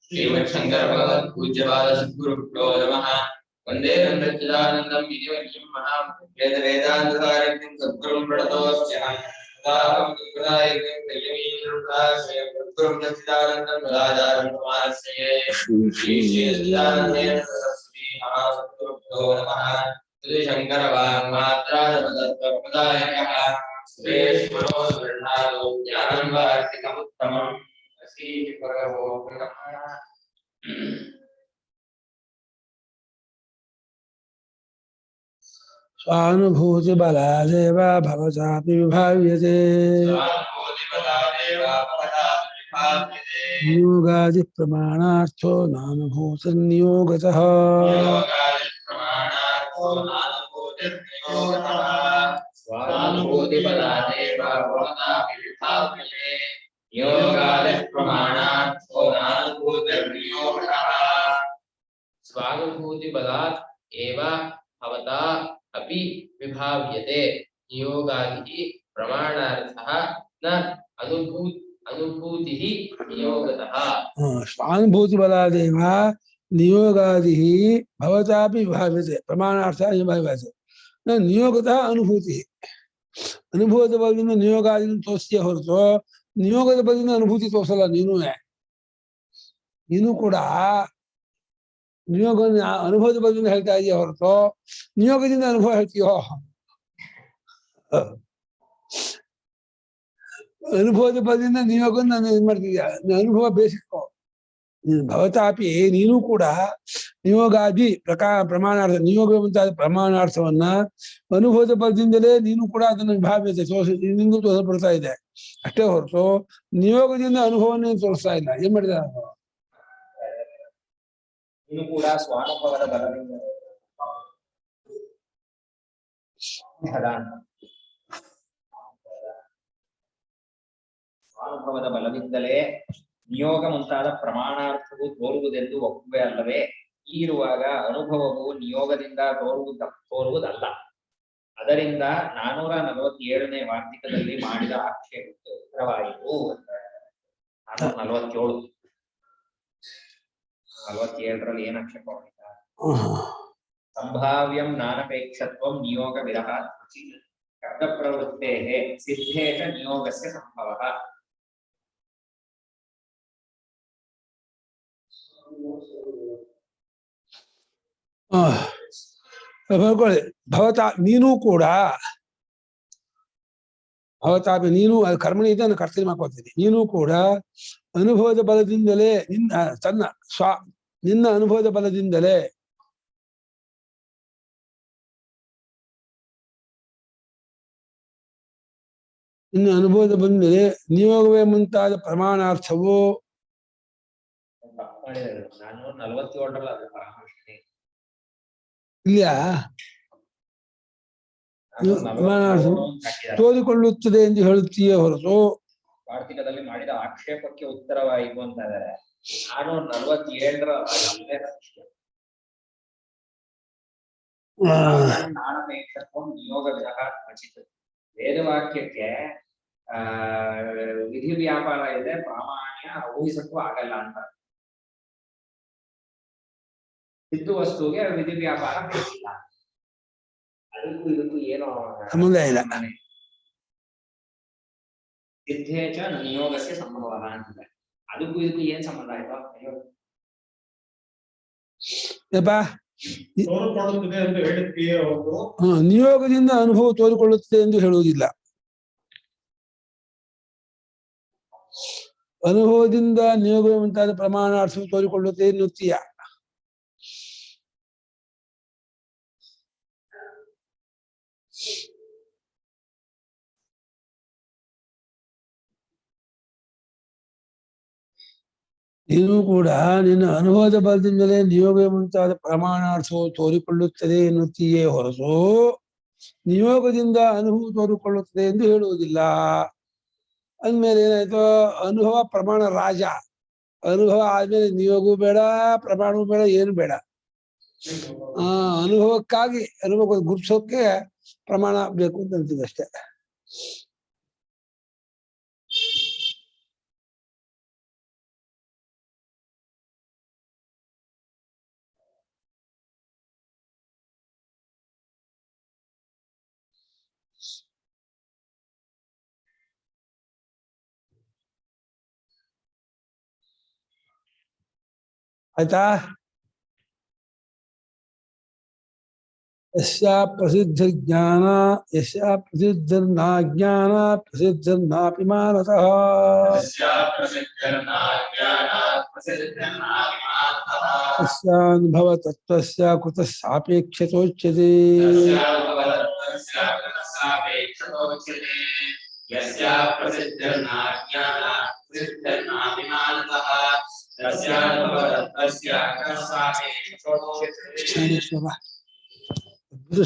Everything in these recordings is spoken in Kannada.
श्रीमच्छंकर भगवत पूज्यपाद सद्गुरुभ्यो नमः। वंदे नंदचिदानंदं विधिवज्रं महां वेद वेदांतसारं सद्गुरुं प्रणतोऽस्म्यहं। ताहं दुःखदायकं संयमीन्द्रप्राश्रयं सद्गुरुं सच्चिदानन्दं सदाचारं समाश्रये। श्री सच्चिदानन्देन सरस्वती महासद्गुरुभ्यो नमः। श्री शंकर वाङ्मात्रा जपदत्वप्रदायकः श्रेष्ठो सुवर्णादो ज्ञानं वार्तिकमुत्तमम् श्री भगवो नमः। स्वानुभूति बलादेव भवतापि विभाव्यते नियोगादि प्रमाणार्थो नानुभूतिर्नियोगतः स्वानुभूति बलादेव भवतापि विभाव्यते नियोगादिः प्रमाणार्थो नानुभूतिर्नियोगतः। स्वानुभूति बलात् एव भवता अपि विभाव्यते नियोगादिः प्रमाणार्थः न अनुभूतिः नियोगतः। स्वानुभूति बलादेव नियोगादिः भवतापि विभाव्यते प्रमाणार्थः विभाव्यते न नियोगतः अनुभूतिः ಅನುಭವದ ಬಲದಿಂದ ನಿಯೋಗಾದಿನ ತೋರಿಸಿಯೇ ಹೊರತು ನಿಯೋಗದ ಬಲದಿಂದ ಅನುಭೂತಿ ತೋರಿಸಲ್ಲ ನೀನು ಕೂಡ ನಿಯೋಗ ಅನುಭವದ ಬಲದಿಂದ ಹೇಳ್ತಾ ಇದೆಯಾ ಹೊರತು ನಿಯೋಗದಿಂದ ಅನುಭವ ಹೇಳ್ತೀಯೋ ಅನುಭವದ ಬಲದಿಂದ ನಿಯೋಗ ನಾನು ಇದು ಮಾಡ್ತಿದ್ಯಾ ಅನುಭವ ಬೇಸಿಕ್ಕೋ ಭವತಾಪಿ ನೀನು ಕೂಡ ನಿಯೋಗಾದಿ ಪ್ರಮಾಣಾರ್ಥ ನಿಯೋಗ ಮುಂತಾದ ಪ್ರಮಾಣಾರ್ಥವನ್ನ ಅನುಭವದ ಬಲದಿಂದಲೇ ನೀನು ಕೂಡ ಅದನ್ನು ವಿಭಾವ್ಯತೆ ನಿಂದು ತೋರಿಸಲ್ಪಡ್ತಾ ಇದೆ ಅಷ್ಟೇ ಹೊರತು ನಿಯೋಗದಿಂದ ಅನುಭವನೇ ತೋರಿಸ್ತಾ ಇಲ್ಲ ಏನ್ ಮಾಡಿದ ನೀನು ಕೂಡ ಸ್ವಾನುಭವದ ಬಲದಿಂದ ಸ್ವಾನುಭವದ ಬಲದಿಂದಲೇ ನಿಯೋಗ ಮುಂತಾದ ಪ್ರಮಾಣಾರ್ಥವು ತೋರುವುದೆಂದು ಒಪ್ಪುವೆ ಅಲ್ಲವೇ? ಹೀಗಿರುವಾಗ ಅನುಭವವು ನಿಯೋಗದಿಂದ ತೋರುವುದಲ್ಲ. ಅದರಿಂದ 447ನೇ ವಾರ್ತಿಕದಲ್ಲಿ ಮಾಡಿದ ಆಕ್ಷೇಪಕ್ಕೆ ಉತ್ತರವಾಯಿತು. 447ರಲ್ಲಿ ಏನ್ ಆಕ್ಷೇಪ ಮಾಡಿದ? ಸಂಭಾವ್ಯಂ ನಾನಪೇಕ್ಷತ್ವಂ ನಿಯೋಗ ವಿರಹ ಶಬ್ದ ಪ್ರವೃತ್ತೇ ಸಿದ್ಧೇಶ ನಿಯೋಗಸ್ಯ ಸಂಭವಃ. ಭವತಾ ನೀನು ಕೂಡ ಭವತಾಪಿ ನೀನು ಅದು ಕರ್ಮಣಿ ಇದೆ ನಾನು ಕರ್ತವ್ಯ ಮಾಡ್ಕೊಳ್ತೀನಿ ನೀನು ಕೂಡ ಅನುಭವದ ಬಲದಿಂದಲೇ ನಿನ್ನ ಅನುಭವದ ಬಲದಿಂದಲೇ ನಿನ್ನ ಅನುಭವದ ಬಂದರೆ ನಿಯೋಗವೇ ಮುಂತಾದ ಪ್ರಮಾಣಾರ್ಥವು 447ರಲ್ಲಿ ಅದು ಪರಾಮರ್ಶನೆ ಇಲ್ಲ ತೋರಿಕೊಳ್ಳುತ್ತದೆ ಎಂದು ಹೇಳುತ್ತೀಯೇ ಹೊರತು ವಾರ್ತಿಕದಲ್ಲಿ ಮಾಡಿದ ಆಕ್ಷೇಪಕ್ಕೆ ಉತ್ತರವಾಯಿತು ಅಂತ ಇದ್ದಾರೆ. 447ರ ನಿಯೋಗ ವಿರಹ ರಚಿತ ವೇದವಾಕ್ಯಕ್ಕೆ ವಿಧಿ ವ್ಯಾಪಾರ ಇದೆ, ಪ್ರಾಮಾಣ್ಯ ಊಹಿಸಕ್ಕೂ ಆಗಲ್ಲ ಅಂತ. ಸಿದ್ದು ವಸ್ತುಗೆ ವಿಧಿ ವ್ಯಾಪಾರ ಬೇಕಿಲ್ಲ, ಅದಕ್ಕೂ ಇದಕ್ಕೂ ಏನೋ ಸಂಬಂಧ ಇಲ್ಲ. ಸಿದ್ಧೇಚ ನಿಯೋಗಕ್ಕೆ ಸಂಭವ ಅಂತ, ಅದಕ್ಕೂ ಇದಕ್ಕೂ ಏನ್ ಸಂಬಂಧ ಆಯ್ತು? ನಿಯೋಗದಿಂದ ಅನುಭವ ತೋರಿಕೊಳ್ಳುತ್ತದೆ ಎಂದು ಹೇಳುವುದಿಲ್ಲ. ಅನುಭವದಿಂದ ನಿಯೋಗ ಮುಂತಾದ ಪ್ರಮಾಣಾರ್ಥ ತೋರಿಕೊಳ್ಳುತ್ತದೆ ಎನ್ನುತ್ತೀಯ. ನೀನು ಕೂಡ ನಿನ್ನ ಅನುಭವದ ಬಲದಿಂದಲೇ ನಿಯೋಗ ಮುಂತಾದ ಪ್ರಮಾಣಾರ್ಥವು ತೋರಿಕೊಳ್ಳುತ್ತದೆ ಎನ್ನುತ್ತೀಯೇ ಹೊರತು ನಿಯೋಗದಿಂದ ಅನುಭವ ತೋರಿಕೊಳ್ಳುತ್ತದೆ ಎಂದು ಹೇಳುವುದಿಲ್ಲ. ಅಂದ್ಮೇಲೆ ಏನಾಯ್ತು? ಅನುಭವ ಪ್ರಮಾಣ ರಾಜ. ಅನುಭವ ಆದ್ಮೇಲೆ ನಿಯೋಗವೂ ಬೇಡ, ಪ್ರಮಾಣವೂ ಬೇಡ, ಏನು ಬೇಡ. ಅನುಭವಕ್ಕಾಗಿ ಅನುಭವ ಗುರುತಿಸೋಕೆ ಪ್ರಮಾಣ ಬೇಕು ಅಂತ ಅಂತಿದೆ ಅಷ್ಟೇ. ಆಯ್ತಾ? ಯಸ್ಯ ಪ್ರಸಿದ್ಧ ಜ್ಞಾನ ಯಸ್ಯ ಪ್ರಸಿದ್ಧರ್ನಾಜ್ಞಾನ ಪ್ರಸಿದ್ಧರ್ನಾಪಿ ಮಾನತಃ ತಸ್ಯಾನುಭವ ತತ್ವಸ್ಯ ಕುತಃ ಸಾಪೇಕ್ಷತೋಚ್ಯತೆ.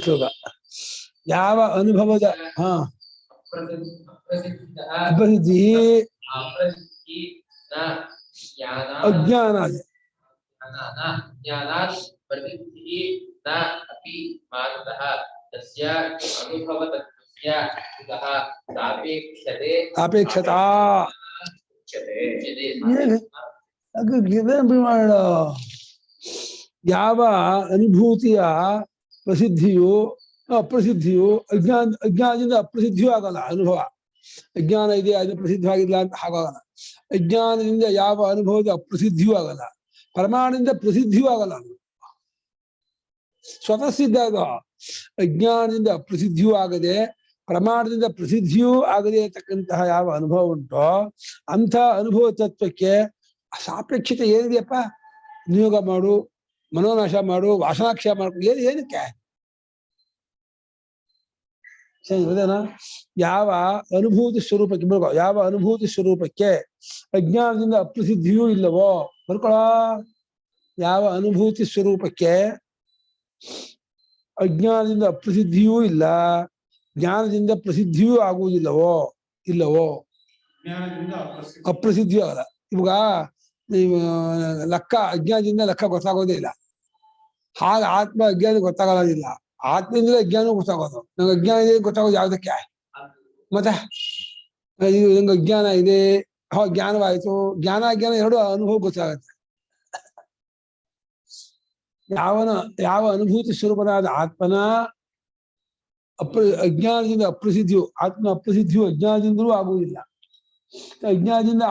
ಶ್ಲೋಕ ಯಾವ ಅನುಭವದ ಅಪ್ರಸಿದ್ಧಿ ಅಜ್ಞಾನ ಅಪೇಕ್ಷತಾ ಮಾಡ ಯಾವ ಅನುಭೂತಿಯ ಪ್ರಸಿದ್ಧಿಯು ಅಪ್ರಸಿದ್ಧಿಯು ಅಜ್ಞಾನದಿಂದ ಅಪ್ರಸಿದ್ಧಿಯೂ ಆಗಲ್ಲ. ಅನುಭವ ಅಜ್ಞಾನ ಇದೆ ಅದು ಪ್ರಸಿದ್ಧವಾಗಿಲ್ಲ ಅಂತ ಹಾಗಾಗಲ್ಲ. ಅಜ್ಞಾನದಿಂದ ಯಾವ ಅನುಭವದ ಅಪ್ರಸಿದ್ಧಿಯೂ ಆಗಲ್ಲ, ಪ್ರಮಾಣದಿಂದ ಪ್ರಸಿದ್ಧಿಯೂ ಆಗಲ್ಲ. ಸ್ವತಃ ಸಿದ್ಧ ಅದು. ಅಜ್ಞಾನದಿಂದ ಅಪ್ರಸಿದ್ಧಿಯೂ ಆಗದೆ ಪ್ರಮಾಣದಿಂದ ಪ್ರಸಿದ್ಧಿಯೂ ಆಗದೆ ಇರತಕ್ಕಂತಹ ಯಾವ ಅನುಭವ ಉಂಟೋ ಅಂಥ ಅನುಭವ ತತ್ವಕ್ಕೆ ಸಾಪೇಕ್ಷತೆ ಏನಿದೆಯಪ್ಪ? ನಿಯೋಗ ಮಾಡು, ಮನೋನಾಶ ಮಾಡು, ವಾಸನಾಕ್ಷಯ ಮಾಡ್ಕೊಂಡು ಏನಕ್ಕೆ ಸರಿನಾ? ಯಾವ ಅನುಭೂತಿ ಸ್ವರೂಪಕ್ಕೆ ಯಾವ ಅನುಭೂತಿ ಸ್ವರೂಪಕ್ಕೆ ಅಜ್ಞಾನದಿಂದ ಅಪ್ರಸಿದ್ಧಿಯೂ ಇಲ್ಲವೋ ಬರ್ಕೊಳ. ಯಾವ ಅನುಭೂತಿ ಸ್ವರೂಪಕ್ಕೆ ಅಜ್ಞಾನದಿಂದ ಅಪ್ರಸಿದ್ಧಿಯೂ ಇಲ್ಲ, ಜ್ಞಾನದಿಂದ ಪ್ರಸಿದ್ಧಿಯೂ ಆಗುವುದಿಲ್ಲವೋ ಅಪ್ರಸಿದ್ಧಿಯೂ ಆಗಲ್ಲ. ಇವಾಗ ನೀವು ಲೆಕ್ಕ ಅಜ್ಞಾನದಿಂದ ಲೆಕ್ಕ ಗೊತ್ತಾಗೋದೇ ಇಲ್ಲ. ಹಾಗೆ ಆತ್ಮ ಅಜ್ಞಾನ ಗೊತ್ತಾಗೋದಿಲ್ಲ. ಆತ್ಮದಿಂದ ಅಜ್ಞಾನ ಗೊತ್ತಾಗೋದು. ನಂಗೆ ಅಜ್ಞಾನ ಇದೆ ಗೊತ್ತಾಗೋದು ಯಾವುದಕ್ಕೆ? ಮತ್ತೆ ನಂಗೆ ಅಜ್ಞಾನ ಇದೆ, ಜ್ಞಾನವಾಯಿತು. ಜ್ಞಾನ ಅಜ್ಞಾನ ಎರಡು ಅನುಭವ ಗೊತ್ತಾಗತ್ತೆ. ಯಾವ ಅನುಭೂತಿ ಸ್ವರೂಪನಾದ ಆತ್ಮನ ಅಜ್ಞಾನದಿಂದ ಅಪ್ರಸಿದ್ಧಿಯು, ಆತ್ಮ ಅಪ್ರಸಿದ್ಧಿಯು ಅಜ್ಞಾನದಿಂದಲೂ ಆಗುವುದಿಲ್ಲ, ಅಜ್ಞಾನದಿಂದ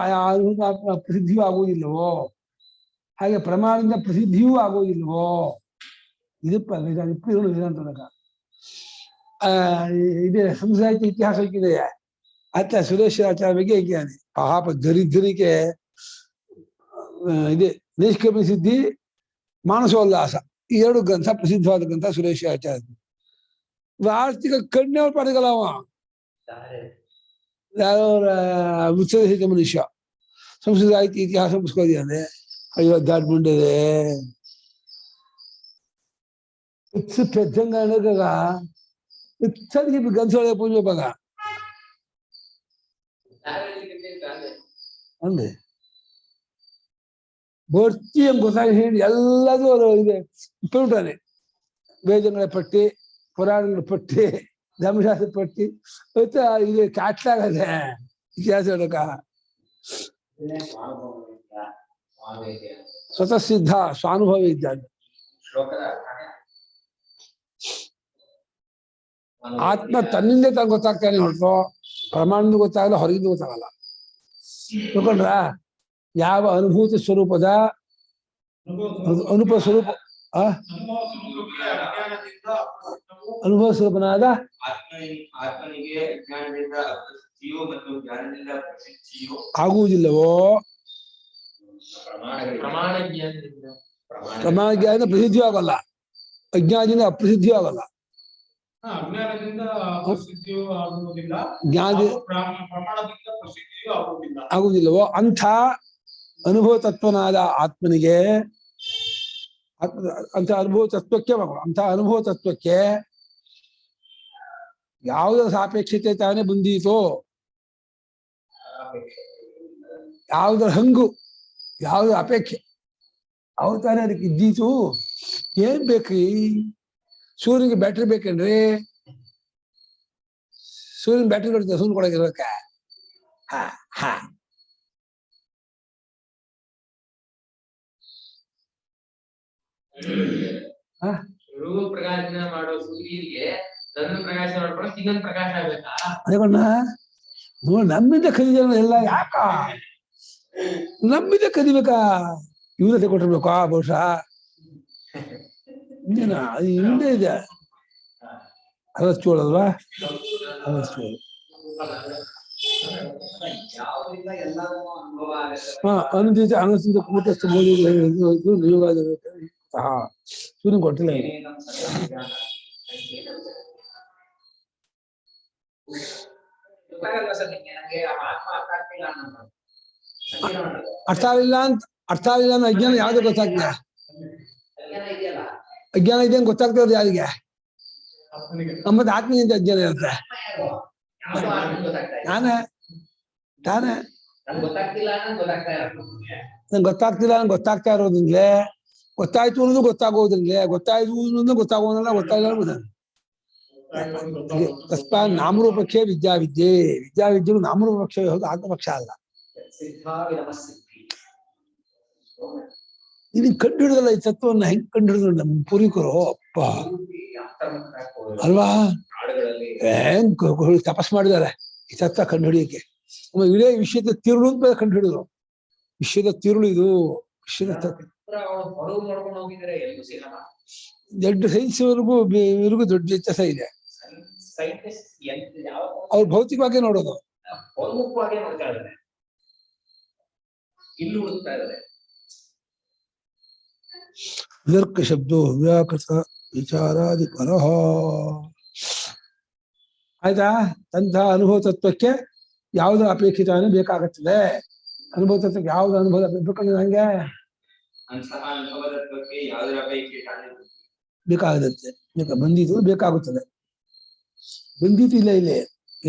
ಪ್ರಸಿದ್ಧಿಯೂ ಆಗುವುದಿಲ್ಲವೋ ಹಾಗೆ ಪ್ರಮಾಣದಿಂದ ಪ್ರಸಿದ್ಧಿಯೂ ಆಗುವುದಿಲ್ಲವೋ. ಇದಪ್ಪ ವೇದಾಂತದಾಗ ಇದೆ. ಸಂಸಾರಿಕ ಇತಿಹಾಸ ಇದೆ. ಆತ ಸುರೇಶ್ವರಾಚಾರ್ಯ ಬಗ್ಗೆ ಹೇಗಿದ್ದಾನೆ ಪಾಪ ದರಿದ್ರನಿಗೆ ಇದೆ. ನಿಷ್ಕರ್ಮ ಸಿದ್ಧಿ, ಮಾನಸೋಲ್ಲಾಸ ಈ ಎರಡು ಗ್ರಂಥ ಪ್ರಸಿದ್ಧವಾದ ಗ್ರಂಥ ಸುರೇಶ್ವರಾಚಾರ್ಯ. ಆರ್ಥಿಕ ಕಣ್ಣವ್ರ ಪಡೆಗಲ್ಲ ಅವ. ಯಾರ ಉತ್ಸವ ಮನುಷ್ಯ ಸಂಸ್ಕೃತ ಆಯ್ತು ಇತಿಹಾಸ ಮುಗಿಸ್ಕೋದಿದೆ. ಅಯ್ಯೋ ದಾಟ್ ಮುಂಡಿದೆ ಉತ್ಸು ಪೆದ್ದಂಗ ಅಣಗ ಉತ್ಸವಕ್ಕೆ ಗಂಸೊಳಗೆ ಪೂಜೆ ಬಗ ಅಂದೆ ಭರ್ತಿ ಎಂಬ ಗೊತ್ತಾಗಿ ಹೇಳಿ ಎಲ್ಲದೂ ಇದೆ. ಇಟ್ಟಾನೆ ವೇದಗಳ ಪಟ್ಟಿ, ಪುರಾಣಗಳ ಪಟ್ಟಿ, ಧರ್ಮಶಾಸ್ತ್ರ ಪಟ್ಟಿ ಇದು ಕಾಟ್ಲಾಗದೆ ಇತಿಹಾಸ ಹೇಳಕ. ಸ್ವತಃ ಸಿದ್ಧ ಸ್ವಾನುಭವ ಇದ್ದಾನೆ. ಆತ್ಮ ತನ್ನಿಂದ ತಾನು ಗೊತ್ತಾಗ್ತಾನೆ ಹೊರತು ಪ್ರಮಾಣದಿಂದ ಗೊತ್ತಾಗಲ್ಲ, ಹೊರಗಿಂದ ಗೊತ್ತಾಗಲ್ಲ. ತಿಳ್ಕೊಂಡ್ರ? ಯಾವ ಅನುಭೂತಿ ಸ್ವರೂಪದ ಅನುಭವ ಸ್ವರೂಪ ಅನುಭವ ಸ್ವರೂಪನಾದ ಆಗುವುದಿಲ್ಲವೋ ಪ್ರಮಾಣ ಜ್ಞಾನದಿಂದ ಪ್ರಸಿದ್ಧಿಯೂ ಆಗಲ್ಲ, ಅಜ್ಞಾನದಿಂದ ಅಪ್ರಸಿದ್ಧಿಯೂ ಆಗಲ್ಲ. ಆಗುವುದಿಲ್ಲವೋ ಅಂಥ ಅನುಭವ ತತ್ವನಾದ ಆತ್ಮನಿಗೆ, ಅಂಥ ಅನುಭವ ತತ್ವಕ್ಕೆ ಅಂಥ ಅನುಭವ ತತ್ವಕ್ಕೆ ಯಾವುದರ ಸಾಪೇಕ್ಷತೆ ತಾನೇ ಬಂದೀತೋ, ಯಾವುದರ ಹಂಗು, ಯಾವುದರ ಅಪೇಕ್ಷೆ ಅವು ತಾನೇ ಅದಕ್ಕೆ ಇದ್ದೀತು. ಏನ್ ಬೇಕ್ರಿ? ಸೂರ್ಯನಿಗೆ ಬ್ಯಾಟ್ರಿ ಬೇಕೇನ್ರಿ? ಸೂರ್ಯನ ಬ್ಯಾಟ್ರಿ ಕೊಡ್ತಾರೆ, ಸೂರ್ಯನ್ ಕೊಡಗಿರ್ಬೇಕ? ಹಾ ಹಾ ಧ್ರುವ ಪ್ರಕಾಶನ ಮಾಡೋ ಸೂರ್ಯನಿಗೆ ನನ್ನ ಪ್ರಕಾಶ ಮಾಡ್ಕೊಂಡು ಇನ್ನೊಂದು ಪ್ರಕಾಶ ಆಗ್ಬೇಕಾ? ಅದೇಕೊಂಡ ನಮ್ಮಿಂದ ಕಲಿದ ಎಲ್ಲ ಯಾಕ ನಮ್ಮಿಂದ ಕಲಿಬೇಕಾ? ಇವ್ರತೆ ಕೊಟ್ಟಿರ್ಬೇಕಾ ಬಹುಶಃ? ಇನ್ನೇನ ಅದು ಹಿಂದೆ ಇದೆ. 67 ಅಲ್ವಾ? 67. ಹಾ, ಅನುಚಿತ ಅನುಚಿತ ಕೂಟಸ್ಥ ಸೂರ್ಯನ್ ಕೊಟ್ಟಿಲ್ಲ. ಅರ್ಥ ಆಗಿಲ್ಲ ಅಂತ ಅಜ್ಞಾನ ಯಾವ್ದು ಗೊತ್ತಾಗ್ತದೆ? ಅಜ್ಞಾನ ಇದೆ ಅಂತ ಗೊತ್ತಾಗ್ತದೆ ಯಾರಿಗೆ? ಮತ್ತೆ ಆತ್ಮೀಯಿಂದ ಅಜ್ಞಾನ ಇರುತ್ತೆ. ತಾನೇ ನಂಗೆ ಗೊತ್ತಾಗ್ತಿಲ್ಲ ನಂಗೆ ಗೊತ್ತಾಗ್ತಾ ಇರೋದ್ರಿಂದಲೇ, ಗೊತ್ತಾಯ್ತು ಅನ್ನೋದು ಗೊತ್ತಾಗೋದ್ರಿಂದಲೇ, ಗೊತ್ತಾಯ್ತು ಅನ್ನೋದು ಗೊತ್ತಾಗೋದಲ್ಲ, ಗೊತ್ತಾಗಿಲ್ಲ. ತಸ್ಮಾ ನಾಮರೂಪಕ್ಷೇ ವಿದ್ಯಾವಿದ್ಯೆ. ವಿದ್ಯಾವಿದ್ಯೆಗೂ ನಾಮರೂಪ ಪಕ್ಷವೇ ಹೌದು, ಆತ್ಮಪಕ್ಷ ಅಲ್ಲ. ಇದನ್ನ ಕಂಡು ಹಿಡಿದಲ್ಲ, ಈ ತತ್ವವನ್ನು ಹೆಂಗ್ ಕಂಡು ಹಿಡಿದ್ರು ನಮ್ಮ ಪೂರ್ವಿಕರು? ಅಪ್ಪ ಅಲ್ವಾ? ಹೆಂಗ್ ತಪಸ್ ಮಾಡಿದ್ದಾರೆ ಈ ತತ್ವ ಕಂಡು ಹಿಡಿಯಕ್ಕೆ. ಇಡೀ ವಿಷಯದ ತಿರುಳು ಅಂತ ಕಂಡು ಹಿಡಿದ್ರು. ವಿಷಯದ ತಿರುಳು ಇದು. ವಿಷಯದ ದೊಡ್ಡ ಸೈನ್ಸ್ವರೆಗೂ ಇವ್ರಿಗೂ ದೊಡ್ಡ ವ್ಯತ್ಯಾಸ ಇದೆ. ಅವ್ರು ಭೌತಿಕವಾಗಿ ನೋಡೋದು, ವಿತರ್ಕ ಶಬ್ದೋ ವ್ಯಾಕೃತ ವಿಚಾರಾದಿ ಪರಹ. ಆಯ್ತಾ? ಅಂತಹ ಅನುಭವ ತತ್ವಕ್ಕೆ ಯಾವ್ದು ಅಪೇಕ್ಷಿತ ಬೇಕಾಗುತ್ತದೆ. ಅನುಭವ ತತ್ವಕ್ಕೆ ಯಾವ್ದು ಅನುಭವ ಬೇಕಾಗುತ್ತೆ? ಹಂಗೆ ಬೇಕಾಗುತ್ತೆ. ಬಂದಿದ್ದು ಬೇಕಾಗುತ್ತದೆ. ಬಂದಿದ್ದು ಇಲ್ಲ, ಇಲ್ಲಿ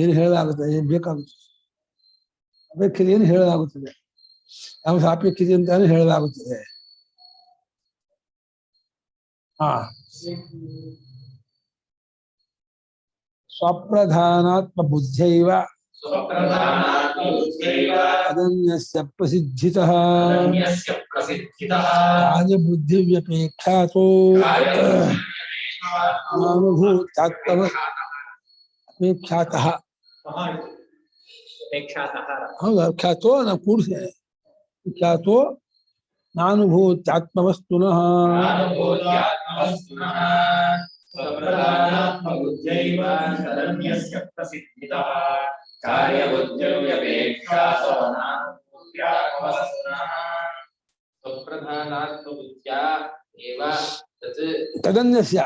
ಏನು ಹೇಳಲಾಗುತ್ತದೆ? ಏನ್ ಬೇಕಾಗುತ್ತದೆ? ಅಪೇಕ್ಷೆ ಏನು ಹೇಳಲಾಗುತ್ತದೆ? ಯಾವ ಸಾಪೇಕ್ಷಿತೆ ಅಂತಾನು ಹೇಳಲಾಗುತ್ತದೆ. ಹಾ, ಸ್ವಪ್ರಧಾನಾತ್ಮ ಬುದ್ಧೈವ ಅದನ್ಯಸ್ಯ ಪ್ರಸಿದ್ಧಿತಃ ಕಾರ್ಯಬುದ್ಧಿ ವ್ಯಪೇಕ್ಷಾತೋ ಅನುಭೂತಾತ್ಮ ಅಪೇಕ್ಷಾತಃ. ಹೌದಾ? ಖ್ಯಾತೋ ನಾವು ಕೂಡಿಸಿ ಖ್ಯಾತೋ ನಾನುಭೂತ್ಯಾತ್ಮವಸ್ತುನಃ ತದನ್ಯಸ್ಯ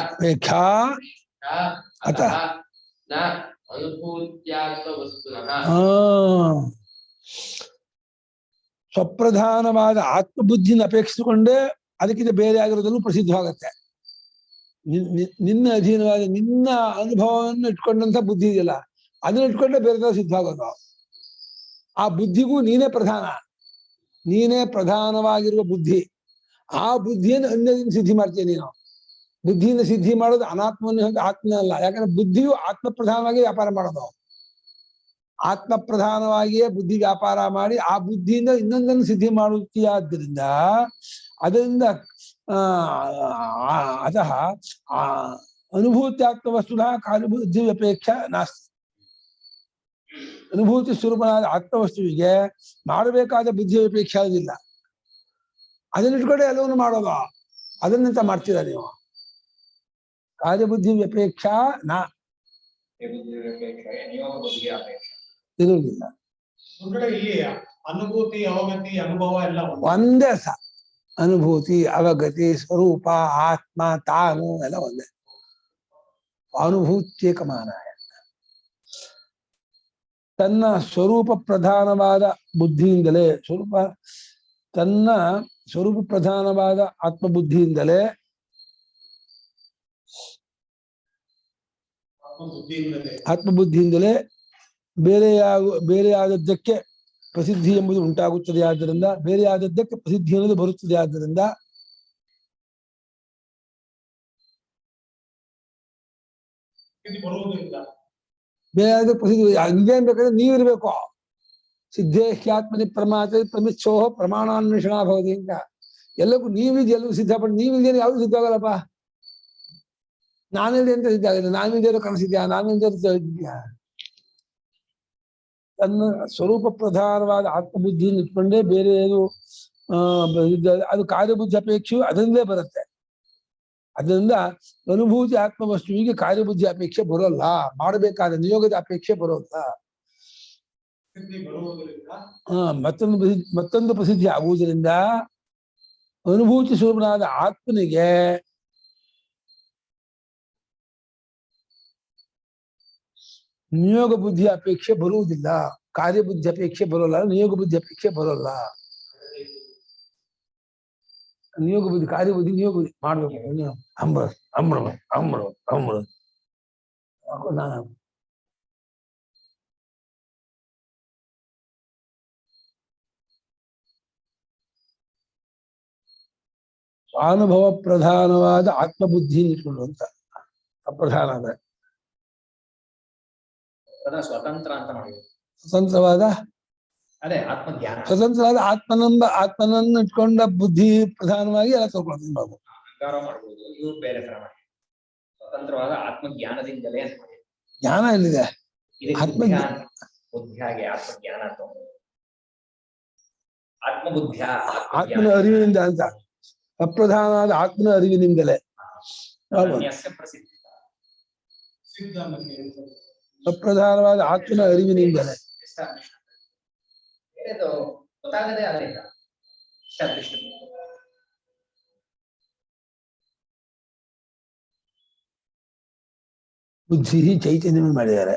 ಅಪೇಕ್ಷಾ ಅತಃ ಸ್ವಪ್ರಧಾನವಾದ ಆತ್ಮಬುದ್ಧಿನ ಅಪೇಕ್ಷಿಸಿಕೊಂಡೇ ಅದಕ್ಕಿಂತ ಬೇರೆ ಆಗಿರೋದನ್ನು ಪ್ರಸಿದ್ಧವಾಗತ್ತೆ. ನಿನ್ನ ಅಧೀನವಾದ ನಿನ್ನ ಅನುಭವವನ್ನು ಇಟ್ಕೊಂಡಂತ ಬುದ್ಧಿ ಇದೆಯಲ್ಲ, ಅದನ್ನ ಇಟ್ಕೊಂಡೇ ಬೇರೆ ಸಿದ್ಧ ಆಗೋದು. ಆ ಬುದ್ಧಿಗೂ ನೀನೇ ಪ್ರಧಾನ, ನೀನೇ ಪ್ರಧಾನವಾಗಿರುವ ಬುದ್ಧಿ. ಆ ಬುದ್ಧಿಯನ್ನು ಅನ್ಯದಿಂದ ಸಿದ್ಧಿ ಮಾಡ್ತೀಯ ನೀನು. ಬುದ್ಧಿಯಿಂದ ಸಿದ್ಧಿ ಮಾಡೋದು ಅನಾತ್ಮವನ್ನು ಆತ್ಮ ಅಲ್ಲ. ಯಾಕಂದ್ರೆ ಬುದ್ಧಿಯು ಆತ್ಮ ಪ್ರಧಾನವಾಗಿ ವ್ಯಾಪಾರ ಮಾಡೋದು. ಆತ್ಮ ಪ್ರಧಾನವಾಗಿಯೇ ಬುದ್ಧಿ ವ್ಯಾಪಾರ ಮಾಡಿ ಆ ಬುದ್ಧಿಯಿಂದ ಇನ್ನೊಂದನ್ನು ಸಿದ್ಧಿ ಮಾಡುತ್ತೀಯಾದ್ದರಿಂದ ಅದರಿಂದ ಅತಃ ಅನುಭೂತ್ಯಾತ್ಮ ವಸ್ತುನ ಕಾರ್ಯಬುದ್ಧಿ ಅಪೇಕ್ಷಾ ನಾಸ್ತಿ. ಅನುಭೂತಿ ಸ್ವರೂಪನಾದ ಆತ್ಮವಸ್ತುವಿಗೆ ಮಾಡಬೇಕಾದ ಬುದ್ಧಿ ಅಪೇಕ್ಷೆ ಇಲ್ಲ. ಅದನ್ನಿಟ್ಕೊಂಡೆ ಎಲ್ಲವನ್ನು ಮಾಡೋದು. ಅದನ್ನಂತ ಮಾಡ್ತೀರಾ ನೀವು? ಕಾರ್ಯಬುದ್ಧಿ ಅಪೇಕ್ಷಾ ಇರುವುದಿಲ್ಲ. ಅನುಭೂತಿ ಅವಗತಿ ಅನುಭವ ಎಲ್ಲ ಒಂದೇ ಸ. ಅನುಭೂತಿ ಅವಗತಿ ಸ್ವರೂಪ ಆತ್ಮ ತಾನು ಎಲ್ಲ ಒಂದೇ. ಅನುಭೂತ್ಯೇಕಮಾನಾಯ. ತನ್ನ ಸ್ವರೂಪ ಪ್ರಧಾನವಾದ ಬುದ್ಧಿಯಿಂದಲೇ ತನ್ನ ಸ್ವರೂಪ ಪ್ರಧಾನವಾದ ಆತ್ಮಬುದ್ಧಿಯಿಂದಲೇ ಆತ್ಮಬುದ್ಧಿಯಿಂದಲೇ ಬೇರೆಯಾದದ್ದಕ್ಕೆ ಪ್ರಸಿದ್ಧಿ ಎಂಬುದು ಉಂಟಾಗುತ್ತದೆ. ಆದ್ದರಿಂದ ಬೇರೆ ಆದದ್ದಕ್ಕೆ ಪ್ರಸಿದ್ಧಿ ಅನ್ನೋದು ಬರುತ್ತದೆ. ಆದ್ದರಿಂದ ಇದು ಬರುವುದಿಲ್ಲ. ಬೇರೆ ಆದ ಪ್ರಸಿದ್ಧಿ ಇದೇನ್ ಬೇಕಾದ್ರೆ ನೀವಿರ್ಬೇಕು. ಸಿದ್ಧೇಹ್ಯಾತ್ಮನಿ ಪ್ರಮಾತ ಪ್ರಮಿಚ್ಛೋಹ ಪ್ರಮಾಣಾನ್ವೇಷಣ ಭವತಿ ಅಂತ ಎಲ್ಲಕ್ಕೂ ನೀವಿದ್ ಎಲ್ಲರೂ ಸಿದ್ಧಪಟ್ಟು ನೀವಿಲ್ದೇನೆ ಯಾವ್ದು ಸಿದ್ಧ ಆಗಲ್ಲಪ್ಪ. ನಾನಿಲ್ದೆ ಅಂತ ಸಿದ್ಧ ಆಗಿದೆ. ನಾನಿಲ್ದೇ ಕನಸಿದ್ಯಾ? ನಾನಿಲ್ದೇ ಇದೆಯಾ? ತನ್ನ ಸ್ವರೂಪ ಪ್ರಧಾನವಾದ ಆತ್ಮಬುದ್ಧಿಯನ್ನು ಇಟ್ಕೊಂಡೇ ಬೇರೆ ಏನು ಅದು ಕಾರ್ಯಬುದ್ಧಿ ಅಪೇಕ್ಷೆಯು ಅದರಿಂದಲೇ ಬರುತ್ತೆ. ಅದರಿಂದ ಅನುಭೂತಿ ಆತ್ಮವಸ್ತುವಿಗೆ ಕಾರ್ಯಬುದ್ಧಿ ಅಪೇಕ್ಷೆ ಬರೋಲ್ಲ. ಮಾಡಬೇಕಾದ ನಿಯೋಗದ ಅಪೇಕ್ಷೆ ಬರೋಲ್ಲ. ಮತ್ತೊಂದು ಪ್ರಸಿದ್ಧಿ ಆಗುವುದರಿಂದ ಅನುಭೂತಿ ಸ್ವರೂಪನಾದ ಆತ್ಮನಿಗೆ ನಿಯೋಗ ಬುದ್ಧಿ ಅಪೇಕ್ಷೆ ಬರುವುದಿಲ್ಲ. ಕಾರ್ಯಬುದ್ಧಿ ಅಪೇಕ್ಷೆ ಬರೋಲ್ಲ. ನಿಯೋಗ ಬುದ್ಧಿ ಅಪೇಕ್ಷೆ ಬರೋಲ್ಲ. ನಿಯೋಗ ಬುದ್ಧಿ ಕಾರ್ಯಬುದ್ಧಿ ನಿಯೋಗ ಬುದ್ಧಿ ಮಾಡ್ಬೇಕು. ಅಂಬ ಸ್ವಾನುಭವ ಪ್ರಧಾನವಾದ ಆತ್ಮಬುದ್ಧಿ ಇಟ್ಕೊಂಡು ಅಂತ ಅಪ್ರಧಾನ ಅಂದ್ರೆ ಸ್ವತಂತ್ರ ಅಂತ ಮಾಡಿದ್ರು. ಸ್ವತಂತ್ರವಾದ ಅದೇ ಆತ್ಮಜ್ಞಾನ. ಸ್ವತಂತ್ರವಾದ ಆತ್ಮನನ್ನು ಇಟ್ಕೊಂಡ ಬುದ್ಧಿ ಪ್ರಧಾನವಾಗಿ ಎಲ್ಲ ತಗೊಳ್ತೀನಿ ಬಾಬು. ಅಹಂಕಾರ ಮಾಡ್ಬೋದು. ಇವ್ರು ಬೇರೆ ತರ ಮಾಡಿ ಸ್ವತಂತ್ರವಾದ ಆತ್ಮಜ್ಞಾನದಿಂದಲೇ ಅಂತ ಮಾಡಿ. ಜ್ಞಾನ ಎಲ್ಲಿದೆ? ಆತ್ಮಜ್ಞಾನ ಬುದ್ಧಿಯಾಗಿ ಆತ್ಮಜ್ಞಾನ ಅಂತ ಆತ್ಮಬುದ್ಧಿಯ ಆತ್ಮನ ಅರಿವಿನಿಂದ ಅಂತ ಅಪ್ರಧಾನವಾದ ಆತ್ಮನ ಅರಿವಿನಿಂದಲೇ ಪ್ರಸಿದ್ಧ ಸಿದ್ಧ ಅಪ್ರಧಾನವಾದ ಆತ್ಮನ ಅರಿವಿನಿಂದಲೇ ಗೊತ್ತಾಗದೆ ಅಲ್ಲಿಂದ ಬುದ್ಧಿ ಚೈತನ್ಯ ಮಾಡಿದ್ದಾರೆ.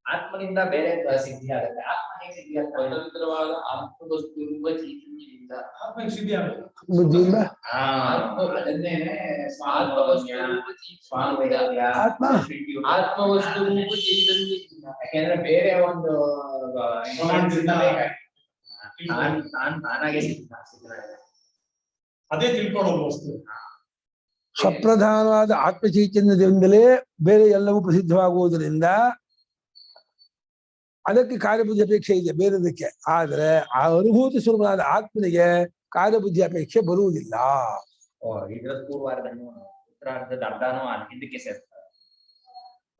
ಆತ್ಮನಿಂದ ಬೇರೆ ಸಿದ್ಧಿ ಆಗುತ್ತೆ. ಆತ್ಮ ಹೇಗೆ ಸಿದ್ಧಿ ಆಗುತ್ತೆ? ಸ್ವತಂತ್ರವಾದ ಆತ್ಮವಸ್ತು ಎಂಬ ಚೈತನ್ಯದಿಂದ ಆತ್ಮಕ್ಕೆ ಸಿದ್ಧಿ ಆಗುತ್ತೆ. ಬುದ್ಧಿಯಿಂದ ಅದನ್ನೇ ಆತ್ಮ ಆತ್ಮವಸ್ತು ಎಂಬ ಚೈತನ್ಯದಿಂದ. ಯಾಕೆಂದ್ರೆ ಬೇರೆ ಒಂದು ನಾನಾಗೆ ಸಿದ್ಧನಾಗಿದೆ. ಅದೇ ತಿಳ್ಕೊಳ್ಳೋದು ವಸ್ತು. ಸ್ವಪ್ರಧಾನವಾದ ಆತ್ಮ ಚೈತನ್ಯದಿಂದಲೇ ಬೇರೆ ಎಲ್ಲವೂ ಪ್ರಸಿದ್ಧವಾಗುವುದರಿಂದ ಅದಕ್ಕೆ ಕಾರ್ಯಬುದ್ಧಿ ಅಪೇಕ್ಷೆ ಇದೆ ಬೇರೆದಕ್ಕೆ. ಆದ್ರೆ ಆ ಅನುಭೂತಿ ಸ್ವರೂಪನಾದ ಆತ್ಮನಿಗೆ ಕಾರ್ಯಬುದ್ಧಿ ಅಪೇಕ್ಷೆ ಬರುವುದಿಲ್ಲ. ಇದ್ರ ಪೂರ್ವಾರ್ಧನು ಉತ್ತರಾರ್ಧದ ಅರ್ಧನೂ ಹಿಂದಕ್ಕೆ ಸೇರ್ತಾರೆ.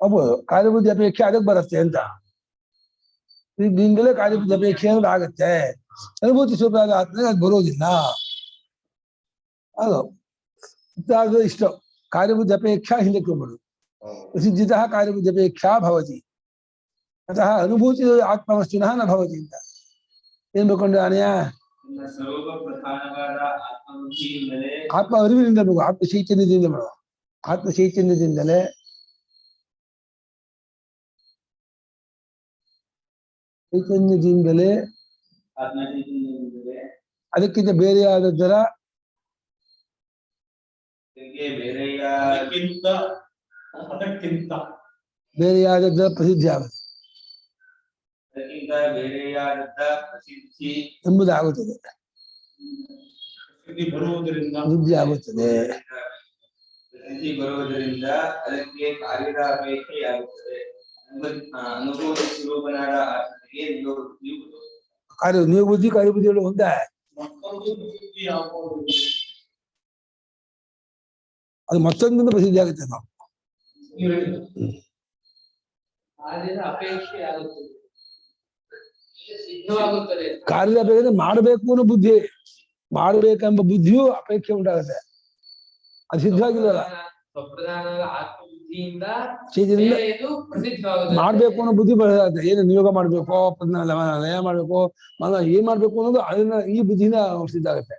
ಹೌದು, ಕಾರ್ಯಬುದ್ಧಿ ಅಪೇಕ್ಷೆ ಅದಕ್ಕೆ ಬರುತ್ತೆ ಅಂತ. ಇದರಿಂದಲೇ ಕಾರ್ಯಬುದ್ಧಿ ಅಪೇಕ್ಷೆ ಅನ್ನೋದು ಆಗತ್ತೆ. ಅನುಭೂತಿ ಸ್ವರೂಪನಾದ ಆತ್ಮನಿಗೆ ಅದು ಬರುವುದಿಲ್ಲ. ಅದು ಉತ್ತರಾರ್ಧ ಇಷ್ಟ ಕಾರ್ಯಬುದ್ಧಿ ಅಪೇಕ್ಷಾ ಹಿಂದಕ್ಕೆ ಹೋಗ್ಬಿಡು. ಪ್ರಸಿದ್ಧಿತ ಕಾರ್ಯಬುದ್ಧಿ ಅಪೇಕ್ಷಾ ಭವತಿ. ಅತಃ ಅನುಭೂತಿ ಆತ್ಮವಸ್ತುನಃ ನ ಭವತಿ ಅಂತ ಏನ್ ಬೇಕೊಂಡು ಅನಯ ಆತ್ಮ ಅರಿವಿನಿಂದ ಬೇಕು. ಆತ್ಮ ಚೈತನ್ಯದಿಂದ ಮಾಡುವ. ಆತ್ಮ ಚೈತನ್ಯದಿಂದಲೇ ಅದಕ್ಕಿಂತ ಬೇರೆಯಾದದ್ದರ ಬೇರೆಯಾದದ್ದರ ಪ್ರಸಿದ್ಧಿ ಆಗುತ್ತೆ ಎಂಬುದಾಗುತ್ತದೆ. ಬುದ್ಧಿ ಆಗುತ್ತದೆ. ಬರುವುದರಿಂದ ಅದಕ್ಕೆ ಕಾರ್ಯದ ಅಪೇಕ್ಷೆಯಾಗುತ್ತದೆ. ಅನುಭೂತಿ ಸ್ವರೂಪನಾದ ಆತ್ಮನಿಗೆ ನೀವು ಬುದ್ಧಿ ಕಾರ್ಯಬುದ್ಧಿಗಳು ಒಂದೇ. ಅದು ಮತ್ತೊಂದಿಂದ ಪ್ರಸಿದ್ಧಿ ಆಗುತ್ತೆ. ನಾವು ಅಪೇಕ್ಷೆ ಆಗುತ್ತದೆ, ಸಿದ್ಧವಾಗುತ್ತದೆ. ಕಾರ್ಯ ಬೇಕಾದ್ರೆ ಮಾಡಬೇಕು ಅನ್ನೋ ಬುದ್ಧಿ, ಮಾಡಬೇಕೆಂಬ ಬುದ್ಧಿಯೂ ಅಪೇಕ್ಷೆ ಉಂಟಾಗುತ್ತೆ. ಅದು ಸಿದ್ಧವಾಗಿಲ್ಲ. ಸ್ವಪ್ರಧಾನವಾದ ಆತ್ಮಬುದ್ಧಿಯಿಂದ ಮಾಡ್ಬೇಕು ಅನ್ನೋ ಬುದ್ಧಿ ಬರುತ್ತೆ. ಏನು ನಿಯೋಗ ಮಾಡ್ಬೇಕು, ಲಯ ಮಾಡ್ಬೇಕು, ಏನ್ ಮಾಡ್ಬೇಕು ಅನ್ನೋದು ಅದನ್ನ ಈ ಬುದ್ಧಿನ ಸಿದ್ಧ ಆಗುತ್ತೆ.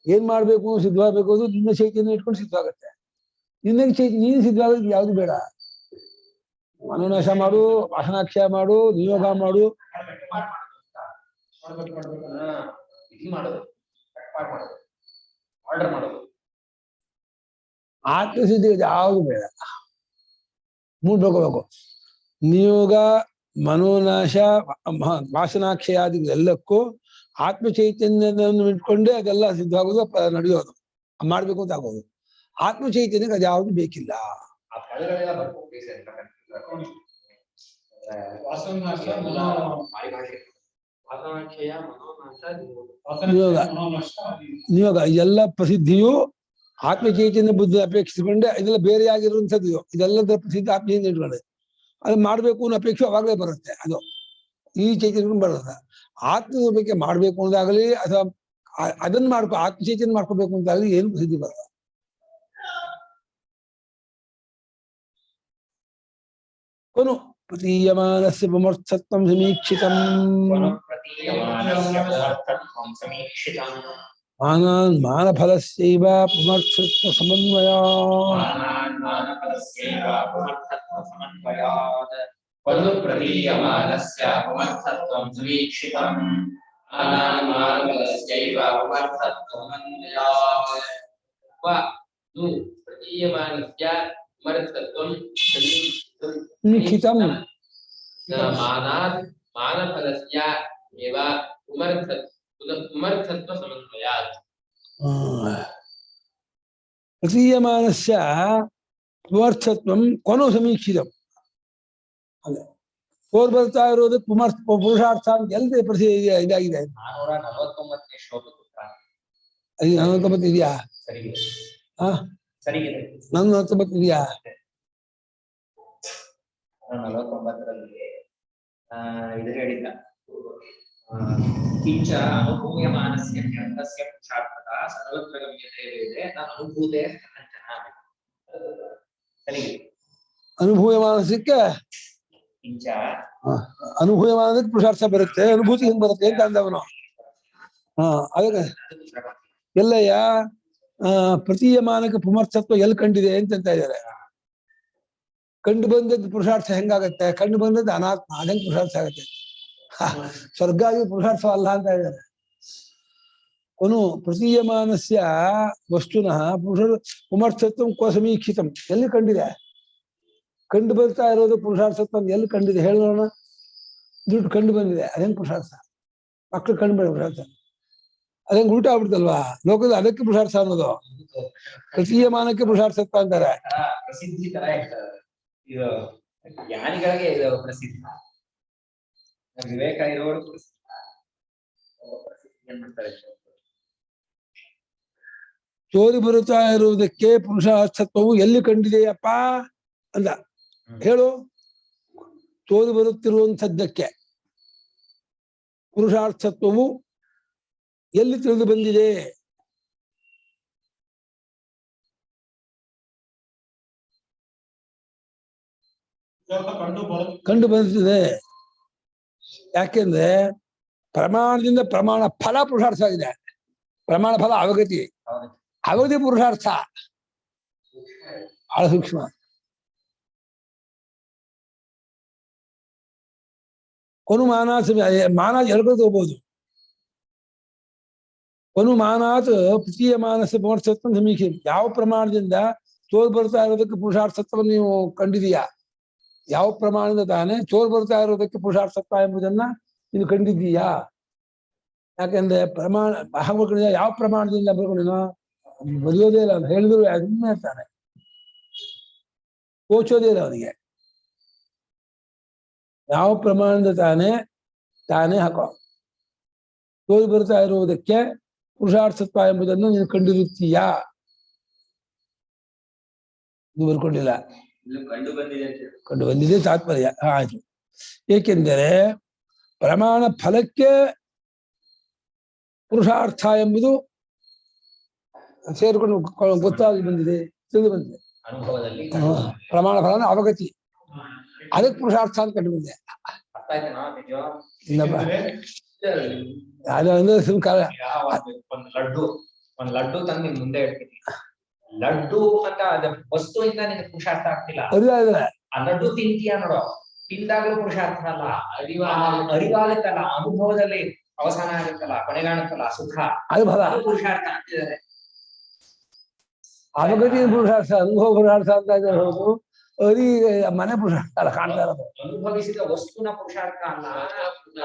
ಏನ್ ಮಾಡ್ಬೇಕು ಸಿದ್ಧವಾಗಬೇಕು ಅನ್ನೋದು ನಿನ್ನ ಚೈತನ್ಯ ಇಟ್ಕೊಂಡು ಸಿದ್ಧವಾಗುತ್ತೆ. ನಿನ್ನಗೆ ನೀನು ಸಿದ್ಧವಾಗೋದು ಯಾವ್ದು ಬೇಡ. ಮನೋನಾಶ ಮಾಡು, ವಾಸನಾಕ್ಷಯ ಮಾಡು, ನಿಯೋಗ ಮಾಡು, ಆರ್ಡರ್ ಮಾಡೋದು, ಆತ್ಮಸಿದ್ಧಿ ಯಾವುದು ಬೇಡ. ಮೂಡ್ ಬೇಕೋಬೇಕು. ನಿಯೋಗ ಮನೋನಾಶ ವಾಸನಾಕ್ಷಯಾದಿಗಳೆಲ್ಲಕ್ಕೂ ಆತ್ಮ ಚೈತನ್ಯವನ್ನು ಇಟ್ಕೊಂಡೇ ಅದೆಲ್ಲ ಸಿದ್ಧವಾಗೋದು ನಡೆಯೋದು ಮಾಡ್ಬೇಕು ಅಂತ ಆಗೋದು. ಆತ್ಮ ಚೈತನ್ಯಕ್ಕೆ ಅದ್ಯಾವುದು ಬೇಕಿಲ್ಲ. ಆ ಪದಗಳೆಲ್ಲ ಬರ್ಕೊಂಡು ವಾಸನಾಶ ಪರಿಭಾಷೆ ವಾಸನಾಕ್ಷಯ ಮನೋನಾಶ ನಿಯೋಗ. ನಿಯೋಗ ಎಲ್ಲ ಪ್ರಸಿದ್ಧಿಯು ಆತ್ಮ ಚೈತನ್ಯ ಬುದ್ಧಿ ಅಪೇಕ್ಷಿಸಿಕೊಂಡೆ ಇದೆಲ್ಲ ಬೇರೆಯಾಗಿರುವಂಥದ್ದು. ಇದೆಲ್ಲದರ ಪ್ರಸಿದ್ಧಿ ಆತ್ಮ ಚೈತನ್ಯ ಇಟ್ಕೊಂಡೆ ಅದು ಮಾಡ್ಬೇಕು ಅನ್ನೋ ಅಪೇಕ್ಷೆ ಅವಾಗಲೇ ಬರುತ್ತೆ. ಅದು ಈ ಚೈತನ್ಯ ಬರುತ್ತೆ. ಆತ್ಮದ ಬಗ್ಗೆ ಮಾಡ್ಬೇಕು ಅನ್ನೋದಾಗಲಿ ಅಥವಾ ಅದನ್ನ ಆತ್ಮ ಚೈತನ್ಯ ಮಾಡ್ಕೋಬೇಕು ಅಂತಾಗಲಿ ಏನು ಪ್ರಸಿದ್ಧಿ ಬರಲ್ಲ. ಕೊನು ಪ್ರತೀಯಮಾನಸ್ಯ ಪುಮರ್ಥತ್ವಂ ಸಮೀಕ್ಷಿತಂ ಮಾನಫಲಸ್ಯೈವ ಪುಮರ್ಥತ್ವ ಸಮನ್ವಯಾತ್ ಪ್ರತೀಯಮಾನಸ್ಯ ಪುಮರ್ಥತ್ವಂ ಸಮೀಕ್ಷಿತಂ ಮಾನಫಲಸ್ಯೈವ ಪುಮರ್ಥತ್ವ ಸಮನ್ವಯಾತ್ ಪ್ರತೀಯಮಾನಸ್ಯ ಪುಮರ್ಥತ್ವಂ ಸಮೀಕ್ಷಿತಂ ಮಾನಫಲಸ್ಯ ಏವ ಪುಮರ್ಥತ್ವ ಸಮನ್ವಯಾತ್. ಪ್ರತೀಯಮಾನಸ್ಯ ಪುಮರ್ಥತ್ವಂ ಕೊನು ಸಮೀಕ್ಷಿತಂ. ಅದೇ ಬರ್ತಾ ಇರೋದಕ್ಕೆ ಪುರುಷಾರ್ಥ ಅಂತ ಎಲ್ಲಿ ಇದಾಗಿದೆ. 449ನೇ ಶ್ಲೋಕಕ್ಕೆ 49 ಇದೆಯಾ? ಸರಿ ಹಾ ಸರಿ 49 ಇದೆಯಾ? 49ರಲ್ಲಿ ಇದು ಹೇಳಿಲ್ಲ. ಕಿಂಚ ಅನುಭೂಯಮಾನಸ್ಯ ಜ್ಞಾನಸ್ಯ ಪುರುಷಾರ್ಥದ ಸರ್ವತ್ರ ಗಮ್ಯತೆ ವೇದೆ ನ ಅನುಭೂತೆ ಸರಿ. ಅನುಭೂಯಮಾನಸಕ್ಕೆ ಕಿಂಚ ಅನುಭೂಯಮಾನದಕ್ಕೆ ಪುರುಷಾರ್ಥ ಬರುತ್ತೆ. ಅನುಭೂತಿ ಹೆಂಗ್ ಬರುತ್ತೆ ಅಂತ ಅಂದವನು. ಅದಕ್ಕೆ ಎಲ್ಲಯ್ಯ ಪ್ರತೀಯಮಾನಕ್ಕೆ ಪುಮರ್ಥತ್ವ ಎಲ್ಲಿ ಕಂಡಿದೆ ಅಂತ ಇದ್ದಾರೆ. ಕಂಡು ಬಂದದ್ದು ಪುರುಷಾರ್ಥ ಹೆಂಗಾಗತ್ತೆ? ಕಂಡು ಬಂದದ್ದು ಅನಾತ್ಮ, ಅದಂಗೆ ಪುರುಷಾರ್ಥ ಆಗತ್ತೆ. ಸ್ವರ್ಗಾದಿ ಪುರುಷಾರ್ಥ ಅಲ್ಲ ಅಂತ ಇದ್ದಾರೆ. ಕೊನು ಪ್ರತೀಯಮಾನಸ್ಯ ವಸ್ತುನಃ ಪುಮರ್ಥತ್ವ ಕೋ ಸಮೀಕ್ಷಿತಂ ಎಲ್ಲಿ ಕಂಡಿದೆ? ಕಂಡು ಬರ್ತಾ ಇರೋದು ಪುರುಷಾರ್ಥತ್ವ ಎಲ್ಲಿ ಕಂಡಿದೆ ಹೇಳೋಣ? ದುಡ್ಡು ಕಂಡು ಬಂದಿದೆ, ಅದೇನು ಪುರುಷಾರ್ಥ? ಮಕ್ಕಳು ಕಂಡು ಬಂದ ಪುರುಷಾರ್ಥ ಅದೇನು ಉಲ್ಟಾ ಆಗ್ಬಿಡ್ತಲ್ವಾ? ಲೋಕದ ಅದಕ್ಕೆ ಪುರುಷಾರ್ಥ ಅನ್ನೋದು. ಪ್ರತೀಯಮಾನಕ್ಕೆ ಪುರುಷಾರ್ಥತ್ವ ಅಂತಾರೆ. ಪ್ರಸಿದ್ಧಿ ತರ ಇದು ಜ್ಞಾನಿಗಳಿಗೆ ಇದು ಪ್ರಸಿದ್ಧ, ವಿವೇಕ ಇರೋರು ತೋರಿ ಬರುತ್ತಾ ಇರುವುದಕ್ಕೆ ಪುರುಷಾರ್ಥತ್ವವು ಎಲ್ಲಿ ಕಂಡಿದೆಯಪ್ಪ ಅಂದ ಹೇಳು. ತೋರಿ ಬರುತ್ತಿರುವಂಥದ್ದಕ್ಕೆ ಪುರುಷಾರ್ಥತ್ವವು ಎಲ್ಲಿ ತಿಳಿದು ಬಂದಿದೆ? ಕಂಡು ಬಂದಿದೆ. ಯಾಕೆಂದ್ರೆ ಪ್ರಮಾಣದಿಂದ ಪ್ರಮಾಣ ಫಲ ಪುರುಷಾರ್ಥ ಆಗಿದೆ. ಪ್ರಮಾಣ ಫಲ ಅವಗತಿ, ಅವಗತಿ ಪುರುಷಾರ್ಥ ಬಹಳ ಸೂಕ್ಷ್ಮ. ಕೊನು ಮಾನಾತ್ ಮಾನಾತ್ ಎರಡು ಹೋಗ್ಬೋದು. ಕೊನು ಮಾನಾತ್ ಪ್ರತೀಯ ಮಾನಸ ಪುಮರ್ಥತ್ವ ಸಮೀಕ್ಷೆ. ಯಾವ ಪ್ರಮಾಣದಿಂದ ತೋರ್ ಬರ್ತಾ ಇರೋದಕ್ಕೆ ಪುರುಷಾರ್ಥತ್ವ ನೀವು ಕಂಡಿದೀಯಾ? ಯಾವ ಪ್ರಮಾಣದಿಂದ ತಾನೇ ತೋರ್ ಬರ್ತಾ ಇರೋದಕ್ಕೆ ಪುರುಷಾರ್ಥತ್ವ ಎಂಬುದನ್ನ ನೀನು ಕಂಡಿದ್ದೀಯಾ? ಯಾಕೆಂದ್ರೆ ಪ್ರಮಾಣ ಯಾವ ಪ್ರಮಾಣದಿಂದ ಬರ್ಕೊಂಡಿನೋ ಬರೆಯೋದೇ ಇಲ್ಲ, ಅವ್ನು ಹೇಳಿದ್ರು ಅದನ್ನೇ ಇರ್ತಾನೆ, ಕೋಚೋದೇ ಇಲ್ಲ ಅವನಿಗೆ. ಯಾವ ಪ್ರಮಾಣದಿಂದ ತಾನೇ ಹಾಕೋ. ತೋರಿ ಬರ್ತಾ ಇರುವುದಕ್ಕೆ ಪುರುಷಾರ್ಥತ್ವ ಎಂಬುದನ್ನು ನೀನು ಕಂಡಿರುತ್ತೀಯಾ? ನೀವು ಬರ್ಕೊಂಡಿಲ್ಲ. ಕಂಡು ಬಂದಿದೆ ತಾತ್ಪರ್ಯ. ಆಯ್ತು. ಏಕೆಂದರೆ ಪ್ರಮಾಣ ಫಲಕ್ಕೆ ಪುರುಷಾರ್ಥ ಎಂಬುದು ಸೇರಿಕೊಂಡು ಗೊತ್ತಾಗಿ ಬಂದಿದೆ, ತಿಳಿದು ಬಂದಿದೆ. ಅನುಭವದಲ್ಲಿ ಪ್ರಮಾಣ ಫಲನ ಅವಗತಿ, ಅದಕ್ಕೆ ಪುರುಷಾರ್ಥ ಅಂತ ಕಂಡು ಬಂದಿದೆ. ಇಲ್ಲಪ್ಪ ಅಂದ್ರೆ ಒಂದ್ ಲಡ್ಡು ತಂದು ನಿನ್ ಮುಂದೆ ಇಡ್ತೀನಿ. ಲಡ್ಡು ಅಂತ ಅದ ವಸ್ತುವಿಂದ ನಿನ್ ಪುರುಷಾರ್ಥ ಆಗ್ತಿಲ್ಲ. ಆ ಲಡ್ಡು ತಿಂತೀಯ ನೋಡು, ತಿಂದಾಗಲೂ ಪುರುಷಾರ್ಥ ಅಲ್ಲ, ಅರಿವಾಗುತ್ತಲ್ಲ, ಅನುಭವದಲ್ಲಿ ಅವಸಾನ ಆಗುತ್ತಲ್ಲ, ಕೊನೆಗಾಣುತ್ತಲ್ಲ ಸುಖ, ಅದು ಫಲ, ಪುರುಷಾರ್ಥ ಆಗ್ತಿದ್ದಾರೆ. ಅವಗತಿ ಪುರುಷಾರ್ಥ, ಅನುಭವ ಪುರುಷಾರ್ಥ ಅಂತ ಹೌದು. ಅರಿ ಮನೆ ಪುರುಷಾರ್ಥ ಅಲ್ಲ ಕಾಣ್ತಾ ಇರೋದು. ಅನುಭವಿಸಿದ ವಸ್ತುನ ಪುರುಷಾರ್ಥ ಅಲ್ಲ,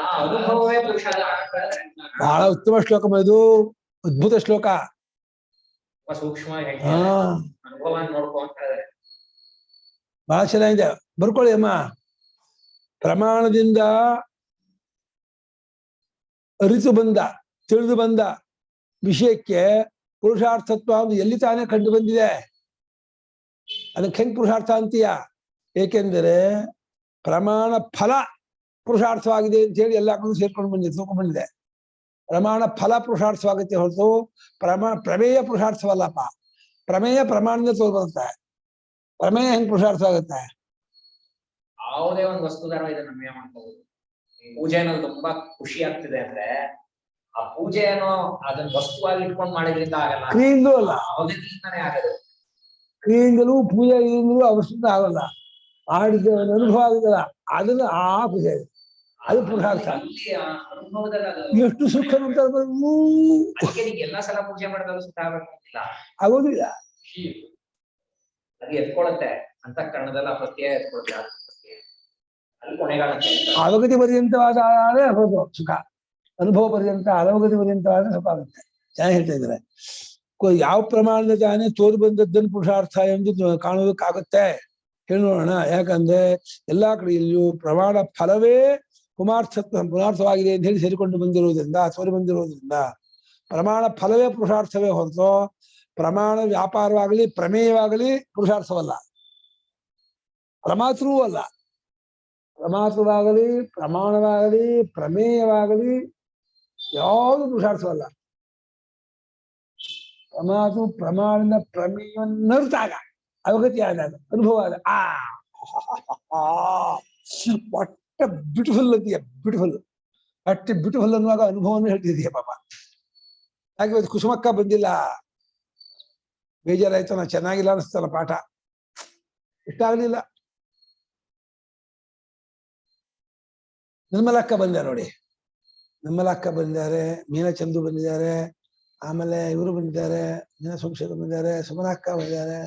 ಆ ಅನುಭವವೇ ಪುರುಷಾರ್ಥ. ಬಹಳ ಉತ್ತಮ ಶ್ಲೋಕ ಇದು, ಅದ್ಭುತ ಶ್ಲೋಕ. ತುಂಬಾ ಸೂಕ್ಷ್ಮವಾಗಿ ಹಾ ಹೇಳ್ತಾರೆ, ಅನುಭವ ನೋಡ್ಕೊ ಅಂತ ಹೇಳಿದ್ರೆ. ಬಹಳ ಚೆನ್ನಾಗಿದೆ, ಬರ್ಕೊಳ್ಳಿ ಅಮ್ಮ. ಪ್ರಮಾಣದಿಂದ ಅರಿತು ಬಂದ, ತಿಳಿದು ಬಂದ ವಿಷಯಕ್ಕೆ ಪುರುಷಾರ್ಥತ್ವ ಒಂದು ಎಲ್ಲಿ ತಾನೇ ಕಂಡು ಬಂದಿದೆ? ಅದಕ್ಕೆ ಹೆಂಗ್ ಪುರುಷಾರ್ಥ ಅಂತೀಯ? ಏಕೆಂದರೆ ಪ್ರಮಾಣ ಫಲ ಪುರುಷಾರ್ಥವಾಗಿದೆ ಅಂತ ಹೇಳಿ ಎಲ್ಲ ಕಡೆ ಸೇರ್ಕೊಂಡು ಬಂದಿದೆ, ತಗೊಂಡು ಬಂದಿದೆ. ಪ್ರಮಾಣ ಫಲ ಪುರುಷಾರ್ಥವಾಗುತ್ತೆ ಹೊರತು ಪ್ರಮೇಯ ಪುರುಷಾರ್ಥವಲ್ಲಪ್ಪ. ಪ್ರಮೇಯ ಪ್ರಮಾಣದಿಂದ ತೋರ್ಬರುತ್ತೆ, ಪ್ರಮೇಯ ಹೆಂಗ್ ಪುರುಷಾರ್ಥವಾಗುತ್ತೆ? ಯಾವುದೇ ಒಂದು ವಸ್ತುದಾರ ಇದನ್ನ ಅನ್ವಯ ಮಾಡ್ಕೋಬಹುದು. ಪೂಜೆನಲ್ಲಿ ತುಂಬಾ ಖುಷಿ ಆಗ್ತಿದೆ ಅಂದ್ರೆ ಆ ಪೂಜೆಯನ್ನು ಅದನ್ನ ವಸ್ತುವಾಗಿ ಇಟ್ಕೊಂಡು ಮಾಡಿದ್ರಿಂದ ಆಗಲ್ಲ, ಕ್ರಿಯೆಯಿಂದಲೂ ಅಲ್ಲ, ಅವಗತಿಯಿಂದಾನೇ ಆಗದು. ಕ್ರಿಯೆಯಿಂದಲೂ ಪೂಜೆಯಿಂದಲೂ ಅವಶ್ಯಕ ಆಗಲ್ಲ, ಆಡಿದ ಅನುಭವ ಆಗುತ್ತಲ್ಲ ಅದನ್ನ ಆ ಪೂಜೆ, ಅದು ಪುರುಷಾರ್ಥ. ಅಲ್ಲಿ ಆ ಅನುಭವದಲ್ಲಿ ಅದು ಎಷ್ಟು ಸುಖ ಅಂತ ಅದಕ್ಕೆ ನೀನ್ ಎಲ್ಲಾ ಸಲ ಪೂಜೆ ಮಾಡಿದಾಗ ಸುಖ ಆಗ್ಬೇಕಂತಿಲ್ಲ, ಆಗೋದಿಲ್ಲ. ಅದು ಎತ್ಕೊಳತ್ತೆ ಅಂತಃಕರಣದಲ್ಲಿ, ಆ ಪ್ರತ್ಯಯ ಎತ್ಕೊಳುತ್ತೆ, ಅಲ್ಲಿ ಕೊನೆಗಾಣತ್ತೆ. ಅವಗತಿ ಪರ್ಯಂತವಾದ ಹೌದು ಸುಖ, ಅನುಭವ ಪರ್ಯಂತ ಅಲವಗತಿ ಪರ್ಯಂತವಾದ ಸುಖ ಆಗುತ್ತೆ. ಚೆನ್ನಾಗಿ ಹೇಳ್ತಾ ಇದ್ದಾರೆ. ಯಾವ ಪ್ರಮಾಣದ ತಾನೇ ತೋರು ಬಂದದ್ದನ್ನು ಪುರುಷಾರ್ಥ ಎಂದು ಕಾಣೋದಕ್ಕಾಗುತ್ತೆ ಹೇಳಿ ನೋಡೋಣ. ಯಾಕಂದ್ರೆ ಎಲ್ಲಾ ಕಡೆಯಲ್ಲಿಯೂ ಪ್ರಮಾಣ ಫಲವೇ ಪುರುಷಾರ್ಥವಾಗಿದೆ ಅಂತ ಹೇಳಿ ಸೇರಿಕೊಂಡು ಬಂದಿರುವುದರಿಂದ, ತೋರಿ ಬಂದಿರುವುದರಿಂದ ಪ್ರಮಾಣ ಫಲವೇ ಪುರುಷಾರ್ಥವೇ ಹೊರತು ಪ್ರಮಾಣ ವ್ಯಾಪಾರವಾಗಲಿ ಪ್ರಮೇಯವಾಗಲಿ ಪುರುಷಾರ್ಥವಲ್ಲ, ಪ್ರಮಾತೃವೂ ಅಲ್ಲ. ಪ್ರಮಾತೃವಾಗಲಿ ಪ್ರಮಾಣವಾಗಲಿ ಪ್ರಮೇಯವಾಗಲಿ ಯಾವುದು ಪುರುಷಾರ್ಥವಲ್ಲ. ಪ್ರಮಾತು ಪ್ರಮಾಣದ ಪ್ರಮೇಯವನ್ನರ್ತಾಗ ಅವಗತಿ ಆದಾಗ ಅನುಭವ ಆದ ವಾಟ್ ಬ್ಯೂಟಿಫುಲ್ ಅಂತೀಯ, ಬ್ಯೂಟಿಫುಲ್, ಅಷ್ಟು ಬ್ಯೂಟಿಫುಲ್ ಅನ್ನುವಾಗ ಅನುಭವವನ್ನು ಹೇಳ್ತಿದೀಯ ಪಾಪ. ಹಾಗೆ ಇವತ್ತು ಕುಸುಮಕ್ಕ ಬಂದಿಲ್ಲ, ಬೇಜಾರಾಯ್ತು, ನಾ ಚೆನ್ನಾಗಿಲ್ಲ ಅನಿಸ್ತಲ್ಲ ಪಾಠ, ಇಷ್ಟ ಆಗ್ಲಿಲ್ಲ. ನಿರ್ಮಲಕ್ಕ ಬಂದ ನೋಡಿ, ನಿರ್ಮಲಕ್ಕ ಬಂದಿದ್ದಾರೆ, ಮೀನಾ ಚಂದು ಬಂದಿದ್ದಾರೆ, ಆಮೇಲೆ ಇವರು ಬಂದಿದ್ದಾರೆ, ಮೀನಾ ಸೋಮಶೇಖರ್ ಬಂದಿದ್ದಾರೆ, ಸುಮನಕ್ಕ ಬಂದಿದ್ದಾರೆ.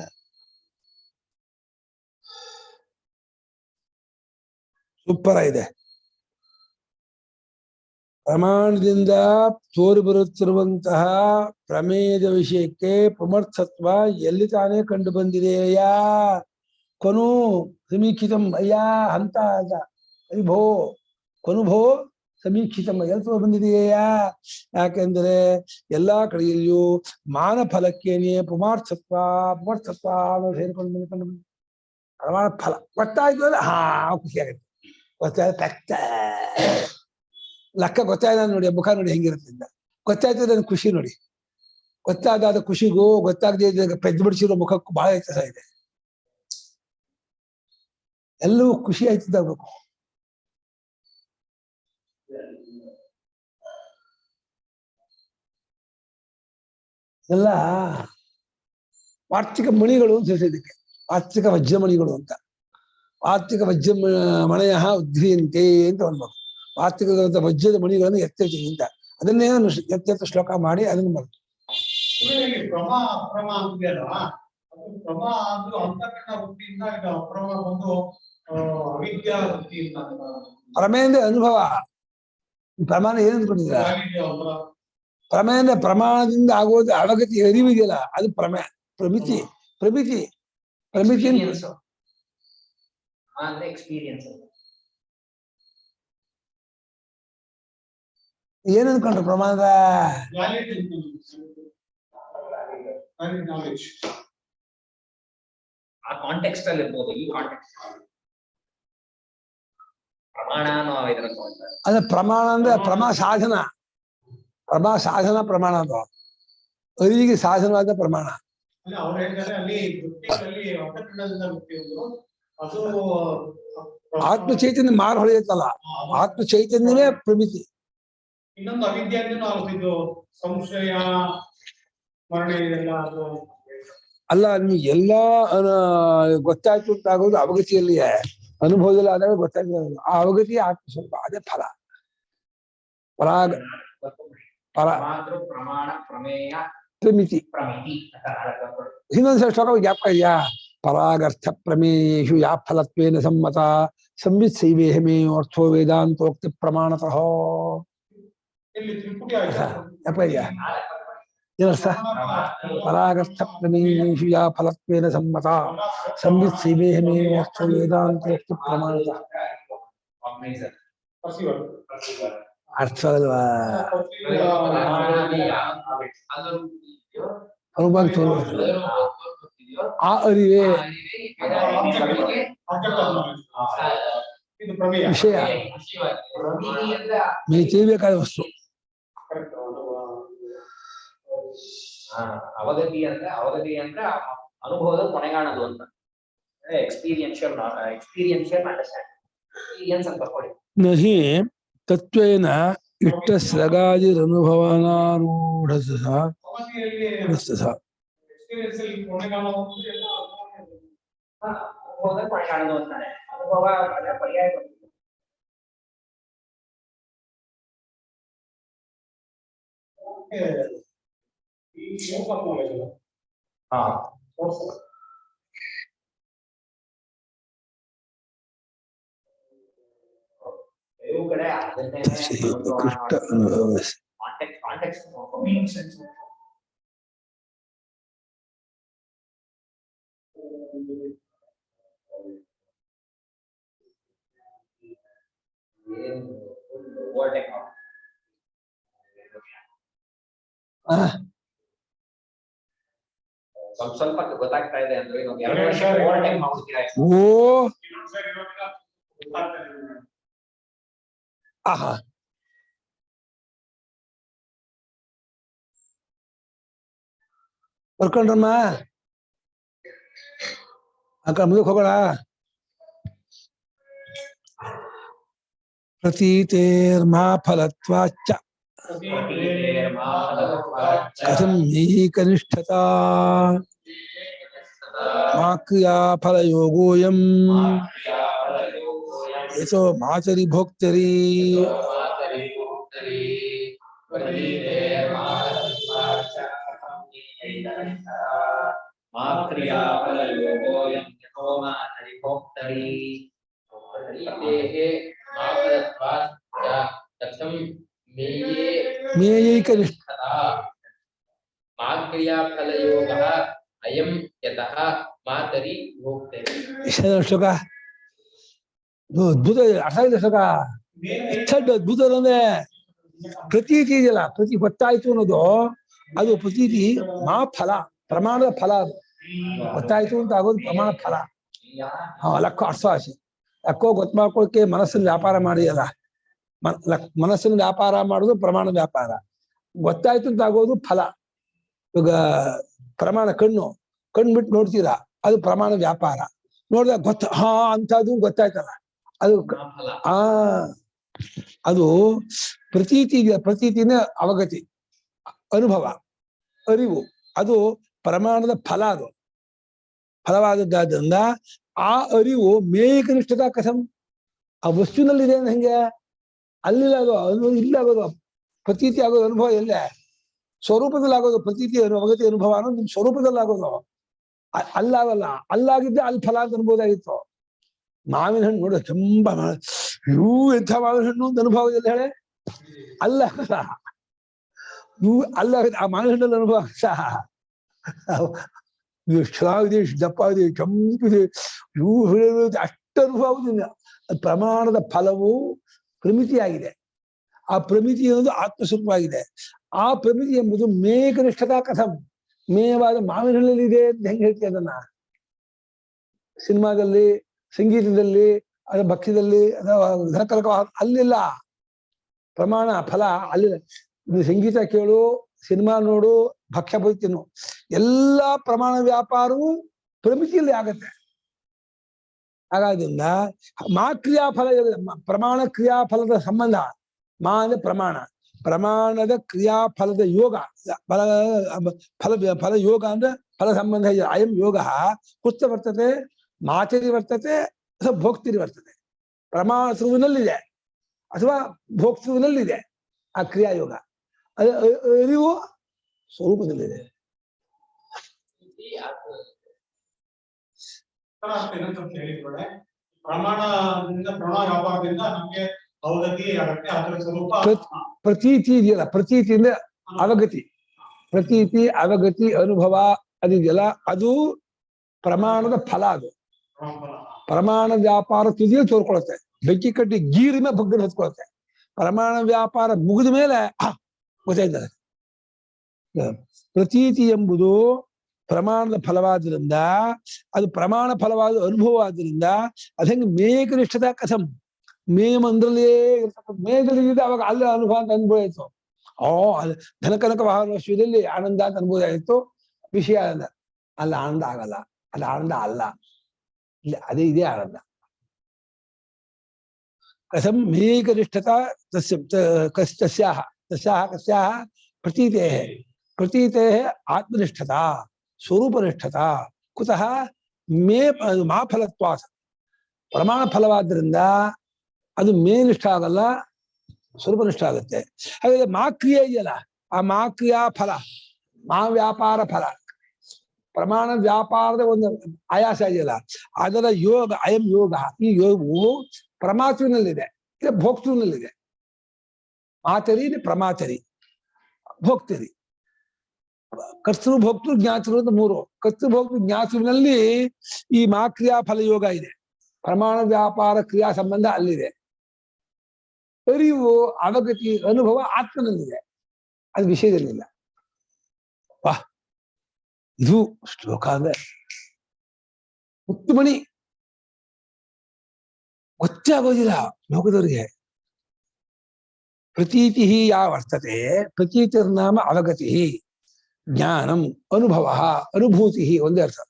ಸೂಪರ್ ಆಗಿದೆ. ಪ್ರಮಾಣದಿಂದ ತೋರಿ ಬರುತ್ತಿರುವಂತಹ ಪ್ರಮೇಯದ ವಿಷಯಕ್ಕೆ ಪುಮರ್ಥತ್ವ ಎಲ್ಲಿ ತಾನೇ ಕಂಡು ಬಂದಿದೆಯಾ? ಕೊನು ಸಮೀಕ್ಷಿತಂ ಅಯ್ಯ ಹಂತ ಅಂತ ಭೋ ಕೊನುಭೋ ಸಮೀಕ್ಷಿತಂ ಎಲ್ಲಿ ಬಂದಿದೆಯಾ? ಯಾಕೆಂದ್ರೆ ಎಲ್ಲಾ ಕಡೆಯಲ್ಲಿಯೂ ಮಾನ ಫಲಕ್ಕೇನೆ ಪುಮಾರ್ಥತ್ವ ಸೇರಿಕೊಂಡು ಬಂದ್ಕೊಂಡು ಪ್ರಮಾಣ ಫಲ ಗೊತ್ತಾಯ್ತು ಅಂದ್ರೆ ಖುಷಿ ಆಗುತ್ತೆ. ಗೊತ್ತಾಯ್ತು ಲೆಕ್ಕ ಗೊತ್ತಾಯ್ತು ನೋಡಿ, ಮುಖ ನೋಡಿ ಹೆಂಗಿರುತ್ತೆ, ಗೊತ್ತಾಯ್ತು ನನ್ ಖುಷಿ ನೋಡಿ. ಗೊತ್ತಾದ ಖುಷಿಗೂ ಗೊತ್ತಾಗದೆ ಪೆದ್ದು ಬಿಡಿಸಿರೋ ಮುಖಕ್ಕೂ ಬಹಳ ವ್ಯತ್ಯಾಸ ಇದೆ. ಎಲ್ಲವೂ ಖುಷಿ ಆಯ್ತಿದ್ದಾಗಬೇಕು. ಎಲ್ಲ ವಾರ್ತಿಕ ಮಣಿಗಳು ಅಂತ ಇದಕ್ಕೆ, ವಾರ್ತಿಕ ವಜ್ರಮಣಿಗಳು ಅಂತ. ವಾರ್ತಿಕ ವಜ್ರ ಮಣಯ ಉದ್ರಿಯಂತೆ ಅಂತ ಅನ್ಬೇಕು. ವಾರ್ತಿಕ ವಜ್ರದ ಮಣಿಗಳನ್ನು ಎತ್ತೈತಿ ಅಂತ, ಅದನ್ನೇ ಎತ್ತೆತ್ತ ಶ್ಲೋಕ ಮಾಡಿ ಅದನ್ನು ಮಾಡ್ತು. ಪ್ರಮಾ ಅಪ್ರಮ ಅಂತಿದೆಯಲ್ಲ, ಅದು ಪ್ರಮ ಅದು ಅಂತಃಕರಣ ವೃತ್ತಿಯಿಂದ, ಇದು ಅಪ್ರಮ ಬಂದು ಅವಿದ್ಯಾ ವೃತ್ತಿಯಿಂದ. ಪ್ರಮೇಯ ಅನುಭವ, ಪ್ರಮಾಣ ಏನು ಅಂದ್ಕೊಂಡಿದ್ದೀರಾ? ಪ್ರಮೇಯ ಪ್ರಮಾಣದಿಂದ ಆಗೋದು ಅವಗತಿ ಅರಿವಿದೆಯಲ್ಲ, ಅದು ಪ್ರಮೇಯ. ಪ್ರಮಿತಿ ಪ್ರಮಿತಿ ಪ್ರಮಿತಿ ಅಂದ್ರೆ ಎಕ್ಸ್ಪೀರಿಯನ್ಸ್. ಏನ್ ಅನ್ಕೊಂಡ್ರು ಪ್ರಮಾಣದ? ಆ ಕಾಂಟೆಕ್ಸ್ಟ್ ಅಲ್ಲಿ ಇರ್ಬೋದು, ಈ ಕಾಂಟೆಕ್ಸ್ಟ್ ಪ್ರಮಾಣ ಅಂದ್ರೆ ಪ್ರಮಾಣ ಅಂದ್ರೆ ಸಾಧನ, ಸಾಧನ ಪ್ರಮಾಣ ಅದು ಅರಿವಿಗೆ ಸಾಧನವಾದ ಪ್ರಮಾಣ. ಅವ್ರು ಹೇಳ್ತಾರೆ ಅಲ್ಲಿ ವೃತ್ತಿಗಳಲ್ಲಿ ಅಂತಃಕರಣದಿಂದ ವೃತ್ತಿ ಅದು ಆತ್ಮ ಚೈತನ್ಯ ಮಾರು ಹೊಳೆಯುತ್ತಲ್ಲ, ಆತ್ಮ ಚೈತನ್ಯವೇ ಪ್ರಮಿತಿ. ಇನ್ನೊಂದು ಅವಿದ್ಯೆ ಅಂದ್ರೆ ಇದು ಸಂಶಯ ಮರಣ ಇದೆಲ್ಲ ಅಲ್ಲ. ನಿಮ್ಗೆ ಎಲ್ಲಾ ಗೊತ್ತಾಯ್ತು ಅಂತ ಆಗೋದು ಅವಗತಿಯಲ್ಲಿಯೇ, ಅನುಭವದಲ್ಲಿ ಆದಾಗ ಗೊತ್ತಾಗ್ತದೆ. ಆ ಅವಗತಿ ಆತ್ಮ ಸ್ವಲ್ಪ ಅದೇ ಫಲ. ಪರಾಗ ಪ್ರಮಾಣ ಪ್ರಮೇಯ ಪ್ರಮಿತಿ. ಪ್ರಮಿತಿ ಇನ್ನೊಂದ್ಸಲ ಶ್ಲೋಕ ಜ್ಞಾಪಕ ಇದೆಯಾ? ಪರಾಗರ್ಥ ಪ್ರಮೇಯೇಷು ಯಾ ಫಲತ್ವೇನ ಸಮ್ಮತ ಸಂವಿತ್ ಸೈವೇಹಮೇ ಅರ್ಥೋ ವೇದಾಂತೋಕ್ತಿ ಪ್ರಮಾಣತಃ. ಇಲ್ಲಿ ತ್ರಿಪುಟಿ ಆಯ್ತಾ? ಯಪ್ಪ ಇದೆಯಾ ಏನರ್ಥ? ಪರಾಗರ್ಥ ಪ್ರಮೇಯೇಷು ಯಾ ಫಲತ್ವೇನ ಸಮ್ಮತ ಸಂವಿತ್ ಸೈವೇಹಮೇ ಅರ್ಥೋ ವೇದಾಂತೋಕ್ತಿ ಪ್ರಮಾಣತಃ. ಅರ್ಥ ಅಲ್ವಾ? ಅನುಭವ ತೋರುವುದು ಆ ಅರಿವೇ ಇದು ಪ್ರಮೇಯ. ವಿಷಯ, ನೀವು ತಿಳಿಬೇಕಾದ ವಸ್ತು. ಅವಗತಿ ಅಂದ್ರೆ ಅನುಭವದ ಕೊನೆಗಾಣದು ಅಂತ. ಎಕ್ಸ್ಪೀರಿಯನ್ಷಿಯಲ್ ಅಂಡರ್ಸ್ಟ್ಯಾಂಡಿಂಗ್ ಸ್ವಲ್ಪ ಕೊಡಿ. ನಹಿ ತತ್ವೇನ ಇಷ್ಟ ಸೃಗಾದಿರನುಭವನಾರೂಢಸ ಎಕ್ಸ್ಪೀರಿಯನ್ಸ್ ಅಲ್ಲಿ ಕೊನೆಗಾಣುವುದು ಎಲ್ಲ ಅನುಭವದ ಕೊನೆಗಾಣದು ಅಂತಾನೆ. ಅನುಭವ ಪರ್ಯಾಯ ಈ ನಾಲೆಜ್ ಕೆಲವು ಕಡೆ ಅದನ್ನೇ ಕೃಷ್ಣ ಅನುಭವ ಕಾಂಟೆಕ್ಸ್ಟ್ ಸ್ವಲ್ಪ ಗೊತ್ತಾಗ್ತಾ ಇದೆ ಅಂದ್ರೆ ಇನ್ನೊಂದು 2 ವರ್ಷ ಓವರ್ಟೇಕ್ ಮಾಡ್ತೀರಾ? ಓ ಆಹಾ ಬರ್ಕೊಂಡ್ರಮ್ಮ ಅಕ್ಕ ಮುಂದಕ್ಕೆ ಹೋಗೋಣ. ಪ್ರತೀತೇರ್ಮಾ ಫಲತ್ವಾಚ್ಚ ಕಥಂ ಕನಿಷ್ಠತಾ ಮಾ ಕ್ರಿಯಾ ಫಲಯೋಗೋಯಂ ಯತೋ ಮಾತರಿ ಭೋಕ್ತರಿ. ಮೇಯೈಕನಿಷ್ಠತಾ ಕ್ರಿಯಾಫಲಯೋಗಃ ಅಯಂ ಯತಃ ಮಾತರಿ ಭೋಕ್ತರಿ. ಶ್ಲೋಕ ಅದ್ಭುತ ಅರ್ಥ ಇದೆ ಶ್ಲೋಕ. ಅದ್ಭುತ ಅಂದ್ರೆ ಪ್ರತೀತಿ ಇದೆಯಲ್ಲ, ಪ್ರತಿ ಗೊತ್ತಾಯ್ತು ಅನ್ನೋದು ಅದು ಪ್ರತೀತಿ ಮಾ ಫಲ, ಪ್ರಮಾಣದ ಫಲ. ಅದು ಗೊತ್ತಾಯ್ತು ಅಂತ ಆಗೋದು ಪ್ರಮಾಣ ಫಲ. ಲಕ್ಕೋ ಅರ್ಥವಾಸಿ ಲಕ್ಕೋ ಗೊತ್ತು ಮಾಡ್ಕೊಳಕ್ಕೆ ಮನಸ್ಸನ್ನು ವ್ಯಾಪಾರ ಮಾಡಿಯಲ್ಲ, ಮನಸ್ಸನ್ನು ವ್ಯಾಪಾರ ಮಾಡೋದು ಪ್ರಮಾಣ ವ್ಯಾಪಾರ. ಗೊತ್ತಾಯ್ತು ಅಂತ ಆಗೋದು ಫಲ. ಇವಾಗ ಪ್ರಮಾಣ ಕಣ್ಣು ಬಿಟ್ಟು ನೋಡ್ತೀರಾ, ಅದು ಪ್ರಮಾಣ ವ್ಯಾಪಾರ. ನೋಡಿದಾಗ ಅಂತದ್ದು ಗೊತ್ತಾಯ್ತಲ್ಲ, ಅದು ಅದು ಪ್ರತೀತಿ ಇದೆಯಾ, ಪ್ರತೀತಿನ ಅವಗತಿ, ಅನುಭವ, ಅರಿವು, ಅದು ಪ್ರಮಾಣದ ಫಲ. ಅದು ಫಲವಾದದ್ದಾದ್ರಿಂದ ಆ ಅರಿವು ಮೇಕನಿಷ್ಠತಾ ಕಥಂ ಆ ವಸ್ತುವಿನಲ್ಲಿದೆ ಹೆಂಗೆ? ಅಲ್ಲಿಲ್ಲ, ಅದು ಅನುಭವ ಇಲ್ಲ ಆಗೋದು. ಪ್ರತೀತಿ ಆಗೋದು ಅನುಭವ ಎಲ್ಲೇ? ಸ್ವರೂಪದಲ್ಲಿ ಆಗೋದು. ಪ್ರತೀತಿ ಅವಗತಿ ಅನುಭವ ಅನ್ನೋದು ನಿಮ್ ಸ್ವರೂಪದಲ್ಲಿ ಆಗೋದು, ಅಲ್ಲಾಗಲ್ಲ. ಅಲ್ಲಾಗಿದ್ದೆ ಅಲ್ಲಿ ಫಲ ಅಂತ ಅನ್ಬೋದಾಗಿತ್ತು. ಮಾವಿನ ಹಣ್ಣು ನೋಡ ತುಂಬ ಎಂಥ ಮಾವಿನ ಹಣ್ಣು ಅಂತ ಅನುಭವ ಎಲ್ಲ ಹೇಳೆ ಅಲ್ಲಾಗಲ್ಲ. ಅಲ್ಲಾಗುತ್ತೆ ಆ ಮಾವಿನ ಹಣ್ಣಲ್ಲಿ ಅನುಭವ. ಎಷ್ಟು ಚೆನ್ನಾಗಿದೆ, ಎಷ್ಟು ದಪ್ಪ ಇದೆ, ಕೆಂಪಿದೆ, ಅಷ್ಟು ಅನುಭವ ಆಗುದಿಲ್ಲ. ಪ್ರಮಾಣದ ಫಲವು ಪ್ರಮಿತಿಯಾಗಿದೆ. ಆ ಪ್ರಮಿತಿ ಅನ್ನೋದು ಆತ್ಮಸ್ವರೂಪವಾಗಿದೆ. ಆ ಪ್ರಮಿತಿ ಎಂಬುದು ಮೇಕನಿಷ್ಠತಾ ಕಥಂ, ಮೇಯವಾದ ಮಾವಿನ ಹಣ್ಣಲ್ಲಿ ಇದೆ ಅಂತ ಹೆಂಗೆ ಹೇಳ್ತೀಯ ಅದನ್ನ? ಸಿನಿಮಾದಲ್ಲಿ, ಸಂಗೀತದಲ್ಲಿ, ಅದರ ಭಕ್ಷ್ಯದಲ್ಲಿ, ಧನಕಲಕ ಅಲ್ಲಿಲ್ಲ. ಪ್ರಮಾಣ ಫಲ ಅಲ್ಲಿಲ್ಲ. ಸಂಗೀತ ಕೇಳು, ಸಿನಿಮಾ ನೋಡು, ಭಕ್ಷ್ಯ ಬದುಕಿನು, ಎಲ್ಲಾ ಪ್ರಮಾಣ ವ್ಯಾಪಾರವು ಪ್ರಮಿತಿಯಲ್ಲಿ ಆಗತ್ತೆ. ಹಾಗಾದ್ರಿಂದ ಮಾ ಕ್ರಿಯಾಫಲ, ಪ್ರಮಾಣ ಕ್ರಿಯಾಫಲದ ಸಂಬಂಧ. ಮಾ ಅಂದ್ರೆ ಪ್ರಮಾಣ, ಪ್ರಮಾಣದ ಕ್ರಿಯಾಫಲದ ಯೋಗ, ಫಲ ಯೋಗ ಅಂದ್ರೆ ಫಲ ಸಂಬಂಧ. ಅಯಂ ಯೋಗ ಕುಸ್ತ ವರ್ತತೆ, ಮಾಚರಿ ವರ್ತತೆ, ಅಥವಾ ಭೋಕ್ತಿರಿ ವರ್ತತೆ. ಪ್ರಮಾಣತ್ವನಲ್ಲಿದೆ ಅಥವಾ ಭೋಕ್ತೃವಿನಲ್ಲಿದೆ ಆ ಕ್ರಿಯಾಯೋಗ. ಅರಿವು ಸ್ವರೂಪದಲ್ಲಿದೆ. ಏನಂತ ಹೇಳಿದ್ರೆ ಪ್ರಮಾಣದಿಂದ ಪ್ರಮಾಣ ವ್ಯಾಪಾರದಿಂದ ನಮ್ಗೆ ಅವಗತಿ ಆಗತ್ತೆ, ಅದರ ಸ್ವರೂಪ ಪ್ರತೀತಿ ಇದೆಯಲ್ಲ, ಪ್ರತೀತಿಯಿಂದ ಅವಗತಿ, ಪ್ರತೀತಿ ಅವಗತಿ ಅನುಭವ ಅದಿದೆಯಲ್ಲ, ಅದು ಪ್ರಮಾಣದ ಫಲ. ಅದು ಪ್ರಮಾಣ ವ್ಯಾಪಾರ ತುದಿಯಲ್ಲಿ ತೋರ್ಕೊಳುತ್ತೆ, ಬೆಂಕಿ ಕಟ್ಟಿ ಗೀರಿನ ಬಗ್ಗನ ಹೊತ್ಕೊಳುತ್ತೆ. ಪ್ರಮಾಣ ವ್ಯಾಪಾರ ಮುಗಿದ ಮೇಲೆ ಗೊತ್ತಾಯ್ತದೆ. ಪ್ರತೀತಿ ಎಂಬುದು ಪ್ರಮಾಣದ ಫಲವಾದ್ರಿಂದ, ಅದು ಪ್ರಮಾಣ ಫಲವಾದ ಅನುಭವ ಆದ್ರಿಂದ, ಅದ ಹೆಂಗೆ ಮೇಘನಿಷ್ಠದ ಕಥಂ, ಮೇಮ್ ಅಂದ್ರಲ್ಲೇ ಇರ್ತಕ್ಕಂಥ ಮೇಘದಲ್ಲಿ ಅವಾಗ ಅಲ್ಲ ಅನುಭವ ಅಂತ ಅನುಭವ ಆಯ್ತು. ಅದು ಧನಕನಕ ವಾಹನ ವಿಷಯದಲ್ಲಿ ಆನಂದ ಅಂತ ಅನುಭವ ಆಯ್ತು, ವಿಷಯ ಆನಂದ. ಅಲ್ಲ ಆನಂದ ಆಗಲ್ಲ, ಅದು ಆನಂದ ಅಲ್ಲ, ಇಲ್ಲ ಅದೇ ಇದೇ ಆನಂದ. ಕಥಂ ಮೇಘನಿಷ್ಠತಾ ತಸ್ಯಾಹ ಕಸ್ಯಾಹ ಪ್ರತೀತೇಃ ಪ್ರತೀತೇಃ ಆತ್ಮನಿಷ್ಠತಾ ಸ್ವರೂಪನಿಷ್ಠತಾ ಕುತಃ ಮಾ ಫಲತ್ವಾತ್. ಪ್ರಮಾಣ ಫಲವಾದ್ರಿಂದ ಅದು ಮೇನಿಷ್ಠ ಆಗಲ್ಲ, ಸ್ವರೂಪನಿಷ್ಠ ಆಗುತ್ತೆ. ಹಾಗಾದ್ರೆ ಮಾ ಕ್ರಿಯೆ ಇದೆಯಲ್ಲ, ಆ ಮಾ ಕ್ರಿಯಾ ಫಲ, ಮಾ ವ್ಯಾಪಾರ ಫಲ, ಪ್ರಮಾಣ ವ್ಯಾಪಾರದ ಒಂದು ಆಯಾಸ ಇದೆಯಲ್ಲ, ಅದರ ಯೋಗ, ಅಯಂ ಯೋಗ, ಈ ಯೋಗವು ಪ್ರಮಾತೃನಲ್ಲಿದೆ, ಇಲ್ಲ ಭೋಕ್ತೃನಲ್ಲಿದೆ. ಮಾತರಿ ಪ್ರಮಾತರಿ, ಭೋಕ್ತರಿ, ಕರ್ತೃ ಭೋಕ್ತೃ ಜ್ಞಾತೃ ಅಂತ ಮೂರು. ಕರ್ತೃ ಭೋಕ್ತೃ ಜ್ಞಾತೃನಲ್ಲಿ ಈ ಮಾ ಕ್ರಿಯಾ ಫಲ ಯೋಗ ಇದೆ, ಪ್ರಮಾಣ ವ್ಯಾಪಾರ ಕ್ರಿಯಾ ಸಂಬಂಧ ಅಲ್ಲಿದೆ. ಅರಿವು ಅವಗತಿ ಅನುಭವ ಆತ್ಮನಲ್ಲಿದೆ, ಅದು ವಿಷಯದಲ್ಲಿಲ್ಲ. ವಾಹ್, ಇದು ಶ್ಲೋಕ ಅಂದ್ರೆ ಮುತ್ತುಮಣಿ, ಗೊತ್ತೇ ಆಗೋದಿಲ್ಲ ಲೋಕದವರಿಗೆ. ಪ್ರತೀತಿ ಯಾ ವರ್ತತೆ, ಪ್ರತೀತಿರ್ನಾಮ ಅವಗತಿ, ಜ್ಞಾನಂ ಅನುಭವ ಅನುಭೂತಿ ಒಂದೇ ಅರ್ಥ.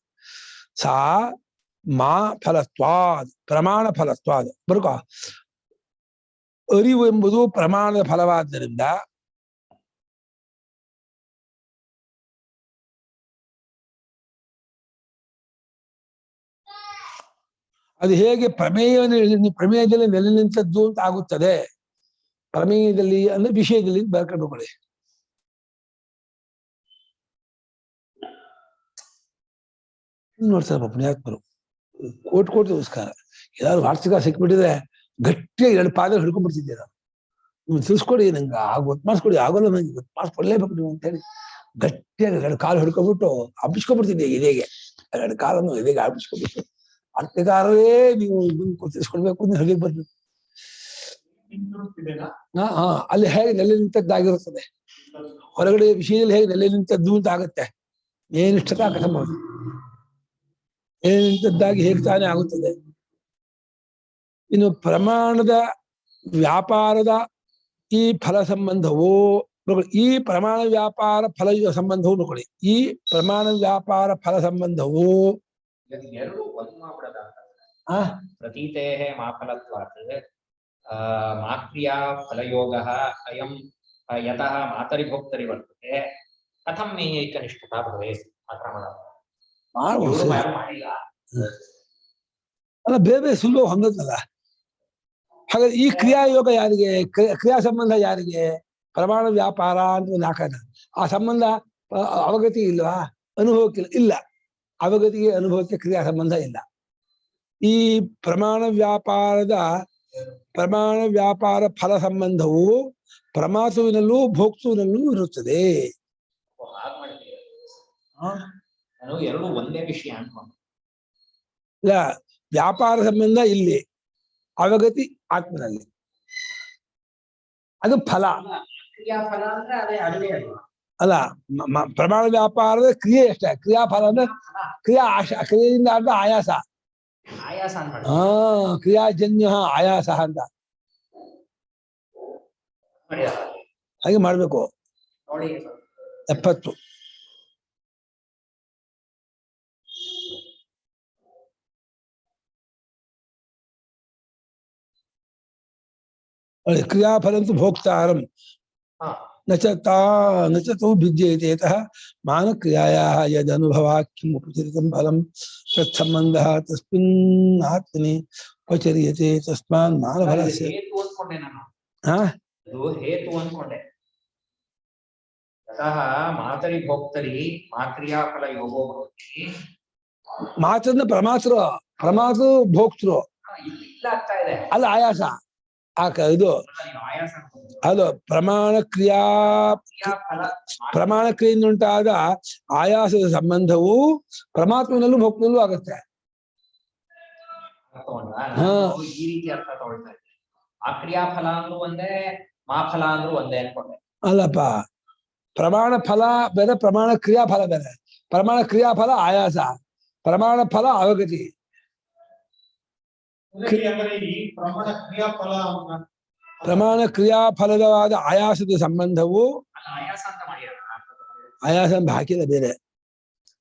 ಸಾ ಮಾ ಫಲತ್ವಾದ್ ಪ್ರಮಾಣ ಫಲತ್ವಾದ್ ಬರುಕ. ಅರಿವು ಎಂಬುದು ಪ್ರಮಾಣದ ಫಲವಾದ್ದರಿಂದ ಅದು ಹೇಗೆ ಪ್ರಮೇಯದಲ್ಲಿ ನೆಲೆ ನಿಂತದ್ದು ಅಂತ ಆಗುತ್ತದೆ. ಪ್ರಮೇಯದಲ್ಲಿ ಅಂದ್ರೆ ವಿಷಯದಲ್ಲಿ ಬರ್ಕೊಂಡು ಹೋಗಲಿ. ನೋಡ್ತಾರೆ ಪುಣ್ಯಾತ್ಮರು, ಕೋಟಿ ನಮಸ್ಕಾರ. ಏನಾದ್ರು ವಾರ್ಷಿಕ ಸಿಕ್ಬಿಟ್ಟಿದ್ರೆ ಗಟ್ಟಿಯಾಗಿ 2 ಪಾದ ಹಿಡ್ಕೊಂಡ್ಬಿಡ್ತಿದ್ದೆ ನಾನು. ನೀವು ತಿಳಿಸ್ಕೊಡಿ, ನಂಗೆ ಗೊತ್ತು ಮಾಡಿಸ್ಕೊಡಿ, ಆಗೋಲ್ಲ ನಂಗೆ ಗೊತ್ತು ಮಾಡಿಸ್ಕೊಡ್ಲೇಬೇಕು ನೀವು ಅಂತ ಹೇಳಿ ಗಟ್ಟಿಯಾಗಿ 2 ಕಾಲು ಹಿಡ್ಕೊಂಡ್ಬಿಟ್ಟು ಹಬ್ಬಿಸ್ಕೊಂಡ್ಬಿಡ್ತಿದ್ದೆ ಎದೆಗೆ. 2 ಕಾಲನ್ನು ಎದೆಗೆ ಹಬ್ಬಿಸ್ಕೊಂಡ್ಬಿಟ್ಟು, ಅರ್ಥಕಾರವೇ ನೀವು ತಿಳಿಸ್ಕೊಡ್ಬೇಕು ಅಂತ ಹಳ್ಳಿಗೆ ಬರ್ಬೇಕು. ಅಲ್ಲಿ ಹೇಗೆ ನೆಲೆ ನಿಂತದ್ದಾಗಿರುತ್ತದೆ, ಹೊರಗಡೆ ವಿಷಯದಲ್ಲಿ ಹೇಗೆ ನೆಲೆ ನಿಂತದ್ದು ಅಂತ ಆಗತ್ತೆ. ಏನಿಷ್ಟತಾ ಕಥಂಬಹುದು, ನೆಲೆ ನಿಂತದ್ದಾಗಿ ಹೇಗೆ ತಾನೇ ಆಗುತ್ತದೆ. ಇನ್ನು ಪ್ರಮಾಣದ ವ್ಯಾಪಾರದ ಈ ಫಲ ಸಂಬಂಧವು ಈ ಪ್ರಮಾಣ ವ್ಯಾಪಾರ ಫಲ ಸಂಬಂಧವು ನೋಡ್ಕೊಳ್ಳಿ. ಈ ಪ್ರಮಾಣ ವ್ಯಾಪಾರ ಫಲ ಸಂಬಂಧವು ಎರಡು ಒಂದು ಮಾಡ್ಬಿಡೋದ. ಪ್ರತೀತೆ ಮಾ ಫಲತ್ವಾತ್ ಮಾಕ್ರಿಯಾ ಫಲಯೋಗ ಅಯಂ ಯತಃ ಮಾತರಿ ಭೋಕ್ತರಿ ವರ್ತತೆ ಕಥಂ ಮೇ ಏಕನಿಷ್ಠತಾ ಭವೇತ್. ಅಲ್ಲ, ಬೇರೆ ಸುಲಭ ಹೊಂದತ್ತಲ್ಲ. ಹಾಗಾದ್ರೆ ಈ ಕ್ರಿಯಾಯೋಗ ಯಾರಿಗೆ, ಕ್ರಿಯಾ ಸಂಬಂಧ ಯಾರಿಗೆ? ಪ್ರಮಾಣ ವ್ಯಾಪಾರ ಅಂತ ಒಂದು ಹಾಕೋಣ. ಆ ಸಂಬಂಧ ಅವಗತಿ ಇಲ್ವಾ, ಅನುಭವಕ್ಕಿಲ್ಲ? ಇಲ್ಲ, ಅವಗತಿಗೆ ಅನುಭವಕ್ಕೆ ಕ್ರಿಯಾ ಸಂಬಂಧ ಇಲ್ಲ. ಈ ಪ್ರಮಾಣ ವ್ಯಾಪಾರ ಫಲ ಸಂಬಂಧವು ಪ್ರಮಾತುವಿನಲ್ಲೂ ಭೋಕ್ತುವಿನಲ್ಲೂ ಇರುತ್ತದೆ. ಎರಡು ಒಂದೇ ವಿಷಯ ಅನ್ಕೊಂಡು. ಇಲ್ಲ, ವ್ಯಾಪಾರ ಸಂಬಂಧ ಇಲ್ಲಿ, ಅವಗತಿ ಆತ್ಮನಲ್ಲಿ, ಅದು ಫಲ. ಕ್ರಿಯಾಫಲ ಅಂದ್ರೆ ಅದೇ ಅಲ್ಲೇ ಅಲ್ವಾ? ಅಲ್ಲ, ಪ್ರಮಾಣ ವ್ಯಾಪಾರದ ಕ್ರಿಯೆ ಅಷ್ಟೇ. ಕ್ರಿಯಾಫಲ ಅಂದ್ರೆ ಕ್ರಿಯೆಯಿಂದ ಆದ ಆಯಾಸ. ಆಯಾಸ ಕ್ರಿಯಾಜನ್ಯ ಆಯಾಸ ಅಂತ ಹಾಗೆ ಮಾಡ್ಬೇಕು. 70 ಕ್ರಿಯಾಫಲಂತು ಭೋಕ್ತಾರಂ ನ ಚ ತೌ ಭಿದ್ಯೇತೆ ಯತಃ ಮಾನ ಕ್ರಿಯಾಯಾಃ ಯದನುಭವಾತ್ ಕಿಂ ಉಪಚರಿತಂ ಫಲಂ ತತ್ಸಂಬಂಧಃ ತಸ್ಮಿನ್ ಆತ್ಮನಿ ಉಪಚರ್ಯತೆ ತಸ್ಮಾನ್ ಮಾನಫಲಸ್ಯ. ಹೇತು ಅನ್ಕೊಂಡೆ ನಾನು. ಹಾ, ಅದು ಹೇತು ಅನ್ಕೊಂಡೆ. ಯತಃ ಮಾತರಿ ಭೋಕ್ತರಿ ಮಾ ಕ್ರಿಯಾಫಲ ಯೋಗೋ ಭವತಿ ಮಾತನ್ನ ಪ್ರಮಾತೃ ಪ್ರಮಾತೃ ಭೋಕ್ತೃ ಇಲ್ಲ ಆಗ್ತಾ ಇದೆ. ಅಲ್ಲ ಆಯಾಸ ಇದು ನೀನು ಆಯಾಸ ಅನ್ಕೊಂಡು. ಅದು ಪ್ರಮಾಣ ಕ್ರಿಯಾಫಲ ಪ್ರಮಾಣ ಕ್ರಿಯೆಯಿಂದ ಉಂಟಾದ ಆಯಾಸದ ಸಂಬಂಧವು ಪರಮಾತ್ಮನಲ್ಲೂ ಭೋಕ್ತನಲ್ಲೂ ಆಗುತ್ತೆ. ತಗೊಂಡ್ರ ನಾನು ಈ ರೀತಿ ಅರ್ಥ ತಗೊಳ್ತಾ ಇದ್ದೆ. ಆ ಕ್ರಿಯಾಫಲ ಅಂದ್ರೂ ಒಂದೇ, ಮಾಫಲ ಅಂದ್ರೂ ಒಂದೇ ಅನ್ಕೊಂಡೆ. ಅಲ್ಲಪ್ಪ, ಪ್ರಮಾಣ ಫಲ ಬೇರೆ, ಪ್ರಮಾಣ ಕ್ರಿಯಾಫಲ ಬೇರೆ. ಪ್ರಮಾಣ ಕ್ರಿಯಾಫಲ ಆಯಾಸ, ಪ್ರಮಾಣ ಫಲ ಅವಗತಿ. ಈ ಪ್ರಮಾಣ ಕ್ರಿಯಾಫಲ ಪ್ರಮಾಣ ಕ್ರಿಯಾಫಲದವಾದ ಆಯಾಸದ ಸಂಬಂಧವು ಆಯಾಸ ಅಂತ ಮಾಡ್ಯಾರ. ಆಯಾಸ ಅಂತ ಹಾಕಿದ ಬೇರೆ.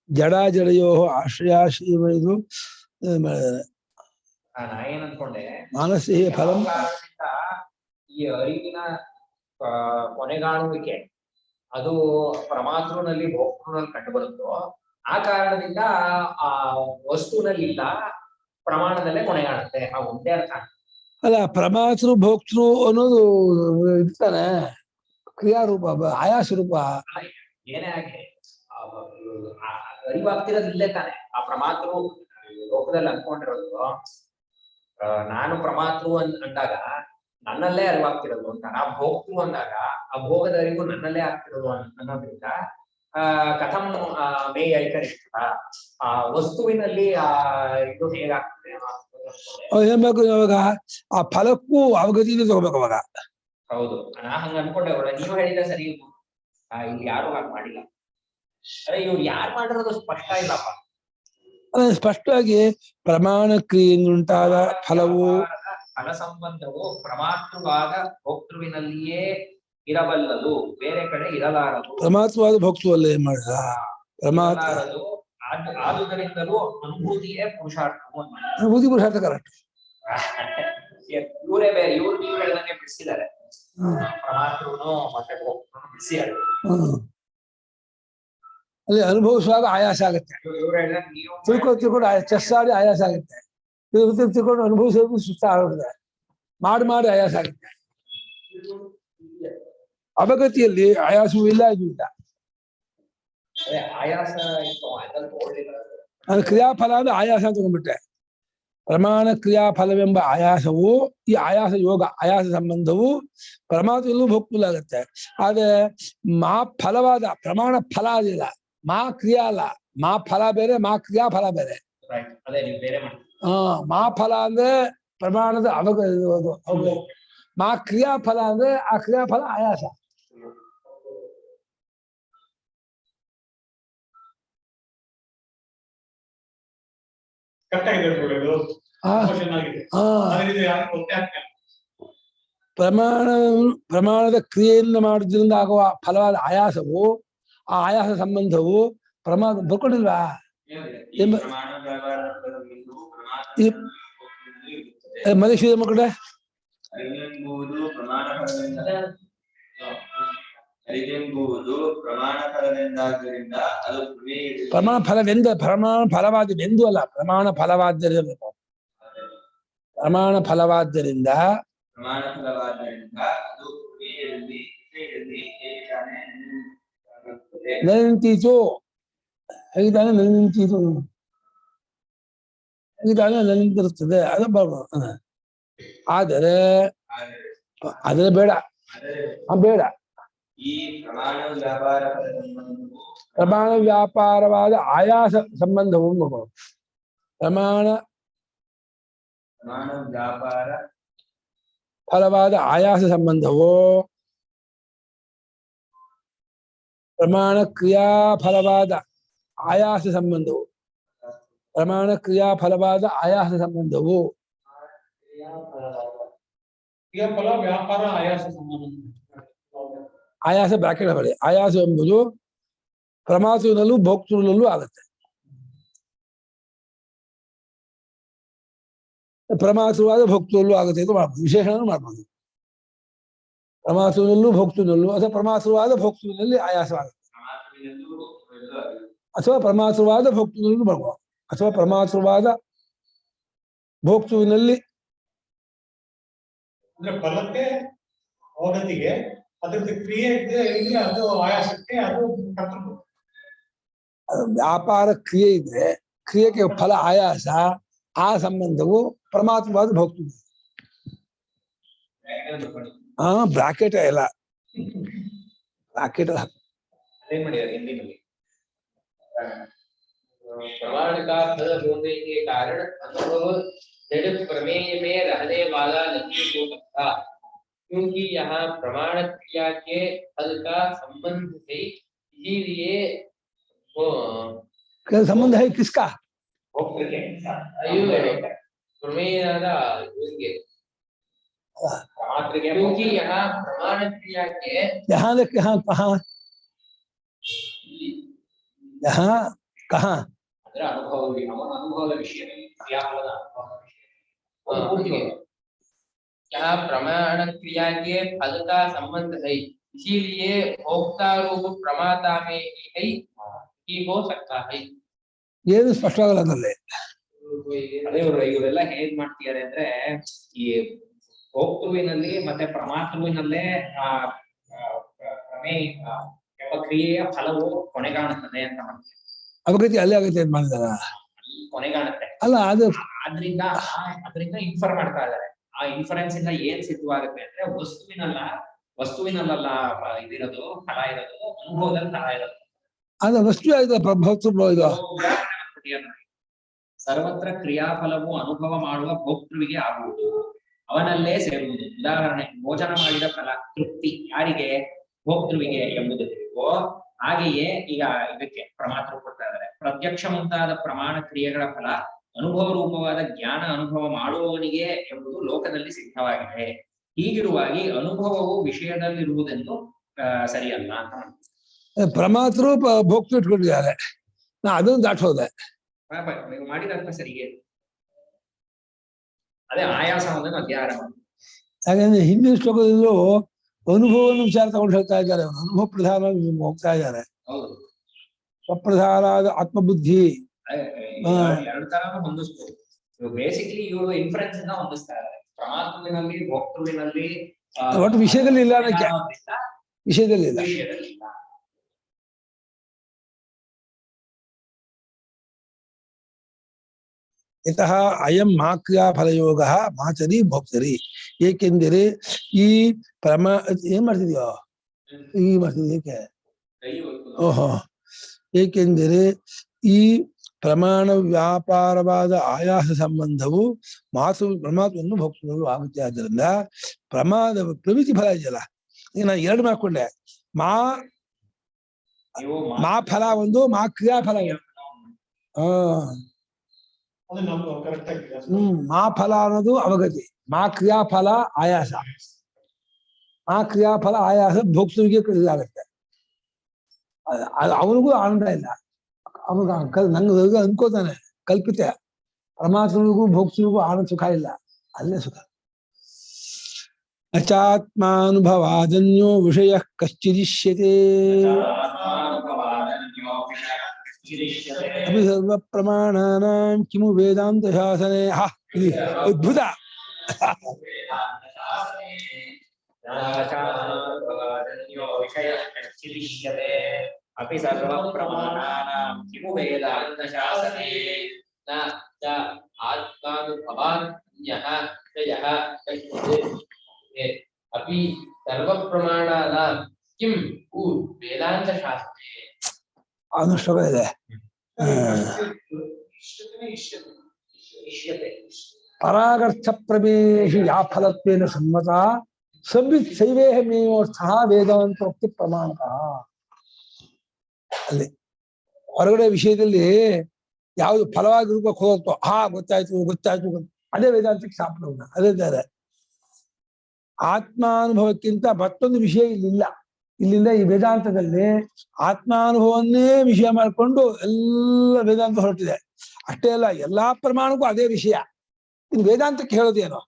ಜಡಾಜಡಯೋ ಆಶ್ರಯಾಶ್ರಯ ಇದು ನಾ ಏನ್ ಅನ್ಕೊಂಡೆ, ಮಾನಸಿ ಫಲಂ ಕಾರಣದಿಂದ ಈ ಅರಿವಿನ ಕೊನೆಗಾಣುವಿಕೆ ಅದು ಪ್ರಮಾತೃನಲ್ಲಿ ಭೋಕ್ತೃನಲ್ಲಿ ಕಂಡು ಬರುತ್ತೋ ಆ ಕಾರಣದಿಂದ ಆ ವಸ್ತುನಲ್ಲಿ ಇಲ್ಲ, ಪ್ರಮಾಣದಲ್ಲೇ ಕೊನೆಗಾಣುತ್ತೆ. ಆ ಒಂದೇ ಅರ್ಥ. ಅಲ್ಲ, ಪ್ರಮಾತೃ ಭೋಕ್ತೃ ಅನ್ನೋದು ಇರ್ತಾನೆ, ಕ್ರಿಯಾರೂಪ, ಆಯಾಸ ರೂಪ. ಏನೇ ಆಗಿ ಅರಿವಾಗ್ತಿರೋದು ಇಲ್ಲೇ ತಾನೆ. ಆ ಪ್ರಮಾತೃ ಲೋಕದಲ್ಲಿ ಅನ್ಕೊಂಡಿರೋದು ನಾನು ಪ್ರಮಾತೃ ಅಂದಾಗ ನನ್ನಲ್ಲೇ ಅರಿವಾಗ್ತಿರೋದು ಅಂತ, ನಾ ಭೋಕ್ತೃ ಅಂದಾಗ ಆ ಭೋಗದ ಅರಿವು ನನ್ನಲ್ಲೇ ಆಗ್ತಿರೋದು ಅನ್ನೋದ್ರಿಂದ ಕಥಂ ಮೇ ಐಕನಿಷ್ಠ ಆ ವಸ್ತುವಿನಲ್ಲಿ ಇದು ಹೇಗಾಗ್ತದೆ ಏನ್ ಬೇಕು ಇವಾಗ, ಆ ಫಲಕ್ಕೂ ಅವಗತಿಯಿಂದ ತಗೋಬೇಕು ಅವಾಗ. ಹೌದು, ನಾ ಹಂಗ ಅನ್ಕೊಂಡೆ. ನೀವು ಹೇಳಿದ ಸರಿ, ಇಲ್ಲಿ ಯಾರು ಹಾಗೆ ಮಾಡಿಲ್ಲ. ಅದೇ ಇವ್ರು ಯಾರು ಮಾಡಿರೋದು ಸ್ಪಷ್ಟ ಇಲ್ಲಪ್ಪ. ಸ್ಪಷ್ಟವಾಗಿ ಪ್ರಮಾಣ ಕ್ರಿಯೆಯಿಂದ ಉಂಟಾದ ಫಲವು ಫಲ ಸಂಬಂಧವು ಪ್ರಮಾತೃವಾದ ಭೋಕ್ತೃವಿನಲ್ಲಿಯೇ ಇರಬಲ್ಲದು, ಬೇರೆ ಕಡೆ ಇರಲಾರದು. ಪ್ರಮಾತೃವಾದ ಭೋಕ್ತೃ ಅಲ್ಲ ಏನ್ ಮಾಡಿದ ಪ್ರಮಾತ. ಆದುದರಿಂದಲೂ ಅನುಭೂತಿಯೇ ಪುರುಷಾರ್ಥವು. ಅನುಭೂತಿ ಪುರುಷಾರ್ಥ ಕರೆಕ್ಟ್. ಇವರೇ ಬೇರೆ, ಇವ್ರು ನೀವು ಹೇಳಿದಂಗೆ ಬಿಡಿಸಿದ್ದಾರೆ. ಪ್ರಮಾತೃನು ಮತ್ತೆ ಭೋಕ್ತೃನು ಬಿಡಿಸಿದ್ದಾರೆ. ಅಲ್ಲಿ ಅನುಭವಿಸುವಾಗ ಆಯಾಸ ಆಗುತ್ತೆ. ಇವ್ರು ಹೇಳಿದಾಗ ನೀವು ತಿಳ್ಕೊಂಡು ಚೆಸ್ ಆಡಿ ಆಯಾಸ ಆಗುತ್ತೆ. ತಿಳ್ಕೊಂಡು ಅನುಭವಿಸೋದು ಸುಸ್ತ ಆಗುತ್ತೆ. ಮಾಡಿ ಆಯಾಸ ಆಗುತ್ತೆ. ಅವಗತಿಯಲ್ಲಿ ಆಯಾಸವೂ ಇಲ್ಲ, ಇದು ಇಲ್ಲ. ಆಯಾಸ ಅದು ಕ್ರಿಯಾಫಲ ಅಂದ್ರೆ ಆಯಾಸ ಅಂತ ತಗೊಂಡ್ಬಿಟ್ಟೆ. ಪ್ರಮಾಣ ಕ್ರಿಯಾಫಲವೆಂಬ ಆಯಾಸವು, ಈ ಆಯಾಸ ಯೋಗ, ಆಯಾಸ ಸಂಬಂಧವು ಪರಮಾತ್ಮಲ್ಲೂ ಭೋಕ್ತಲಾಗತ್ತೆ. ಆದ್ರೆ ಮಾ ಫಲವಾದ ಪ್ರಮಾಣ ಫಲ ಅದಿಲ್ಲ, ಮಾ ಕ್ರಿಯಾ ಅಲ್ಲ. ಮಾ ಫಲ ಬೇರೆ, ಮಾ ಕ್ರಿಯಾಫಲ ಬೇರೆ. ಮಾ ಫಲ ಅಂದ್ರೆ ಪ್ರಮಾಣದ ಮಾ ಕ್ರಿಯಾಫಲ ಅಂದ್ರೆ ಆ ಕ್ರಿಯಾಫಲ ಆಯಾಸ. ಪ್ರಮಾಣದ ಕ್ರಿಯೆಯಿಂದ ಮಾಡುವುದರಿಂದ ಆಗುವ ಫಲವಾದ ಆಯಾಸವು, ಆ ಆಯಾಸ ಸಂಬಂಧವು ಪ್ರಮಾಣ ಬರ್ಕೊಂಡಿಲ್ವಾ? ಮನುಷ್ಯ ಮಕ್ಕಳ ಪ್ರಮಾಣ ಫಲವೆಂದ, ಪ್ರಮಾಣ ಫಲವಾದವೆಂದು ಅಲ್ಲ, ಪ್ರಮಾಣ ಫಲವಾದ್ದರಿಂದ. ಪ್ರಮಾಣ ಫಲವಾದ್ದರಿಂದ ನಿಂತೀತು ಹೇಗಿದ್ದಾನೆ, ನಿಂತೀತು ಹೇಗಿದ್ದಾನೆ, ನಿಂತಿರುತ್ತದೆ. ಅದು ಬರ್ಬೋದು. ಆದರೆ ಬೇಡ, ಬೇಡ. ಪ್ರಮಾಣ ವ್ಯಾಪಾರವಾದ ಆಯಾಸ ಸಂಬಂಧವು ಪ್ರಮಾಣ ವ್ಯಾಪಾರ ಫಲವಾದ ಆಯಾಸ ಸಂಬಂಧವು ಪ್ರಮಾಣ ಕ್ರಿಯಾಫಲವಾದ ಆಯಾಸ ಸಂಬಂಧವು ಪ್ರಮಾಣ ಕ್ರಿಯಾಫಲವಾದ ಆಯಾಸ ಸಂಬಂಧವು ಕ್ರಿಯಾಫಲ ವ್ಯಾಪಾರ ಆಯಾಸ ಸಂಬಂಧ. ಆಯಾಸ ಬ್ರಾಕೆಟ್ ಬಳಿ. ಆಯಾಸ ಎಂಬುದು ಪ್ರಮಾತೃನಲ್ಲೂ ಭೋಕ್ತೃನಲ್ಲೂ ಆಗುತ್ತೆ. ಪ್ರಮಾತೃವಾದ ಭೋಕ್ತೃನಲ್ಲೂ ಆಗುತ್ತೆ ಅಂತ ಮಾಡ್ಬೋದು, ವಿಶೇಷಣ ಮಾಡ್ಬೋದು. ಪ್ರಮಾತೃನಲ್ಲೂ ಭೋಕ್ತೃನಲ್ಲೂ ಅಥವಾ ಪ್ರಮಾತೃವಾದ ಭೋಕ್ತೃನಲ್ಲಿ ಆಯಾಸವಾಗುತ್ತೆ, ಅಥವಾ ಪ್ರಮಾತೃವಾದ ಭೋಕ್ತೃನಲ್ಲೂ ಮಾಡ್ಬೋದು, ಅಥವಾ ಪ್ರಮಾತೃವಾದ ಭೋಕ್ತೃವಿನಲ್ಲಿ. ಅಂದ್ರೆ ಫಲಕ್ಕೆ ಅವಗತಿಗೆ ಅದ್ರದ್ದು ಕ್ರಿಯೆ ಇದೆ, ಅದು ಆಯಾಸಕ್ಕೆ ಅದು ವ್ಯಾಪಾರ ಕ್ರಿಯೆ ಇದ್ರೆ ಕ್ರಿಯೆಗೆ ಫಲ ಆಯಾಸ, ಆ ಸಂಬಂಧವು ಪರಮಾತ್ಮವಾದ ಭೋಕ್ತೃ. ಬ್ರಾಕೆಟ್ ಇಲ್ಲ, ಬ್ರಾಕೆಟ್ ಅದೇ ಮಾಡಿದ್ದಾರೆ ಹಿಂದಿನಲ್ಲಿ. प्रमाण का फल होने के कारण अनुभव जड़ प्रमेय में रहने वाला नहीं हो सकता, क्योंकि यहाँ प्रमाण क्रिया के फल का संबंध है, इसीलिए वो संबंध है किसका? प्रमेयದ ಇವರಿಗೆ. क्योंकि यहाँ प्रमाण क्रिया के यहाँ कहाँ ಅಂದ್ರೆ ಅನುಭವದ ವಿಷಯದಲ್ಲಿ ಕ್ರಿಯಾಫಲದ ಅನುಭವದ ವಿಷಯದಲ್ಲಿ यहाँ प्रमाण क्रिया के फल का संबंध है, इसीलिए भोक्ता रूप प्रमाता में ही हो सकता है. ಏನು ಸ್ಪಷ್ಟವಾಗಲ್ಲ ಅದರಲ್ಲಿ. ಅದೇ ಇವರೆಲ್ಲ ಹೇಗ್ ಮಾಡ್ತಿದ್ದಾರೆ ಅಂದ್ರೆ ಈ ಭೋಕ್ತೃವಿನಲ್ಲಿ ಮತ್ತೆ ಪ್ರಮಾತೃವಿನಲ್ಲೇ ಪ್ರಮೇಯ ಎಂಬ ಕ್ರಿಯೆಯ ಫಲವು ಕೊನೆಗಾಣುತ್ತದೆ ಅಂತ ಮಾಡ್ತಾರೆ. ಅವಗತಿ ಅಲ್ಲೇ ಆಗತ್ತೆ ಅಂತ ಮಾಡಿದಾರ, ಕೊನೆಗಾಣುತ್ತೆ ಅಲ್ಲ ಅದು ಅದರಿಂದ ಇನ್ಫರ್ ಮಾಡ್ತಾ ಇದ್ದಾರೆ. ಆ ಇನ್ಫರೆನ್ಸ್ ಇಂದ ಏನ್ ಸಿದ್ಧವಾಗುತ್ತೆ ಅಂದ್ರೆ ವಸ್ತುವಿನಲ್ಲ ಇದಿರೋದು ಫಲ ಇರೋದು, ಅನುಭವದಲ್ಲಿ ಫಲ ಇರೋದು. ಅದು ವಸ್ತು ಆಯ್ತು ಇದು. ಸರ್ವತ್ರ ಕ್ರಿಯಾಫಲವು ಅನುಭವ ಮಾಡುವ ಭೋಕ್ತೃವಿಗೆ ಆಗುವುದು, ಅವನಲ್ಲೇ ಸೇರುವುದು. ಉದಾಹರಣೆ, ಭೋಜನ ಮಾಡಿದ ಫಲ ತೃಪ್ತಿ ಯಾರಿಗೆ? ಭೋಕ್ತೃವಿಗೆ ಎಂಬುದು ತಿಳಿಯುವ ಹಾಗೆಯೇ ಈಗ ಇದಕ್ಕೆ ಪ್ರಮಾತೃ ಕೊಡ್ತಾ ಇದ್ದಾರೆ. ಪ್ರತ್ಯಕ್ಷ ಮುಂತಾದ ಪ್ರಮಾಣ ಕ್ರಿಯೆಗಳ ಫಲ ಅನುಭವ ರೂಪವಾದ ಜ್ಞಾನ ಅನುಭವ ಮಾಡುವವನಿಗೆ ಎಂಬುದು ಲೋಕದಲ್ಲಿ ಸಿದ್ಧವಾಗಿದೆ. ಹೀಗಿರುವಾಗಿ ಅನುಭವವು ವಿಷಯದಲ್ಲಿರುವುದೆಂದು ಸರಿಯಲ್ಲ ಅಂತ. ಪ್ರಮಾತೃ ಭೋಕ್ತೃ ಇಟ್ಕೊಂಡಿದ್ದಾರೆ, ನಾ ಅದನ್ನು ದಾಟ್ ಹೋದೆ. ನೀವು ಮಾಡಿದಂತ ಸರಿಗೆ ಅದೇ ಆಯಾಸವನ್ನು ಅಧ್ಯಾಹಾರ ಮಾಡಿ. ಯಾಕಂದ್ರೆ ಹಿಂದಿನ ಶ್ಲೋಕದಲ್ಲೂ ಅನುಭವವನ್ನು ವಿಚಾರ ತಗೊಂಡು ಹೇಳ್ತಾ ಇದ್ದಾರೆ, ಅನುಭವ ಪ್ರಧಾನ ಹೋಗ್ತಾ ಇದ್ದಾರೆ. ಸ್ವಪ್ರಧಾನವಾದ ಆತ್ಮಬುದ್ಧಿ ಎರಡು ತರಾನು ಹೊಂದಿಸ್ಬೋದು. ಬೇಸಿಕಲಿ ಇವರು ಇನ್ಫರೆನ್ಸ್ ಇಂದ ಹೊಂದಿಸ್ತಾ ಇದ್ದಾರೆ. ಪ್ರಮಾತ್ಮವಿನಲ್ಲಿ ಭೋಕ್ತೃವಿನಲ್ಲಿ ಒಟ್ಟು ವಿಷಯದಲ್ಲಿ ಇಲ್ಲ, ವಿಷಯದಲ್ಲಿ ಇಲ್ಲ. ಇತಃ ಅಯಂ ಮಾಕ್ರಿಯಾ ಫಲಯೋಗ ಮಾಚರಿ ಭೋಕ್ತರಿ. ಏಕೆಂದರೆ ಈ ಏನ್ ಮಾಡ್ತಿದ್ಯೋ ಈ ಮಾಡ್ತಿದ್ಯ ಏಕೆ? ಓಹೋ, ಏಕೆಂದರೆ ಈ ಪ್ರಮಾಣ ವ್ಯಾಪಾರವಾದ ಆಯಾಸ ಸಂಬಂಧವು ಪರಮಾತ್ಮವನ್ನು ಭೋಕ್ತೃಗಳು ಆಗುತ್ತೆ. ಆದ್ದರಿಂದ ಪ್ರಮಾದ ಪ್ರಮಿತಿ ಫಲ ಇದೆಯಲ್ಲ, ಈಗ ನಾನು ಎರಡು ಮಾಡ್ಕೊಂಡೆ. ಮಾ ಫಲ ಒಂದು, ಮಾ ಕ್ರಿಯಾ ಫಲ ಮಾ ಫಲ ಅನ್ನೋದು ಅವಗತಿ, ಮಾ ಕ್ರಿಯಾಫಲ ಆಯಾಸ. ಆ ಕ್ರಿಯಾಫಲ ಆಯಾಸ ಭೋಕ್ತೃವಿಗೆ ಇದಾಗತ್ತೆ. ಅವನಿಗೂ ಆನಂದ ಇಲ್ಲ, ನಂಗೆ ಅನ್ಕೋತಾನೆ ಕಲ್ಪಿತ. ಪರಮಾತ್ಮನಿಗೂ ಭೋಕ್ತೃವಿಗೂ ಆನಂದ ಸುಖ ಇಲ್ಲ, ಅಲ್ಲೇ ಸುಖ. ಅಚಾತ್ಮಾನುಭವಾದನ್ಯೋ ವಿಷಯ ಕಶ್ಚಿದಿಶ್ಯತೆ ಅಪಿ ಸರ್ವ ಪ್ರಮಾಣಾನಾಂ ಕಿಮು ವೇದಾಂತ ಶಾಸನೆ. ಅದ್ಭುತ. अपि सर्वप्रमाणानां किमु वेदान्तशासने न च आत्मानुभवान्यः यः कश्चित् अपि सर्वप्रमाणानां किं वेदान्तशास्त्रे. ಅನುಷ್ಠಾನ ಇದೆ. ಪರಾಗರ್ಥ ಪ್ರಮೇಹಿ ಯಾ ಫಲತ್ವೇನ ಸಮ್ಮತ ಸಂಬಿತ್ ಶೈವೇಹ ಮೇಯೋರ್ಥ ವೇದಾಂತೋಕ್ತಿ ಪ್ರಮಾಣಕ. ಅಲ್ಲಿ ಹೊರಗಡೆ ವಿಷಯದಲ್ಲಿ ಯಾವುದು ಫಲವಾಗಿ ರೂಪಕ್ಕೆ ಹೋಗುತ್ತೋ ಗೊತ್ತಾಯ್ತು ಅದೇ ವೇದಾಂತಕ್ಕೆ ಸ್ಥಾಪನೆ. ಅದೇ ತರ ಆತ್ಮಾನುಭವಕ್ಕಿಂತ ಮತ್ತೊಂದು ವಿಷಯ ಇಲ್ಲಿಲ್ಲ. ಇಲ್ಲಿಂದ ಈ ವೇದಾಂತದಲ್ಲಿ ಆತ್ಮಾನುಭವನ್ನೇ ವಿಷಯ ಮಾಡಿಕೊಂಡು ಎಲ್ಲ ವೇದಾಂತ ಹೊರಟಿದೆ. ಅಷ್ಟೇ ಅಲ್ಲ, ಎಲ್ಲಾ ಪ್ರಮಾಣಕ್ಕೂ ಅದೇ ವಿಷಯ. ಇನ್ನು ವೇದಾಂತಕ್ಕೆ ಹೇಳೋದೇನು?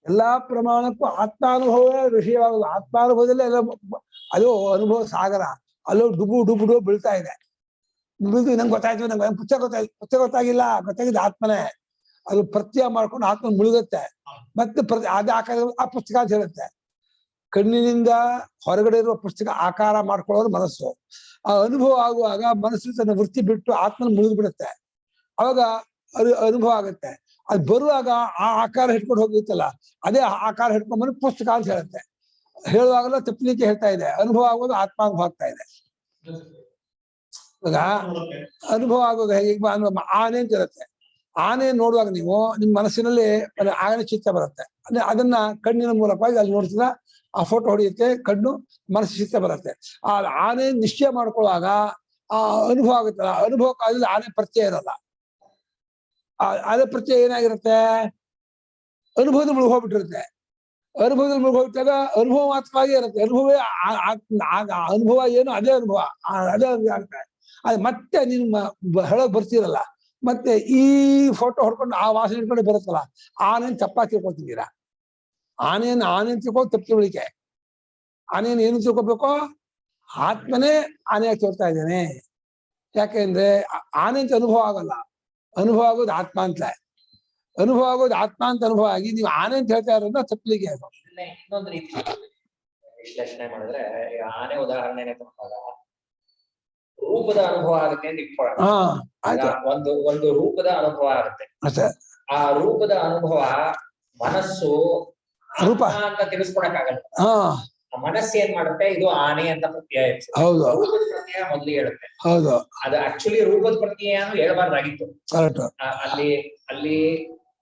ಎಲ್ಲಾ ಪ್ರಮಾಣಕ್ಕೂ ಆತ್ಮಾನುಭವವೇ ವಿಷಯವಾಗುದು. ಆತ್ಮಾನುಭವದಲ್ಲೇ ಎಲ್ಲ ಅದು ಅನುಭವ ಸಾಗರ. ಅಲ್ಲೋ ಡುಬು ಬೀಳ್ತಾ ಇದೆ. ನಂಗೆ ಗೊತ್ತಾಯ್ತು, ನಂಗೆ ಪುಸ್ತಕ ಗೊತ್ತಾಗಿಲ್ಲ ಆತ್ಮನೇ. ಅದು ಪ್ರತ್ಯಯ ಮಾಡ್ಕೊಂಡು ಆತ್ಮ ಮುಳುಗುತ್ತೆ. ಮತ್ತೆ ಅದೇ ಆಕಾರ ಆ ಪುಸ್ತಕ ಅಂತ ಹೇಳುತ್ತೆ. ಕಣ್ಣಿನಿಂದ ಹೊರಗಡೆ ಇರುವ ಪುಸ್ತಕ ಆಕಾರ ಮಾಡ್ಕೊಳ್ಳೋರು ಮನಸ್ಸು. ಆ ಅನುಭವ ಆಗುವಾಗ ಮನಸ್ಸು ತನ್ನ ವೃತ್ತಿ ಬಿಟ್ಟು ಆತ್ಮನ ಮುಳುಗಿ ಬಿಡುತ್ತೆ. ಅವಾಗ ಅನುಭವ ಆಗುತ್ತೆ. ಅದು ಬರುವಾಗ ಆ ಆಕಾರ ಹಿಡ್ಕೊಂಡು ಹೋಗಿತ್ತಲ್ಲ, ಅದೇ ಆಕಾರ ಹಿಡ್ಕೊಂಡ್ ಬಂದು ಪುಸ್ತಕ ಅಂತ ಹೇಳುತ್ತೆ. ಹೇಳುವಾಗಲೂ ತಪ್ಪಲಿಕ್ಕೆ ಹೇಳ್ತಾ ಇದೆ. ಅನುಭವ ಆಗೋದು ಆತ್ಮಾನುಭವ ಆಗ್ತಾ ಇದೆ. ಇವಾಗ ಅನುಭವ ಆಗೋದು ಹೇಗೆ? ಆನೆ ಅಂತ ಇರುತ್ತೆ. ಆನೆ ನೋಡುವಾಗ ನೀವು ನಿಮ್ಮ ಮನಸ್ಸಿನಲ್ಲಿ ಆನೆ ಚಿತ್ತ ಬರುತ್ತೆ. ಅದನ್ನ ಕಣ್ಣಿನ ಮೂಲಕವಾಗಿ ಅಲ್ಲಿ ನೋಡ್ತೀರ, ಆ ಫೋಟೋ ಹೊಡೆಯುತ್ತೆ ಕಣ್ಣು, ಮನಸ್ಸು ಚಿತ್ತ ಬರುತ್ತೆ. ಆ ಆನೆ ನಿಶ್ಚಯ ಮಾಡ್ಕೊಳ್ಳುವಾಗ ಆ ಅನುಭವ ಆಗುತ್ತಲ್ಲ, ಅನುಭವಕ್ಕಾದ್ರೆ ಆನೆ ಪ್ರತ್ಯಯ ಇರಲ್ಲ. ಆನೆ ಪ್ರತ್ಯಯ ಏನಾಗಿರುತ್ತೆ? ಅನುಭವದ ಮುಳುಗಿ ಹೋಗ್ಬಿಟ್ಟಿರುತ್ತೆ. ಅನುಭವದಲ್ಲಿ ಮುಳುಗಿ ಹೋಗ್ಬಿಟ್ಟಾಗ ಅನುಭವ ಮಾತ್ರವಾಗಿ ಇರುತ್ತೆ. ಅನುಭವ ಏನು ಅದೇ ಅನುಭವ, ಅದೇ ಆಗ್ತದೆ. ಅದು ಮತ್ತೆ ನೀನು ಹೇಳಕ್ ಬರ್ತೀರಲ್ಲ, ಮತ್ತೆ ಈ ಫೋಟೋ ಹೊಡ್ಕೊಂಡು ಆ ವಾಸನೆ ಹಿಡ್ಕೊಂಡು ಬರುತ್ತಲ್ಲ, ಆನೆಯನ್ನು ತಪ್ಪಾಗಿ ತಿಳ್ಕೊತಿದ್ದೀರಾ. ಆನೆಯನ್ನು ತಿಳ್ಕೊಂಡು ತಪ್ಪು ತಿಳುವಳಿಕೆ. ಆನೆಯನ್ನು ಏನು ತಿಳ್ಕೊಬೇಕು? ಆತ್ಮನೇ ಆನೆಯಾಗಿ ತೋರ್ತಾ ಇದ್ದೇನೆ. ಯಾಕೆಂದ್ರೆ ಆನೆ ಅಂತ ಅನುಭವ ಆಗಲ್ಲ, ಅನುಭವ ಆಗೋದು ಆತ್ಮ ಅಂತ. ಅನುಭವ ಆಗೋದು ಆತ್ಮ ಅಂತ ಅನುಭವ ಆಗಿ ನೀವು ಆನೆ ಅಂತ ಹೇಳ್ತಾ ಇರೋದ್ರಿಂದ ತಪ್ಪಲಿಗೆ. ಇನ್ನೊಂದು ರೀತಿ ವಿಶ್ಲೇಷಣೆ ಮಾಡಿದ್ರೆ, ಆನೆ ಉದಾಹರಣೆನೆ ತಗೊಂಡಾಗ ರೂಪದ ಅನುಭವ ಆಗುತ್ತೆ ಅಂತ ಇಟ್ಕೊಳ್ಳೋಣ. ಒಂದು ರೂಪದ ಅನುಭವ ಆಗುತ್ತೆ. ಆ ರೂಪದ ಅನುಭವ ಮನಸ್ಸು ರೂಪ ಅಂತ ತಿಳಿಸ್ಕೊಡಕ್ಕಾಗಲ್ಲ. ಮನಸ್ಸು ಏನ್ ಮಾಡುತ್ತೆ? ಇದು ಆನೆ ಅಂತ ಪ್ರತ್ಯಯ. ಹೌದು, ಪ್ರತ್ಯಯ ಮೊದ್ಲು ಹೇಳುತ್ತೆ. ಹೌದು, ಅದು ಆಕ್ಚುಲಿ ರೂಪದ ಪ್ರತ್ಯಯ ಹೇಳ್ಬಾರ್ದಾಗಿತ್ತು. ಅಲ್ಲಿ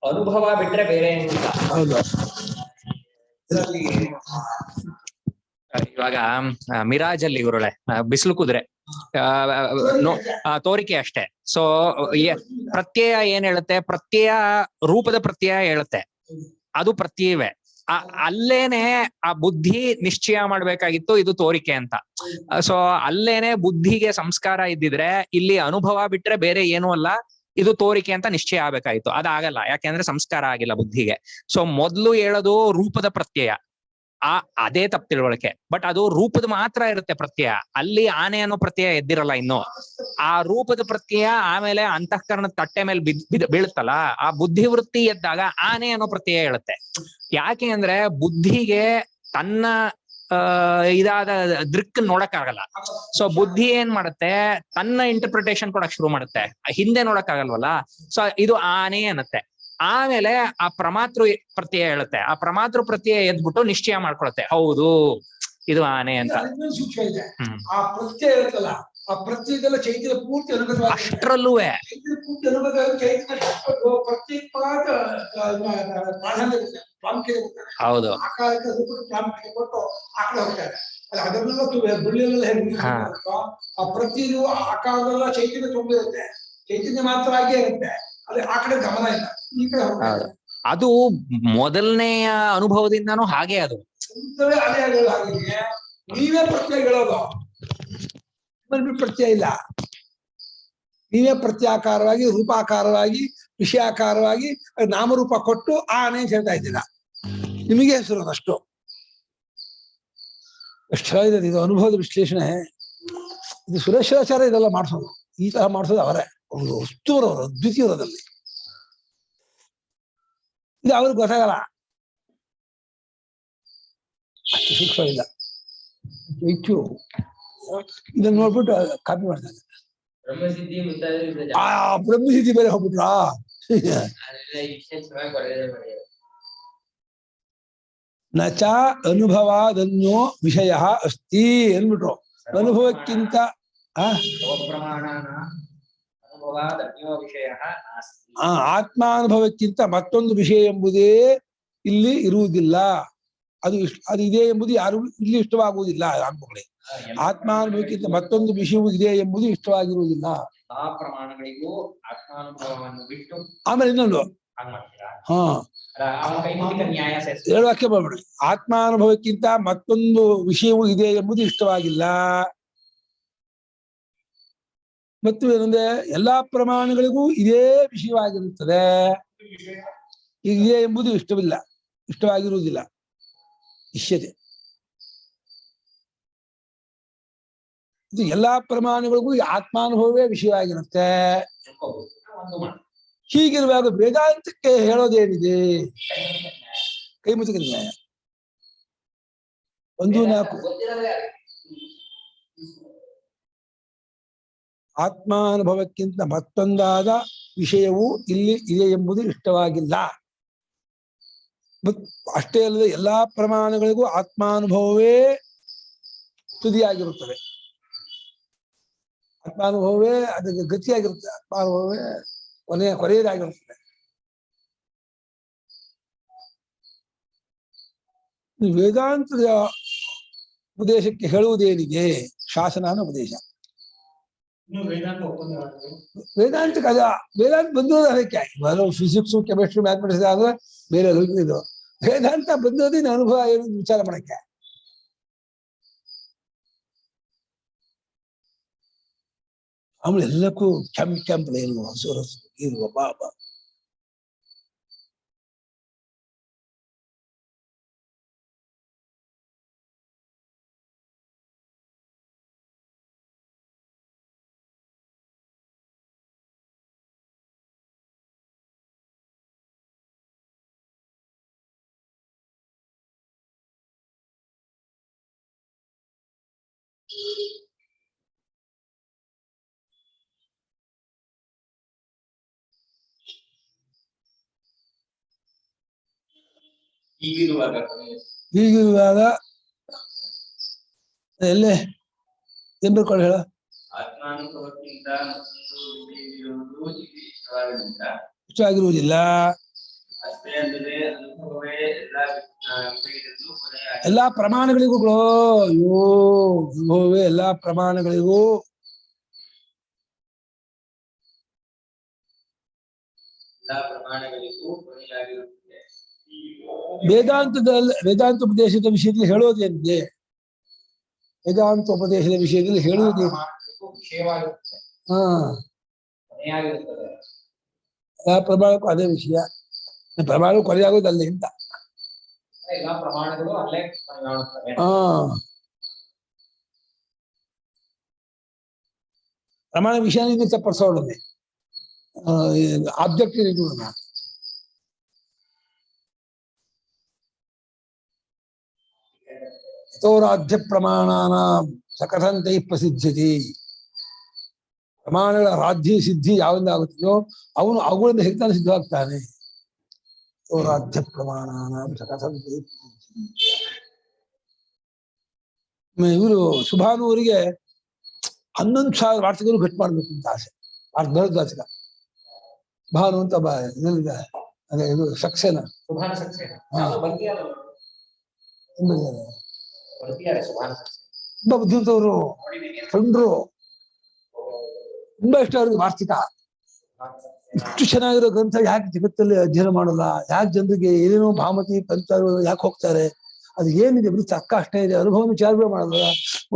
ಅನುಭವ ಬಿಟ್ರೆ ಬೇರೆ ಏನಿಲ್ಲ. ಹೌದು. ಇವಾಗ ಮಿರಾಜ್ ಅಲ್ಲಿ ಗುರುಳೆ ಬಿಸಿಲು ಕುದುರೆ ತೋರಿಕೆ ಅಷ್ಟೇ. ಸೊ ಪ್ರತ್ಯಯ ಏನ್ ಹೇಳುತ್ತೆ? ಪ್ರತ್ಯಯ ರೂಪದ ಪ್ರತ್ಯಯ ಹೇಳುತ್ತೆ, ಅದು ಪ್ರತ್ಯವೇ. ಅಲ್ಲೇನೆ ಆ ಬುದ್ಧಿ ನಿಶ್ಚಯ ಮಾಡ್ಬೇಕಾಗಿತ್ತು ಇದು ತೋರಿಕೆ ಅಂತ. ಸೊ ಅಲ್ಲೇನೆ ಬುದ್ಧಿಗೆ ಸಂಸ್ಕಾರ ಇದ್ದಿದ್ರೆ ಇಲ್ಲಿ ಅನುಭವ ಬಿಟ್ರೆ ಬೇರೆ ಏನೂ ಅಲ್ಲ, ಇದು ತೋರಿಕೆ ಅಂತ ನಿಶ್ಚಯ ಆಗ್ಬೇಕಾಗಿತ್ತು. ಅದಾಗಲ್ಲ, ಯಾಕೆಂದ್ರೆ ಸಂಸ್ಕಾರ ಆಗಿಲ್ಲ ಬುದ್ಧಿಗೆ. ಸೊ ಮೊದ್ಲು ಹೇಳೋದು ರೂಪದ ಪ್ರತ್ಯಯ, ಅದೇ ತಪ್ಪು ತಿಳುವಳಿಕೆ. ಬಟ್ ಅದು ರೂಪದ ಮಾತ್ರ ಇರುತ್ತೆ ಪ್ರತ್ಯಯ. ಅಲ್ಲಿ ಆನೆ ಅನ್ನೋ ಪ್ರತ್ಯಯ ಎದ್ದಿರಲ್ಲ ಇನ್ನು. ಆ ರೂಪದ ಪ್ರತ್ಯಯ ಆಮೇಲೆ ಅಂತಃಕರಣದ ತಟ್ಟೆ ಮೇಲೆ ಬೀಳುತ್ತಲ್ಲ, ಆ ಬುದ್ಧಿವೃತ್ತಿ ಎದ್ದಾಗ ಆನೆ ಅನ್ನೋ ಪ್ರತ್ಯಯ ಹೇಳುತ್ತೆ. ಯಾಕೆ ಅಂದ್ರೆ ಬುದ್ಧಿಗೆ ತನ್ನ ಇದಾದ ದೃಕ್ ನೋಡಕ್ಕಾಗಲ್ಲ. ಸೊ ಬುದ್ಧಿ ಏನ್ ಮಾಡುತ್ತೆ? ತನ್ನ ಇಂಟರ್ಪ್ರಿಟೇಷನ್ ಕೊಡಕ್ ಶುರು ಮಾಡುತ್ತೆ, ಹಿಂದೆ ನೋಡಕ್ ಆಗಲ್ವಲ್ಲ. ಸೊ ಇದು ಆನೆ ಅನ್ನತ್ತೆ. ಆಮೇಲೆ ಆ ಪ್ರಮಾತೃ ಪ್ರತ್ಯಯ ಹೇಳುತ್ತೆ. ಆ ಪ್ರಮಾತೃ ಪ್ರತ್ಯಯ ಎದ್ಬಿಟ್ಟು ನಿಶ್ಚಯ ಮಾಡ್ಕೊಳುತ್ತೆ, ಹೌದು ಇದು ಆನೆ ಅಂತ. ಆ ಪ್ರತ್ಯಯ ಇರುತ್ತಲ್ಲ, ಆ ಪ್ರತ್ಯಯದಲ್ಲ ಚೈತನ್ಯ ಪೂರ್ತಿ ಅನುಭವ. ಅಷ್ಟ್ರಲ್ಲೂ ಹೌದು. ಆ ಪ್ರತಿಯೂ ಆಕಾರದಲ್ಲ ಚೈತನ್ಯ ತುಂಬಿರುತ್ತೆ, ಚೈತನ್ಯ ಮಾತ್ರ ಆಗೇ ಇರುತ್ತೆ. ಅದೇ ಆ ಕಡೆ ಗಮನ ಇಲ್ಲ, ಈ ಕಡೆ ಹೋಗ್ತದೆ. ಅದು ಮೊದಲನೆಯ ಅನುಭವದಿಂದಾನು ಹಾಗೆ. ಅದು ನೀವೇ ಪ್ರತ್ಯಯ ಹೇಳೋದು, ಪ್ರತ್ಯಯ ಇಲ್ಲ. ನೀವೇ ಪ್ರತ್ಯಾಕಾರವಾಗಿ, ರೂಪಾಕಾರವಾಗಿ, ವಿಷಯಾಕಾರವಾಗಿ ನಾಮರೂಪ ಕೊಟ್ಟು ಆನೆ ಅಂತ ಹೇಳ್ತಾ ಇದ್ದೀರಾ. ನಿಮಗೆ ಹೆಸರು ಅಷ್ಟು. ಎಷ್ಟು ಚೆನ್ನಾಗಿದೆ ಇದು ಅನುಭವದ ವಿಶ್ಲೇಷಣೆ. ಇದು ಸುರೇಶ್ವರಾಚಾರ್ಯ ಇದೆಲ್ಲ ಮಾಡಿಸೋದು, ಈ ತರ ಮಾಡಿಸೋದು ಅವರೇ. ಒಂದು ವಸ್ತುವರವರು ಅದ್ವಿತೀಯರಲ್ಲಿ. ಇದು ಅವ್ರಿಗೆ ಗೊತ್ತಾಗಲ್ಲ, ಅಷ್ಟು ಸೂಕ್ಷ್ಮ ಇಲ್ಲ. ಹೆಚ್ಚು ಇದನ್ನ ನೋಡ್ಬಿಟ್ಟು ಕಾಪಿ ಮಾಡ್ತಾರೆ. ಆ ಬ್ರಹ್ಮಸಿದ್ಧಿ ಬೇರೆ ಹೋಗ್ಬಿಟ್ರಾ? ನಚ ಅನುಭವಾದನ್ಯೋ ವಿಷಯ ಅಸ್ತಿ ಅಂದ್ಬಿಟ್ರು. ಅನುಭವಕ್ಕಿಂತ ಆತ್ಮಾನುಭವಕ್ಕಿಂತ ಮತ್ತೊಂದು ವಿಷಯ ಎಂಬುದೇ ಇಲ್ಲಿ ಇರುವುದಿಲ್ಲ. ಅದು ಇದೆ ಎಂಬುದು ಯಾರು ಇಲ್ಲಿ ಇಷ್ಟವಾಗುವುದಿಲ್ಲ. ಆತ್ಮಗಳೇ, ಆತ್ಮಾನುಭವಕ್ಕಿಂತ ಮತ್ತೊಂದು ವಿಷಯವೂ ಇದೆ ಎಂಬುದು ಇಷ್ಟವಾಗಿರುವುದಿಲ್ಲ. ಆಮೇಲೆ ಇನ್ನೊಂದು ಎರಡು ವಾಕ್ಯ ಬರ್ಬಿಡಿ. ಆತ್ಮಾನುಭವಕ್ಕಿಂತ ಮತ್ತೊಂದು ವಿಷಯವೂ ಇದೆ ಎಂಬುದು ಇಷ್ಟವಾಗಿಲ್ಲ. ಮತ್ತು ಏನಂದ್ರೆ ಎಲ್ಲಾ ಪ್ರಮಾಣಗಳಿಗೂ ಇದೇ ವಿಷಯವಾಗಿರುತ್ತದೆ. ಇದೆ ಎಂಬುದು ಇಷ್ಟವಾಗಿರುವುದಿಲ್ಲ. ಇಷ್ಯತೆ ಇದು ಎಲ್ಲಾ ಪ್ರಮಾಣಗಳಿಗೂ ಆತ್ಮಾನುಭವವೇ ವಿಷಯವಾಗಿರುತ್ತೆ. ಹೀಗಿರುವಾಗ ವೇದಾಂತಕ್ಕೆ ಹೇಳೋದೇನಿದೆ? ಕೈ ಮುಚ್ಚಿದ ನ್ಯಾಯ. 1, 4 ಗೊತ್ತಿರೋದೇ ಅದಕ್ಕೆ. ಆತ್ಮಾನುಭವಕ್ಕಿಂತ ಮತ್ತೊಂದಾದ ವಿಷಯವು ಇಲ್ಲಿ ಇದೆ ಎಂಬುದು ಇಷ್ಟವಾಗಿಲ್ಲ. ಅಷ್ಟೇ ಅಲ್ಲದೆ ಎಲ್ಲಾ ಪ್ರಮಾಣಗಳಿಗೂ ಆತ್ಮಾನುಭವವೇ ತುದಿಯಾಗಿರುತ್ತದೆ. ಆತ್ಮಾನುಭವವೇ ಅದಕ್ಕೆ ಗತಿಯಾಗಿರುತ್ತೆ. ಆತ್ಮಾನುಭವವೇ ಕೊನೆಯದಾಗಿರುತ್ತದೆ. ವೇದಾಂತದ ಉಪದೇಶಕ್ಕೆ ಹೇಳುವುದೇನಿದೆ? ಶಾಸನ ಉಪದೇಶ. ಇನ್ನು ವೇದಾಂತ ಒಪ್ಪಂದ ವೇದಾಂತಕ್ಕೆ ವೇದಾಂತ ಬಂದಿರೋದು ಅದಕ್ಕೆ. ಫಿಸಿಕ್ಸ್, ಕೆಮಿಸ್ಟ್ರಿ, ಮ್ಯಾಥಮೆಟಿಕ್ಸ್ ಆದ್ರೆ ಬೇರೆ ಇದು. ವೇದಾಂತ ಬಂದಿರೋದಿನ ಅನುಭವ ಏನು ವಿಚಾರ ಮಾಡಕ್ಕೆ. ಆಮೇಲೆ ಎಲ್ಲಕ್ಕೂ ಕೆಂಪ್ ಇರುವ ಹಸುರು ಇರುವ ಬಾಬಾ. ಹೀಗಿರುವಾಗ ಎಲ್ಲೇ ಏನ್ ಬರ್ಕೊಳ್ಳಿ ಹೇಳ. ಆತ್ಮಾನುಭವಕ್ಕಿಂತ ಇಷ್ಟವಾಗಿರುವುದಿಲ್ಲ. ಅಷ್ಟೇ ಅಲ್ಲದೆ ಅನುಭವವೇ ಎಲ್ಲಾ ಪ್ರಮಾಣಗಳಿಗೂ ಅನುಭವವೇ ಎಲ್ಲಾ ಪ್ರಮಾಣಗಳಿಗೂ ಕೊನೆಯಾಗಿರುತ್ತದೆ. ವೇದಾಂತ ಉಪದೇಶದ ವಿಷಯದಲ್ಲಿ ಹೇಳೋದೇನಿದೆ? ವೇದಾಂತ ಉಪದೇಶದ ವಿಷಯದಲ್ಲಿ ಹೇಳುವುದೇ ವಿಷಯವಾಗಿರುತ್ತೆ, ಕೊನೆಯಾಗಿರುತ್ತದೆ. ಎಲ್ಲಾ ಪ್ರಮಾಣಕ್ಕೂ ಅದೇ ವಿಷಯ. ಪ್ರಮಾಣ ಕೊನೆಯಾಗೋದಲ್ಲ ಅಂತ. ಎಲ್ಲಾ ಪ್ರಮಾಣಗಳು ಅಲ್ಲೇ ಕೊನೆಯಾಗುತ್ತವೆ. ಪ್ರಮಾಣ ವಿಷಯ ತಪ್ಪಡಿಸೋಳದೆ ಆಬ್ಜೆಕ್ಟ್ ಇದು. ಯಥೋರಾಧ್ಯ ಪ್ರಮಾಣಾನ ಸಕಥಂತೈ ಪ್ರಸಿದ್ಧತಿ. ಪ್ರಮಾಣಗಳ ರಾಧ್ಯ ಸಿದ್ಧಿ ಯಾವಿಂದ ಆಗುತ್ತದೋ ಅವನು ಅವುಗಳಿಂದ ಹೇಗ್ತಾನೆ ಸಿದ್ಧವಾಗ್ತಾನೆ. ಯಥೋರಾಧ್ಯ ಪ್ರಮಾಣಾನ ಸಕಥಂತೈ ಪ್ರಸಿದ್ಧಿ. ಇವರು ಸುಭಾನುವರಿಗೆ 11,000 ವಾರ್ಷಿಕರು ಭೇಟ್ ಮಾಡ್ಬೇಕು ಅಂತ ಆಸೆ. ಭರದ್ವಾಚಕ ಭಾನು ಅಂತ ಇದಲ್ಲಿದ್ದಾರೆ. ಅದೇ ಇದು ಸಕ್ಸೇನ ತುಂಬಾ ಬುದ್ಧಿವಂತವರು, ಫ್ರೆಂಡ್ರು, ತುಂಬಾ ಇಷ್ಟ ಅವ್ರಿಗೆ ವಾರ್ಷಿಕ. ಇಷ್ಟು ಚೆನ್ನಾಗಿರೋ ಗ್ರಂಥ ಯಾಕೆ ಜಗತ್ತಲ್ಲಿ ಅಧ್ಯಯನ ಮಾಡಲ್ಲ? ಯಾಕೆ ಜನರಿಗೆ ಏನೇನೋ ಭಾಮತಿ ಪಂಚ ಯಾಕೆ ಹೋಗ್ತಾರೆ? ಅದು ಏನಿದೆ ಬರೀ ತಕ್ಕ ಅಷ್ಟೇ ಇದೆ. ಅನುಭವ ವಿಚಾರಗಳು ಮಾಡಲ್ಲ.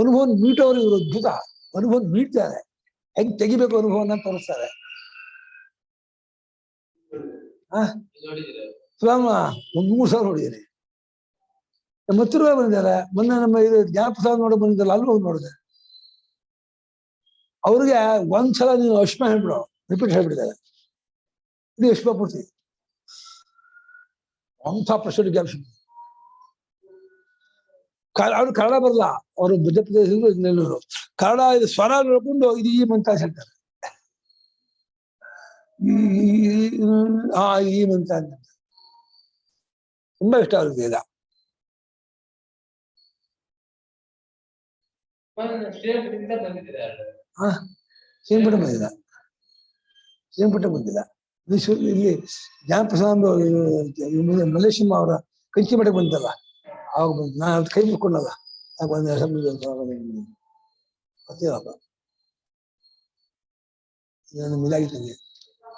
ಅನುಭವ ಮೀಟೋರು ಇವರು ಅದ್ಭುತ. ಅನುಭವ ಮೀಟ್ತಾರೆ, ಹೆಂಗ್ ತೆಗಿಬೇಕು ಅನುಭವನ ತೋರಿಸ್ತಾರೆ. ಸುರಾಮ 3 ಸಾವಿರ ನೋಡಿದ್ದಾರೆ. ನಮ್ಮ ಹತ್ತಿರ ಬಂದಿದ್ದಾರೆ. ಮೊನ್ನೆ ನಮ್ಮ ಇದು ಜ್ಞಾನಪ್ರಸಾದ ನೋಡೋ ಬಂದಿದ್ದಲ್ಲ, ಅಲ್ಲೂ ಹೋಗಿ ನೋಡಿದೆ. ಅವ್ರಿಗೆ ಒಂದ್ಸಲ ನೀನು ಅಶ್ಮ ಹೇಳ್ಬಿಡು, ರಿಪೀಟ್ ಹೇಳ್ಬಿಟ್ಟಿದ್ದಾರೆ. ಇದು ಅಶ್ಮ ಪೂರ್ತಿ ಅಂಥ ಪ್ರಶ್ನೆ ಗ್ಯಾಪ್ಸ್. ಅವ್ರು ಕನ್ನಡ ಬರಲ್ಲ, ಅವರು ಮಧ್ಯಪ್ರದೇಶದಲ್ಲೂ ನೆಲ್ಲೂರು. ಕನ್ನಡ ಇದು ಸ್ವರ ನೋಡ್ಕೊಂಡು ಇದು ಈ ಮಂತ್ರ ಹೇಳ್ತಾರೆ. ಈ ಮಂತ್ರ ಅಂತ ತುಂಬಾ ಇಷ್ಟ ಅವ್ರಿಗೆ ವೇದ. ಶ್ರೀಪುಟ ಬಂದಿಲ್ಲ, ಶ್ರೀಪುಟ ಬಂದಿಲ್ಲ. ಇಲ್ಲಿ ಜ್ಞಾನಪ್ರಸಾದ್ ಮಲ್ಲೇಶಮ್ಮ ಅವರ ಕಂಚಿ ಮಠಕ್ಕೆ ಬಂತಲ್ಲ, ಆವಾಗ ಬಂದು ನಾನು ಅವ್ರ ಕೈ ಮುಟ್ಕೊಂಡಲ್ಲ, ಬಂದ ಗೊತ್ತಿಲ್ಲಪ್ಪ. ನಾನು ಮಿಲಾಗಿಟ್ಟಂಗೆ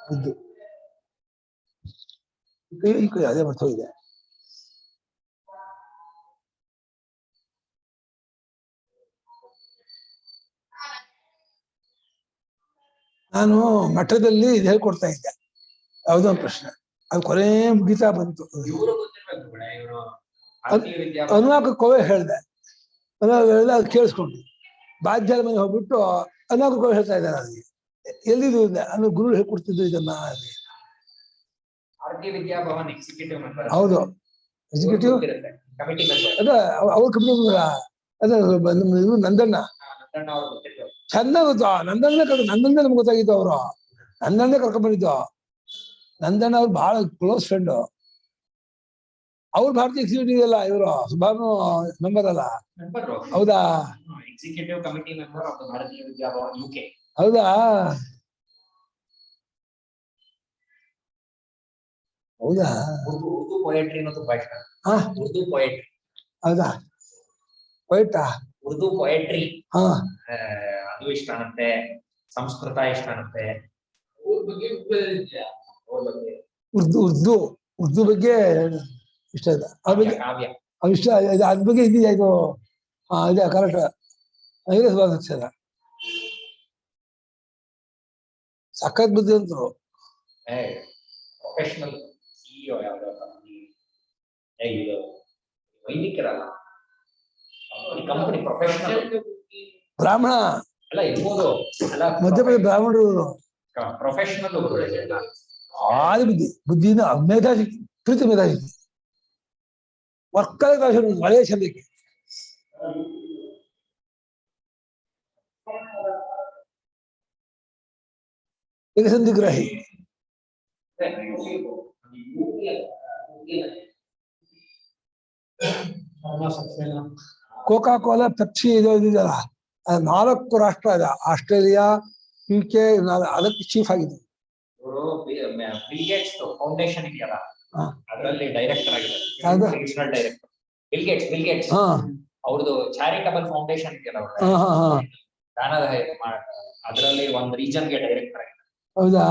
ಬಿದ್ದು ಈ ಕೈ ಅದೇ ಮರ್ತೋಗಿದೆ. ನಾನು ಮಠದಲ್ಲಿ ಇದು ಹೇಳ್ಕೊಡ್ತಾ ಇದ್ದೆ, ಯಾವುದೋ ಒಂದು ಪ್ರಶ್ನೆ. ಅದು ಕೊನೆ ಮುಗಿತಾ ಬಂತು. ಅನುವಾಕ ಕೋವೆ ಹೇಳ್ದೆ, ಹೇಳ್ದೆ, ಅದು ಕೇಳಿಸ್ಕೊಂಡು ಬಾಧ್ಯರ ಮನೆ ಹೋಗ್ಬಿಟ್ಟು ಅನುವಾಕ ಕೋವೆ ಹೇಳ್ತಾ ಇದ್ದಾರೆ. ನನಗೆ ಎಲ್ಲಿದು ಅಂದ್ರೆ ಗುರು ಹೇಳ್ಕೊಡ್ತಿದ್ದು ಇದನ್ನ. Vidya Bhavan executive member. ಹೌದು, ಎಕ್ಸಿಕ್ಯೂಟಿವ್ ಕಮಿಟಿ ಮೆಂಬರ್ ಅದ ಅವ್ರ ಕಮಿಟಿ ಅದ ಇವ್ರು ನಂದಣ್ಣ ನಂದಣ್ಣ ಅವ್ರು ಗೊತ್ತಿತ್ತು. ಚೆನ್ನಾಗ್ ಗೊತ್ತು ನಂದಣ್ಣ ನಮ್ಗೆ ಗೊತ್ತಾಗಿತ್ತು ಅವರು ನಂದಣ್ಣ ಕರ್ಕೊಂಡ್ ಬಂದಿದ್ದು ನಂದಣ್ಣ ಅವ್ರು ಬಹಳ ಕ್ಲೋಸ್ ಫ್ರೆಂಡ್ ಅವ್ರು ಭಾರತೀಯ ಎಕ್ಸಿಕ್ಯೂಟಿವ್ ಅಲ್ಲ ಇವರು ಸುಭಾನು ಮೆಂಬರ್ ಅಲ್ಲ ಮೆಂಬರ್ ಹೌದಾ ಎಕ್ಸಿಕ್ಯೂಟಿವ್ ಕಮಿಟಿ ಮೆಂಬರ್ ಆಫ್ ಭಾರತೀಯ ವಿದ್ಯಾಭವನ್ UK. ಹೌದಾ ಹೌದಾ ಉರ್ದು ಪೊಯೆಟ್ರಿ ತುಂಬಾ ಇಷ್ಟ. ಹಾ ಉರ್ದು ಪೊಯೆಟ್ರಿ ಹೌದಾ ಹೋಯ್ತಾ ಉರ್ದು ಪೊಯೆಟ್ರಿ ಹಾ ಅದು ಇಷ್ಟ ಆಗುತ್ತೆ. ಸಂಸ್ಕೃತ ಇಷ್ಟ ಆಗುತ್ತೆ. ಉರ್ದು ಬಗ್ಗೆ ಇಷ್ಟ ಇದೆ ಅದ್ರ ಬಗ್ಗೆ ಕಾವ್ಯ ಅವ್ ಇಷ್ಟ ಅದ್ರ ಬಗ್ಗೆ ಇದೆಯಾ ಇದು ಇದೆ ಕರೆಕ್ಟ್ ಅಕ್ಷರ ಸಖತ್ ಬುದ್ಧಿ ಅಂತರು ಪ್ರೊಫೆಷನಲ್ CEO ಯಾವ್ದು ಇದು ವೈದಿಕರಲ್ಲ ಕಂಪನಿ ಪ್ರೊಫೆಷನಲ್ ಬ್ರಾಹ್ಮಣ ಅಲ್ಲ ಇರ್ಬೋದು ಅಲ್ಲ ಮಧ್ಯಪ್ರದೇಶ ಬ್ರಾಹ್ಮಣರು ಪ್ರೊಫೆಷನಲ್ ಆದ ಬುದ್ಧಿನ ಮೇಧಾಶಕ್ತಿ ಪ್ರೀತಿ ಮೇಧಾಶಕ್ತಿ ಮಕ್ಕಳ ಒಳ್ಳೆಯ ಚಂದಕ್ಕೆ ಏಕಸಂಧಿಗ್ರಾಹಿ ಕೋಕಾ ಕೋಲಾ ಪೆಪ್ಸಿ ಇದೆಯಲ್ಲ ಅದು 4 ರಾಷ್ಟ್ರ ಇದೆ ಆಸ್ಟ್ರೇಲಿಯಾ UK ಅದಕ್ಕೆ ಚೀಫ್ ಆಗಿದೆ ಬಿಲ್ ಗೇಟ್ಸ್ ಫೌಂಡೇಶನ್ ಇದೆಯಲ್ಲ ಅದರಲ್ಲಿ ಡೈರೆಕ್ಟರ್ ಆಗಿದ್ದಾರೆ ಹೌದಾ? ರೀಜನಲ್ ಡೈರೆಕ್ಟರ್ ಬಿಲ್ ಗೇಟ್ಸ್ ಹಾ ಅವ್ರದ್ದು ಚಾರಿಟಬಲ್ ಫೌಂಡೇಶನ್ ಇದೆಯಲ್ಲ ಹಾ ಹಾ ಹಾ ದಾನದ ಅದರಲ್ಲಿ ಒಂದು ರೀಜನ್ ಗೆ ಡೈರೆಕ್ಟರ್ ಆಗಿದ್ದಾರೆ. ಹೌದಾ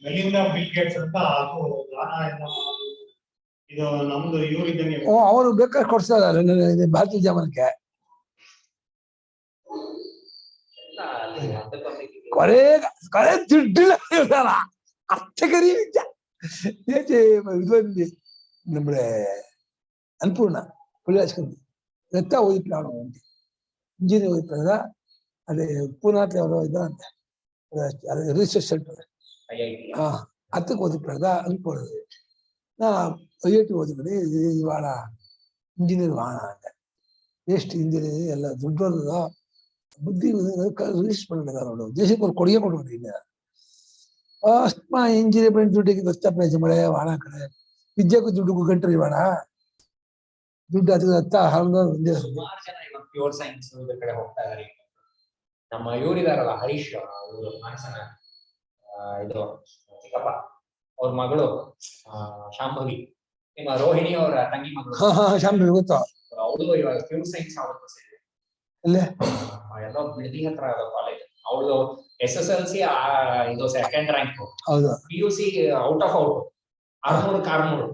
ಮೆಲಿಂಡಾ ಬಿಲ್ ಗೇಟ್ಸ್ ಅಂತ ಅದು ದಾನ ಎಲ್ಲ ಮಾಡೋದು. ಇದು ನಮ್ದು ಇವರಿದ್ದಂಗೆ ಓ ಅವರು ಬೇಕಾದ್ರೆ ಕೊಡ್ಸ್ತಾರೆ ಭಾರತೀಯ ಜಮಾನಕ್ಕೆ ಕೊರೆ ದುಡ್ಡಿಲ್ಲ ಅರ್ಥಕರಿ ಇದು നമ്മുടെ அன்பூர்ணா புள்ளியாஸ்கந்தி எத்தா ஓதிப்பினாலும் இன்ஜினியர் ஓதிப்பினதா அது பூனாத்துல எவ்வளோ இதான் அது ரிசர்ச் சென்டர் ಅದಕ್ಕೆ ಓದಿப்பிನದಾ ಅನ್ಕೊಳ್ಳೋದು ನಾ IIT ಓದಿಬಿಡಿ ಇವಾಳ ಇಂಜಿನಿಯರ್ ವಾಣ ಅಂತ ಎಷ್ಟು ಇಂಜಿನಿಯರಿಂಗ್ ಎಲ್ಲ ದುಡ್ಡು ಬರ್ತದ ಬುದ್ಧಿ ರಿಜಿಸ್ಟರ್ பண்ணிருக்காரு அவரு தேசிய ஒரு கொடியே கொண்டு வந்தீங்க ಅಷ್ಟಮ ಇಂಜಿನಿಯರ್ ದುಡ್ಡಿಗೆ ಗೊತ್ತಪ್ಪ ಮಳೆ ವಾಣ ಕಡೆ ವಿದ್ಯೆಗೂ ದುಡ್ಡಿಗೂ ಗಂಟರಿ ವಾಣ ದುಡ್ಡು ಅದು ಹತ್ತ ಸುಮಾರು ಜನ ಇವಾಗ ಪ್ಯೂರ್ ಸೈನ್ಸ್ ಕಡೆ ಹೋಗ್ತಾ ಇದಾರೆ. ನಮ್ಮ ಇವರಿದಾರಲ್ಲ ಹರೀಶ್ ಇವರು ಮಾನಸನ ಇದು ಚಿಕ್ಕಪ್ಪ ಅವ್ರ ಮಗಳು ಶಾಂಭವಿ ನಿಮ್ಮ ರೋಹಿಣಿ ಅವರ ತಂಗಿ ಮಗಳು ಶಾಂಭವಿ ಗೊತ್ತಾ ಅವಳು ಇವಾಗ ಪ್ಯೂರ್ ಸೈನ್ಸ್ ಅವತ್ತು ಸೇರಿದೆ ಅಲ್ಲೇ ಎಲ್ಲೋ ಬಿಡದಿ ಹತ್ರ ಕಾಲೇಜ್ ಅವಳು SSLC ಇದು ಸೆಕೆಂಡ್ ರ್ಯಾಂಕ್ ಹೌದು PUC out of out 600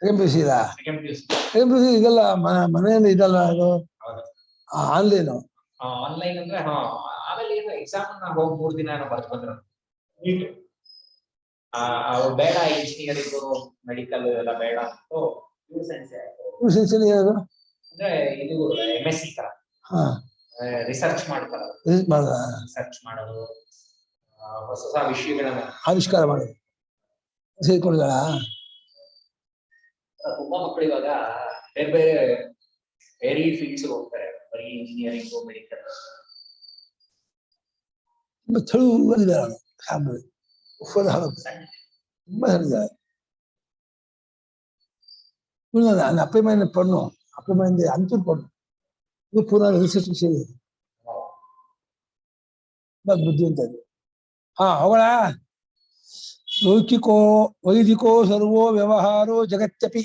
MPC second PUC ಇದೆಲ್ಲ ಮನೆಯಲ್ಲಿ ಇದೆಲ್ಲ ಅದು ಆನ್ಲೈನ್ ಆನ್ಲೈನ್ ಅಂದ್ರೆ ಆಮೇಲೆ ಏನು ಎಕ್ಸಾಮ್ ನಾವು ಹೋಗಿ 3 ದಿನ ಏನೋ ಬರ್ದು ಬಂದ್ರು ಅವ್ರು ಬೇಡ ಇಂಜಿನಿಯರಿಂಗ್ ಮೆಡಿಕಲ್ ಎಲ್ಲ ಬೇಡ ಅಂತ ಪ್ಯೂರ್ ಸೈನ್ಸ್ ಅಂದ್ರೆ ಇದು MSc ತರ ರಿಸರ್ಚ್ ಮಾಡ್ತಾರೆ ರಿಸರ್ಚ್ ಮಾಡೋದು ಹೊಸ ಹೊಸ ವಿಷಯಗಳನ್ನ ಆವಿಷ್ಕಾರ ಮಾಡೋದು ಸೇರ್ಕೊಳ್ಳ ತುಂಬಾ ಮಕ್ಕಳು ಇವಾಗ ಬೇರೆ ಬೇರೆ ವೆರಿ ಫೀಲ್ಡ್ಸ್ ಹೋಗ್ತಾರೆ ಬರೀ ಇಂಜಿನಿಯರಿಂಗ್ ಮೆಡಿಕಲ್ ತುಂಬಾ ತೆಳುವಾಗಿದ್ದಾರೆ ಶಾಂಭವಿ ತುಂಬಾ ಹೇಳಿದ್ದಾರೆ அந்த அப்பயமான பொண்ணும் அப்பயமா இந்த அந்தூர் பொண்ணு இது பூரா ரிசர்ச் செய்யுது ಬುದ್ಧಿ ಅಂತ ಅವಳ ಲೌಕಿಕೋ ವೈದಿಕೋ ಸರ್ವೋ ವ್ಯವಹಾರೋ ಜಗತ್ಯಪಿ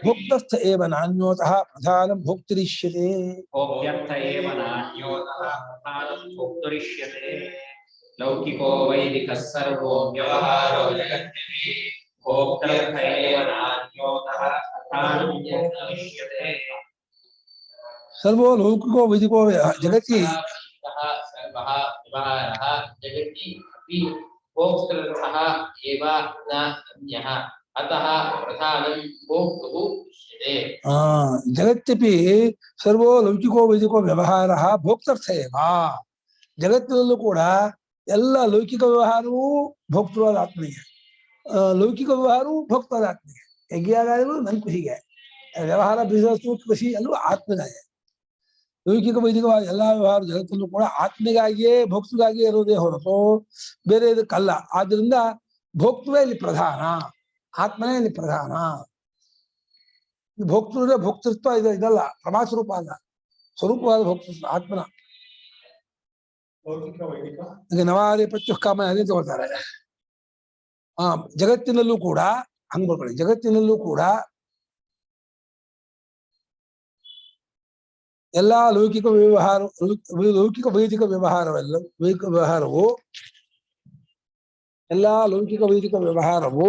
ಭೋಕ್ತರ್ಥ ಏವ ನಾನ್ಯೋತಃ ಪ್ರಧಾನಂ ಭೋಕ್ತರಿಷ್ಯತೆ ಲೌಕಿಕೋ ವೈದಿಕ ಸರ್ವೋ ವ್ಯವಹಾರೋ ಜಗತ್ಯಪಿ ಭೋಕ್ತರ್ಥ ಏವ ನಾನ್ಯೋತಃ ಪ್ರಧಾನಂ ಭೋಕ್ತರಿಷ್ಯತೆ ಸರ್ವೋ ಲೌಕಿಕೋ ವೈದಿಕೋ ಜಗತಿ ಜಗತಿ ಭೋಕ್ತೃರ್ಥಃ ಏವ ನ ಅನ್ಯಃ ಅತಃ ಪ್ರಧಾನಂ ಭೋಕ್ತುಃ ಇಷ್ಯತೆ. ಜಗತ್ಯಪಿ ಸರ್ವೋ ಲೌಕಿಕೋ ವೈದಿಕೋ ವ್ಯವಹಾರ ಭೋಕ್ತರ್ಥ ಏವ ಜಗತ್ತಿನಲ್ಲೂ ಕೂಡ ಎಲ್ಲ ಲೌಕಿಕ ವ್ಯವಹಾರವೂ ಭೋಕ್ತೃವಾದ ಆತ್ಮನಿಗೆ, ಲೌಕಿಕ ವ್ಯವಹಾರವೂ ಭೋಕ್ತವಾದ ಆತ್ಮನಿಗೆ. ಯಜ್ಞಾಗಾದಿಗಳು ನನ್ನ ಖುಷಿಗೆ, ವ್ಯವಹಾರ ಬಿಸಿನೆಸ್ ಕೃಷಿ ಎಲ್ಲವೂ ಆತ್ಮನಿಗೆ. ಲೌಕಿಕ ವೈದಿಕವಾದ ಎಲ್ಲಾ ವ್ಯವಹಾರ ಜಗತ್ತಲ್ಲೂ ಕೂಡ ಆತ್ಮಿಗಾಗಿಯೇ ಭೋಕ್ತೃಗಾಗಿಯೇ ಇರುವುದೇ ಹೊರತು ಬೇರೆ ಇದಕ್ಕಲ್ಲ. ಆದ್ರಿಂದ ಭೋಕ್ತೃವೇ ಇಲ್ಲಿ ಪ್ರಧಾನ, ಆತ್ಮನೇ ಇಲ್ಲಿ ಪ್ರಧಾನ. ಭೋಕ್ತೃ ಭೋಕ್ತೃತ್ವ ಇದಲ್ಲ, ಪ್ರಮಾಸ್ವರೂಪ ಅಲ್ಲ, ಸ್ವರೂಪವಾದ ಭೋಕ್ತೃತ್ವ ಆತ್ಮನ. ಲೌಕಿಕ ವೈದಿಕ ಈಗ ನವಾರಿ ಪಚ್ಚು ಕಾಮ ಅದೇ ತಗೊಳ್ತಾರೆ. ಜಗತ್ತಿನಲ್ಲೂ ಕೂಡ ಹಂಗ್ ಬರ್ಕೊಳ್ಳಿ, ಜಗತ್ತಿನಲ್ಲೂ ಕೂಡ ಎಲ್ಲಾ ಲೌಕಿಕ ವ್ಯವಹಾರ, ಲೌಕಿಕ ವೈದಿಕ ವ್ಯವಹಾರವೆಲ್ಲ ವೈದಿಕ ವ್ಯವಹಾರವು, ಎಲ್ಲಾ ಲೌಕಿಕ ವೈದಿಕ ವ್ಯವಹಾರವು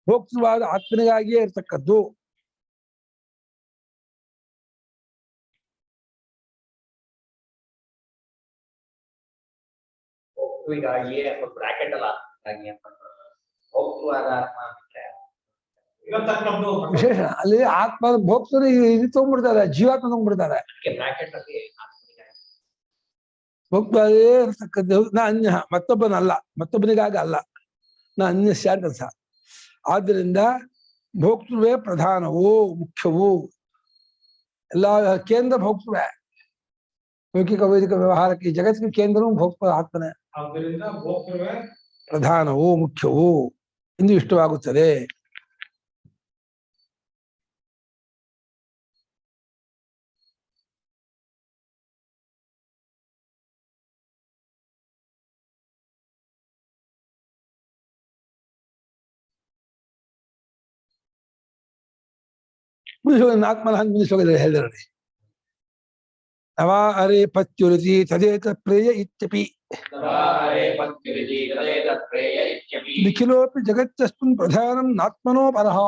ಭೋಕ್ತೃವಾದ ಆತ್ಮನಿಗಾಗಿಯೇ ಇರ್ತಕ್ಕದ್ದು. ಭೋಕ್ತೃವಿಗಾಗಿಯೇ ಬ್ರಾಕೆಟ್ ಅಲ್ಲ, ಭೋಕ್ತೃವಾದ ಆತ್ಮ ಬಿಟ್ರೆ ಇರತಕ್ಕದ್ದು ವಿಶೇಷ. ಅಲ್ಲಿ ಆತ್ಮ ಭೋಕ್ತರು ಇದು ತಗೊಂಡ್ಬಿಡ್ತಾರೆ, ಜೀವಾತ್ಮ ತಗೊಂಡ್ಬಿಡ್ತಾರೆ. ಬ್ರಾಕೆಟ್ ಅಲ್ಲಿ ಭೋಕ್ತರೇ ಇರ್ತಕ್ಕದ್ದು. ನಾ ಅನ್ಯ, ಮತ್ತೊಬ್ಬನಲ್ಲ, ಮತ್ತೊಬ್ಬನಿಗಾಗ ಅಲ್ಲ, ನಾ ಅನ್ಯ ಶಾಂತ. ಆದ್ದರಿಂದ ಭೋಕ್ತೃವೇ ಪ್ರಧಾನವು, ಮುಖ್ಯವು. ಎಲ್ಲ ಕೇಂದ್ರ ಭೋಕ್ತೃವೇ. ಲೌಕಿಕ ವೈದಿಕ ವ್ಯವಹಾರಕ್ಕೆ ಜಗತ್ತಿನ ಕೇಂದ್ರವೂ ಭೋಕ್ತ ಆತ್ಮನೇ. ಆದ್ದರಿಂದ ಭೋಕ್ತೃವೇ ಪ್ರಧಾನವು, ಮುಖ್ಯವು ಎಂದು ಇಷ್ಟವಾಗುತ್ತದೆ. ಆತ್ಮನ ಹಂಗೆ ಮುಗಿಸೋಗಿದ್ದಾರೆ ಹೇಳಿದ್ರಲ್ಲಿ. ನವಾ ಅರೆ ಪತ್ಯುರಿತಿ ತದೇತ ಪ್ರೇಯ ಇತ್ಯಪಿ ನಿಖಿಲೋಪಿ ಜಗತ್ತಸ್ಮಿನ್ ಪ್ರಧಾನಂ ನಾತ್ಮನೋ ಪರಃ.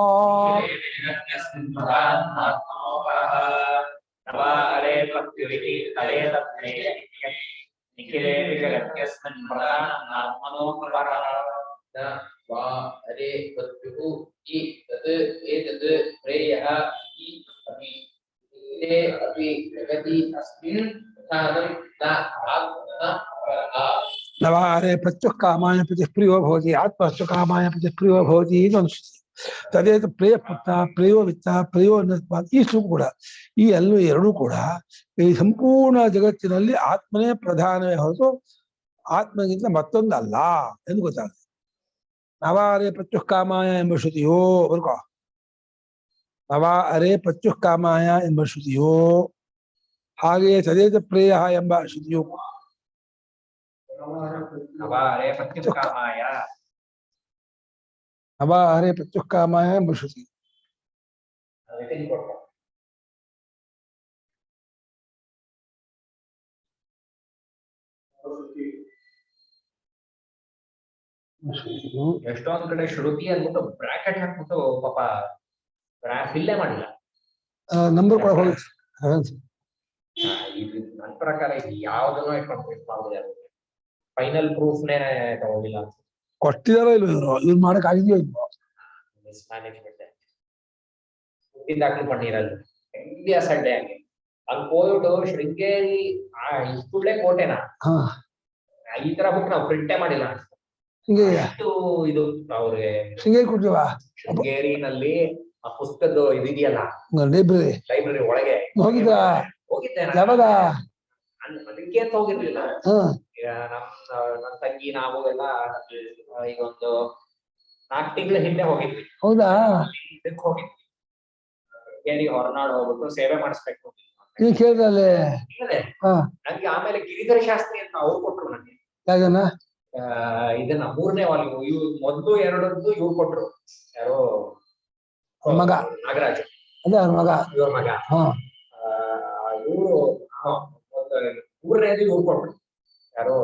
अरे पत्युः इ तत् एतत् प्रेयः इ अपि ते अपि जगति अस्मिन् प्रधानं न आत्मनः परः. नवा अरे प्रत्युः कामाय प्रतिप्रियो भवति, आत्मस्तु कामाय प्रतिप्रियो भवति ಇದು ಅನಿಸುತ್ತೆ. ತದೇತ ಪ್ರೇಯ ಪುತ್ರ ಪ್ರೇಯೋ ವಿತ್ತ ಪ್ರೇಯೋ ಅನ್ನೋದು ಈ ಶ್ಲೋಕ ಕೂಡ, ಈ ಎರಡೂ ಕೂಡ ಈ ಸಂಪೂರ್ಣ ಜಗತ್ತಿನಲ್ಲಿ ಆತ್ಮನೇ ಪ್ರಧಾನವೇ ಹೊರತು ಆತ್ಮಗಿಂತ ಮತ್ತೊಂದಲ್ಲ ಎಂದು ಗೊತ್ತಾಗುತ್ತೆ. ನವಾ ಅರೆ ಪ್ರತ್ಯುಃ ಕಾಮಾಯ ಎಂಬ ಶ್ರುತಿಯೋ ಬರ್ಕೋ, ನವಾ ಅರೆ ಪ್ರತ್ಯುಃ ಕಾಮಾಯ ಎಂಬ ಶ್ರುತಿಯೋ, ಹಾಗೆಯೇ ತದೇತ ಪ್ರೇಯ ಎಂಬ ಶ್ರುತಿಯೋ, ನವಾ ಅರೆ ಪ್ರತ್ಯುಃ ಕಾಮಾಯ ಎಂಬ ಶ್ರುತಿ. ಎಷ್ಟೊಂದ್ ಕಡೆ ಶ್ರುತಿ ಅಂದ್ಬಿಟ್ಟು ಬ್ರಾಕೆಟ್ ಹಾಕ್ಬಿಟ್ಟು ಪಾಪ ಫಿಲ್ಲೇ ಮಾಡಿಲ್ಲ. ನಂಬರ್ ಕೂಡ ಹೋಗಿ ಇದು ನನ್ನ ಪ್ರಕಾರ ಇದು ಯಾವ್ದನ್ನೂ ಇಟ್ಕೊಂಡು ಫೈನಲ್ ಪ್ರೂಫ್ನೇ ತಗೊಂಡಿಲ್ಲ. ಕೊಟ್ಟಿದಾರೋ ಇಲ್ಲ ಇವ್ರು ಮಾಡಕ್ ಆಗಿದೆಯೋ ಇಲ್ವೋ, ಮಿಸ್ಮ್ಯಾನೇಜ್ಮೆಂಟ್ ದಾಖಲು பண்ணிರಲ್ಲ. ಇಂಡಿಯಾ ಸಡ್ಡೆ ಆಗಿ ಅಲ್ಲಿ ಹೋಗ್ಬಿಟ್ಟು ಶೃಂಗೇರಿ ಇಷ್ಟುಳ್ಳೆ ಕೋಟೆನಾ ಈ ತರ ಬುಕ್ ನಾವು ಪ್ರಿಂಟೇ ಮಾಡಿಲ್ಲ. ಇದು ಅವ್ರಿಗೆ ಶೃಂಗೇರಿ ಕೊಟ್ಟಿವಾ, ಶೃಂಗೇರಿನಲ್ಲಿ ಆ ಪುಸ್ತಕದ ಇದೆಯಲ್ಲ ಲೈಬ್ರರಿ ಒಳಗೆ ಹೋಗಿದ್ದೆ ಯಾವಾಗ, ಅದಕ್ಕೆ ಅಂತ ಹೋಗಿರ್ಲಿಲ್ಲ. ನಮ್ ತಂಗಿ ನಾವು ಎಲ್ಲ ಈಗ ಒಂದು 4 ತಿಂಗಳ ಹಿಂದೆ ಹೋಗಿದ್ವಿ. ಹೌದಾ, ಇದಕ್ಕೆ ಹೋಗಿದ್ವಿ ಶೃಂಗೇರಿ ಹೊರನಾಡು ಹೋಗ್ಬಿಟ್ಟು ಸೇವೆ ಮಾಡಿಸ್ಬೇಕು ನೀನ್ ಕೇಳಿದ್ರಲ್ಲಿ. ನನ್ಗೆ ಆಮೇಲೆ ಗಿರಿಧರ ಶಾಸ್ತ್ರಿ ಅಂತ ಅವ್ರು ಕೊಟ್ರು ನನಗೆ. ಯಾಗನ ಇದನ್ನ 3ನೇ ವಾಲ್ಯೂಮ್, ಇವ್ರು ಮೊದಲು 2 ಇವ್ರು ಕೊಟ್ರು. ಯಾರೋ ಮಗ ನಾಗರಾಜ್, ಅದೇ ಅವ್ರ ಮಗ, ಇವ್ರ ಮಗ. ಇವ್ರು 3ನೇದು ಇವ್ರು ಕೊಟ್ರು. ಯಾರೋ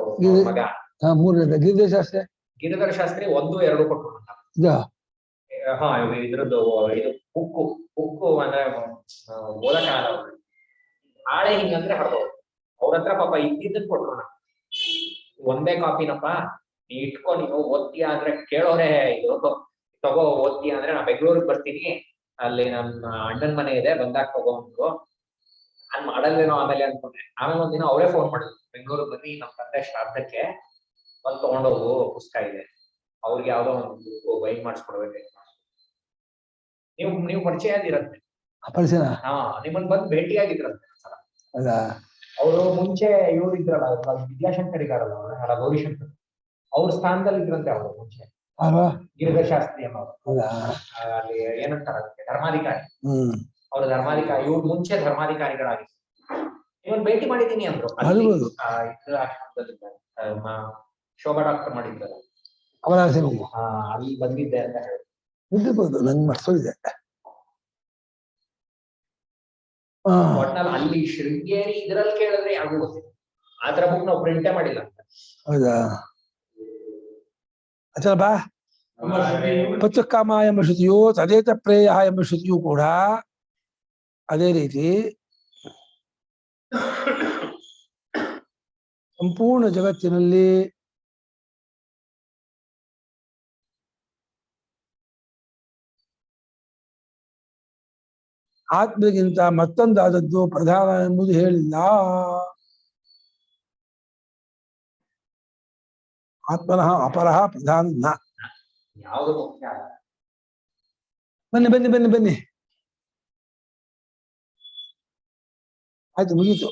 ಮಗ 3ನೇದು ಗಿರಿಧರ ಶಾಸ್ತ್ರಿ. ಗಿರಿಧರ ಶಾಸ್ತ್ರಿ 1, 2 ಕೊಟ್ರು. ಇದ್ರದ್ದು ಇದು ಬುಕ್ಕು ಅಂದ್ರೆ ಓದಕಾಲ ಹಾಳೆ ಹಿಂಗಂದ್ರೆ ಹರಿದವ್ರು. ಅವ್ರ ಹತ್ರ ಪಾಪ ಇದ್ದಿದ್ದನ್ ಕೊಟ್ರು. ನಾ ಒಂದೇ ಕಾಪಿನಪ್ಪ, ನೀ ಇಟ್ಕೊ, ನೀನು ಓದ್ತೀಯ ಅಂದ್ರೆ ಕೇಳೋರೆ ಇದು ತಗೋ, ಓದ್ತೀಯ ಅಂದ್ರೆ ನಾ ಬೆಂಗಳೂರಿಗೆ ಬರ್ತೀನಿ, ಅಲ್ಲಿ ನಮ್ಮ ಅಣ್ಣನ ಮನೆ ಇದೆ, ಬಂದಾಗ ತಗೊಂಡು ನಾನ್ ಮಾಡಲ್ವೇನೋ ಆಮೇಲೆ ಅನ್ಕೊಂಡೆ. ಆಮೇಲೆ ಒಂದಿನ ಅವರೇ ಫೋನ್ ಮಾಡಿದ್ರು, ಬೆಂಗಳೂರು ಬನ್ನಿ ನಮ್ಮ ತಂದೆ ಶ್ರಾದ್ದಕ್ಕೆ ಬಂದು ತಗೊಂಡೋಗು, ಪುಸ್ತಕ ಇದೆ, ಅವ್ರಿಗೆ ಯಾವ್ದೋ ಒಂದು ವೈನ್ ಮಾಡಿಸ್ಕೊಡ್ಬೇಕು. ನೀವು ಪರಿಚಯ ಆಗಿರತ್ತೆ. ಪರಿಚಯ? ಹಾ, ನಿಮ್ಮನ್ನ ಬಂದು ಭೇಟಿಯಾಗಿದ್ರಂತೆ ಸಲ. ಹೌದಾ? ಅವರು ಮುಂಚೆ ಇವ್ರು ಇದ್ರಲ್ಲ, ವಿದ್ಯಾಶಂಕರ್ ಇದಾರಲ್ಲ, ಅಲ್ಲ ಗೌರಿಶಂಕರ್, ಅವ್ರ ಸ್ಥಾನದಲ್ಲಿ ಇದ್ರಂತೆ ಅವರು ಮುಂಚೆ. ಅಲ್ವಾ? ಗಿರಿಧರ್ಶಾಸ್ತ್ರಿ ಅನ್ನೋರು. ಹೌದಾ? ಅಲ್ಲಿ ಏನಂತಾರ ಅದಕ್ಕೆ, ಧರ್ಮಾಧಿಕಾರಿ. ಹ್ಮ್. ಅವ್ರ ಧರ್ಮಾಧಿಕಾರಿ, ಇವ್ರು ಮುಂಚೆ ಧರ್ಮಾಧಿಕಾರಿಗಳಾಗಿದ್ರು. ಇವನ್ ಭೇಟಿ ಮಾಡಿದ್ದೀನಿ ಅಂದ್ರು. ಮಾಡ್ಬೋದು. ಶೋಭಾ ಡಾಕ್ಟರ್ ಮಾಡಿದ್ರಲ್ಲ, ಅವರ ಅಲ್ಲಿ ಬಂದಿದ್ದೆ ಅಂತ ಹೇಳಿ. ಇದ್ದಿರ್ಬೋದು, ನಂಗೆ ಮರ್ತೋಗಿದೆ. ಒಟ್ನಲ್ಲಿ ಅಲ್ಲಿ ಶೃಂಗೇರಿ ಇದ್ರಲ್ಲಿ ಕೇಳಿದ್ರೆ ಯಾರಿಗೂ ಗೊತ್ತಿಲ್ಲ. ಆತರ ಬುಕ್ ನಾವು ಪ್ರಿಂಟೇ ಮಾಡಿಲ್ಲ ಅಂತ. ಹೌದಾ? ಅಚಲ ಬಾ. ಪಚುಕಾಮ ಎಂಬ ಶ್ರುತಿಯು ತದೇತ ಪ್ರೇಯ ಎಂಬ ಶ್ರುತಿಯು ಕೂಡ ಅದೇ ರೀತಿ ಸಂಪೂರ್ಣ ಜಗತ್ತಿನಲ್ಲಿ ಆತ್ಮಗಿಂತ ಮತ್ತೊಂದಾದದ್ದು ಪ್ರಧಾನ ಎಂಬುದು ಹೇಳಿಲ್ಲ. ಆತ್ಮನಃ ಅಪರಃ ಪ್ರಧಾನ. ಯಾವುದು ಮುಖ್ಯ ಅಲ್ಲ. ಬನ್ನಿ ಬನ್ನಿ ಬನ್ನಿ ಬನ್ನಿ, ಆಯ್ತು, ಮುಗೀತು.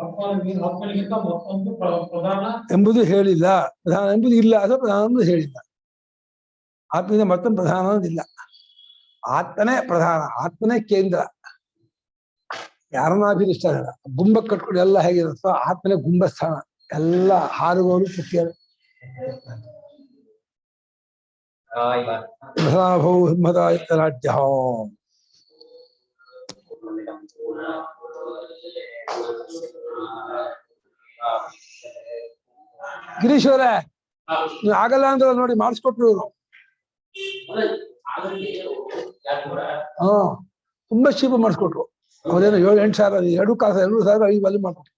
ಆತ್ಮನಿಗಿಂತ ಮತ್ತೊಂದು ಪ್ರಧಾನ ಎಂಬುದು ಹೇಳಿಲ್ಲ. ಪ್ರಧಾನ ಎಂಬುದು ಇಲ್ಲ, ಅಥವಾ ಪ್ರಧಾನ ಎಂಬುದು ಹೇಳಿಲ್ಲ. ಆತ್ಮನಿಂದ ಮತ್ತೊಂದು ಪ್ರಧಾನ ಅನ್ನೋದಿಲ್ಲ. ಆತ್ಮನೇ ಪ್ರಧಾನ, ಆತ್ಮನೇ ಕೇಂದ್ರ. ಯಾರನ್ನಾಭಿಷ್ಟ ಇಲ್ಲ. ಗುಂಬ ಕಟ್ಕೊಂಡು ಎಲ್ಲ ಹೇಗಿರುತ್ತೋ ಆತ್ಮನೇ ಗುಂಬಸ್ಥಾನ. ಎಲ್ಲ ಹಾರುವವರು ಪುಟ್ಟಿಯರು. ರಾಜ್ಯ ಗಿರೀಶ್ವರ, ನೀವು ಆಗಲ್ಲ ಅಂದ್ರೆ ನೋಡಿ ಮಾಡಿಸ್ಕೊಟ್ರು ಇವರು. ಹಾ, ತುಂಬಾ ಚೀಪ ಮಾಡಿಸ್ಕೊಟ್ರು. ಅವರೇನೋ 7-8 ಸಾವಿರ, 2,000 2,000 5 ಮಾಡ್ಕೊಟ್ರು.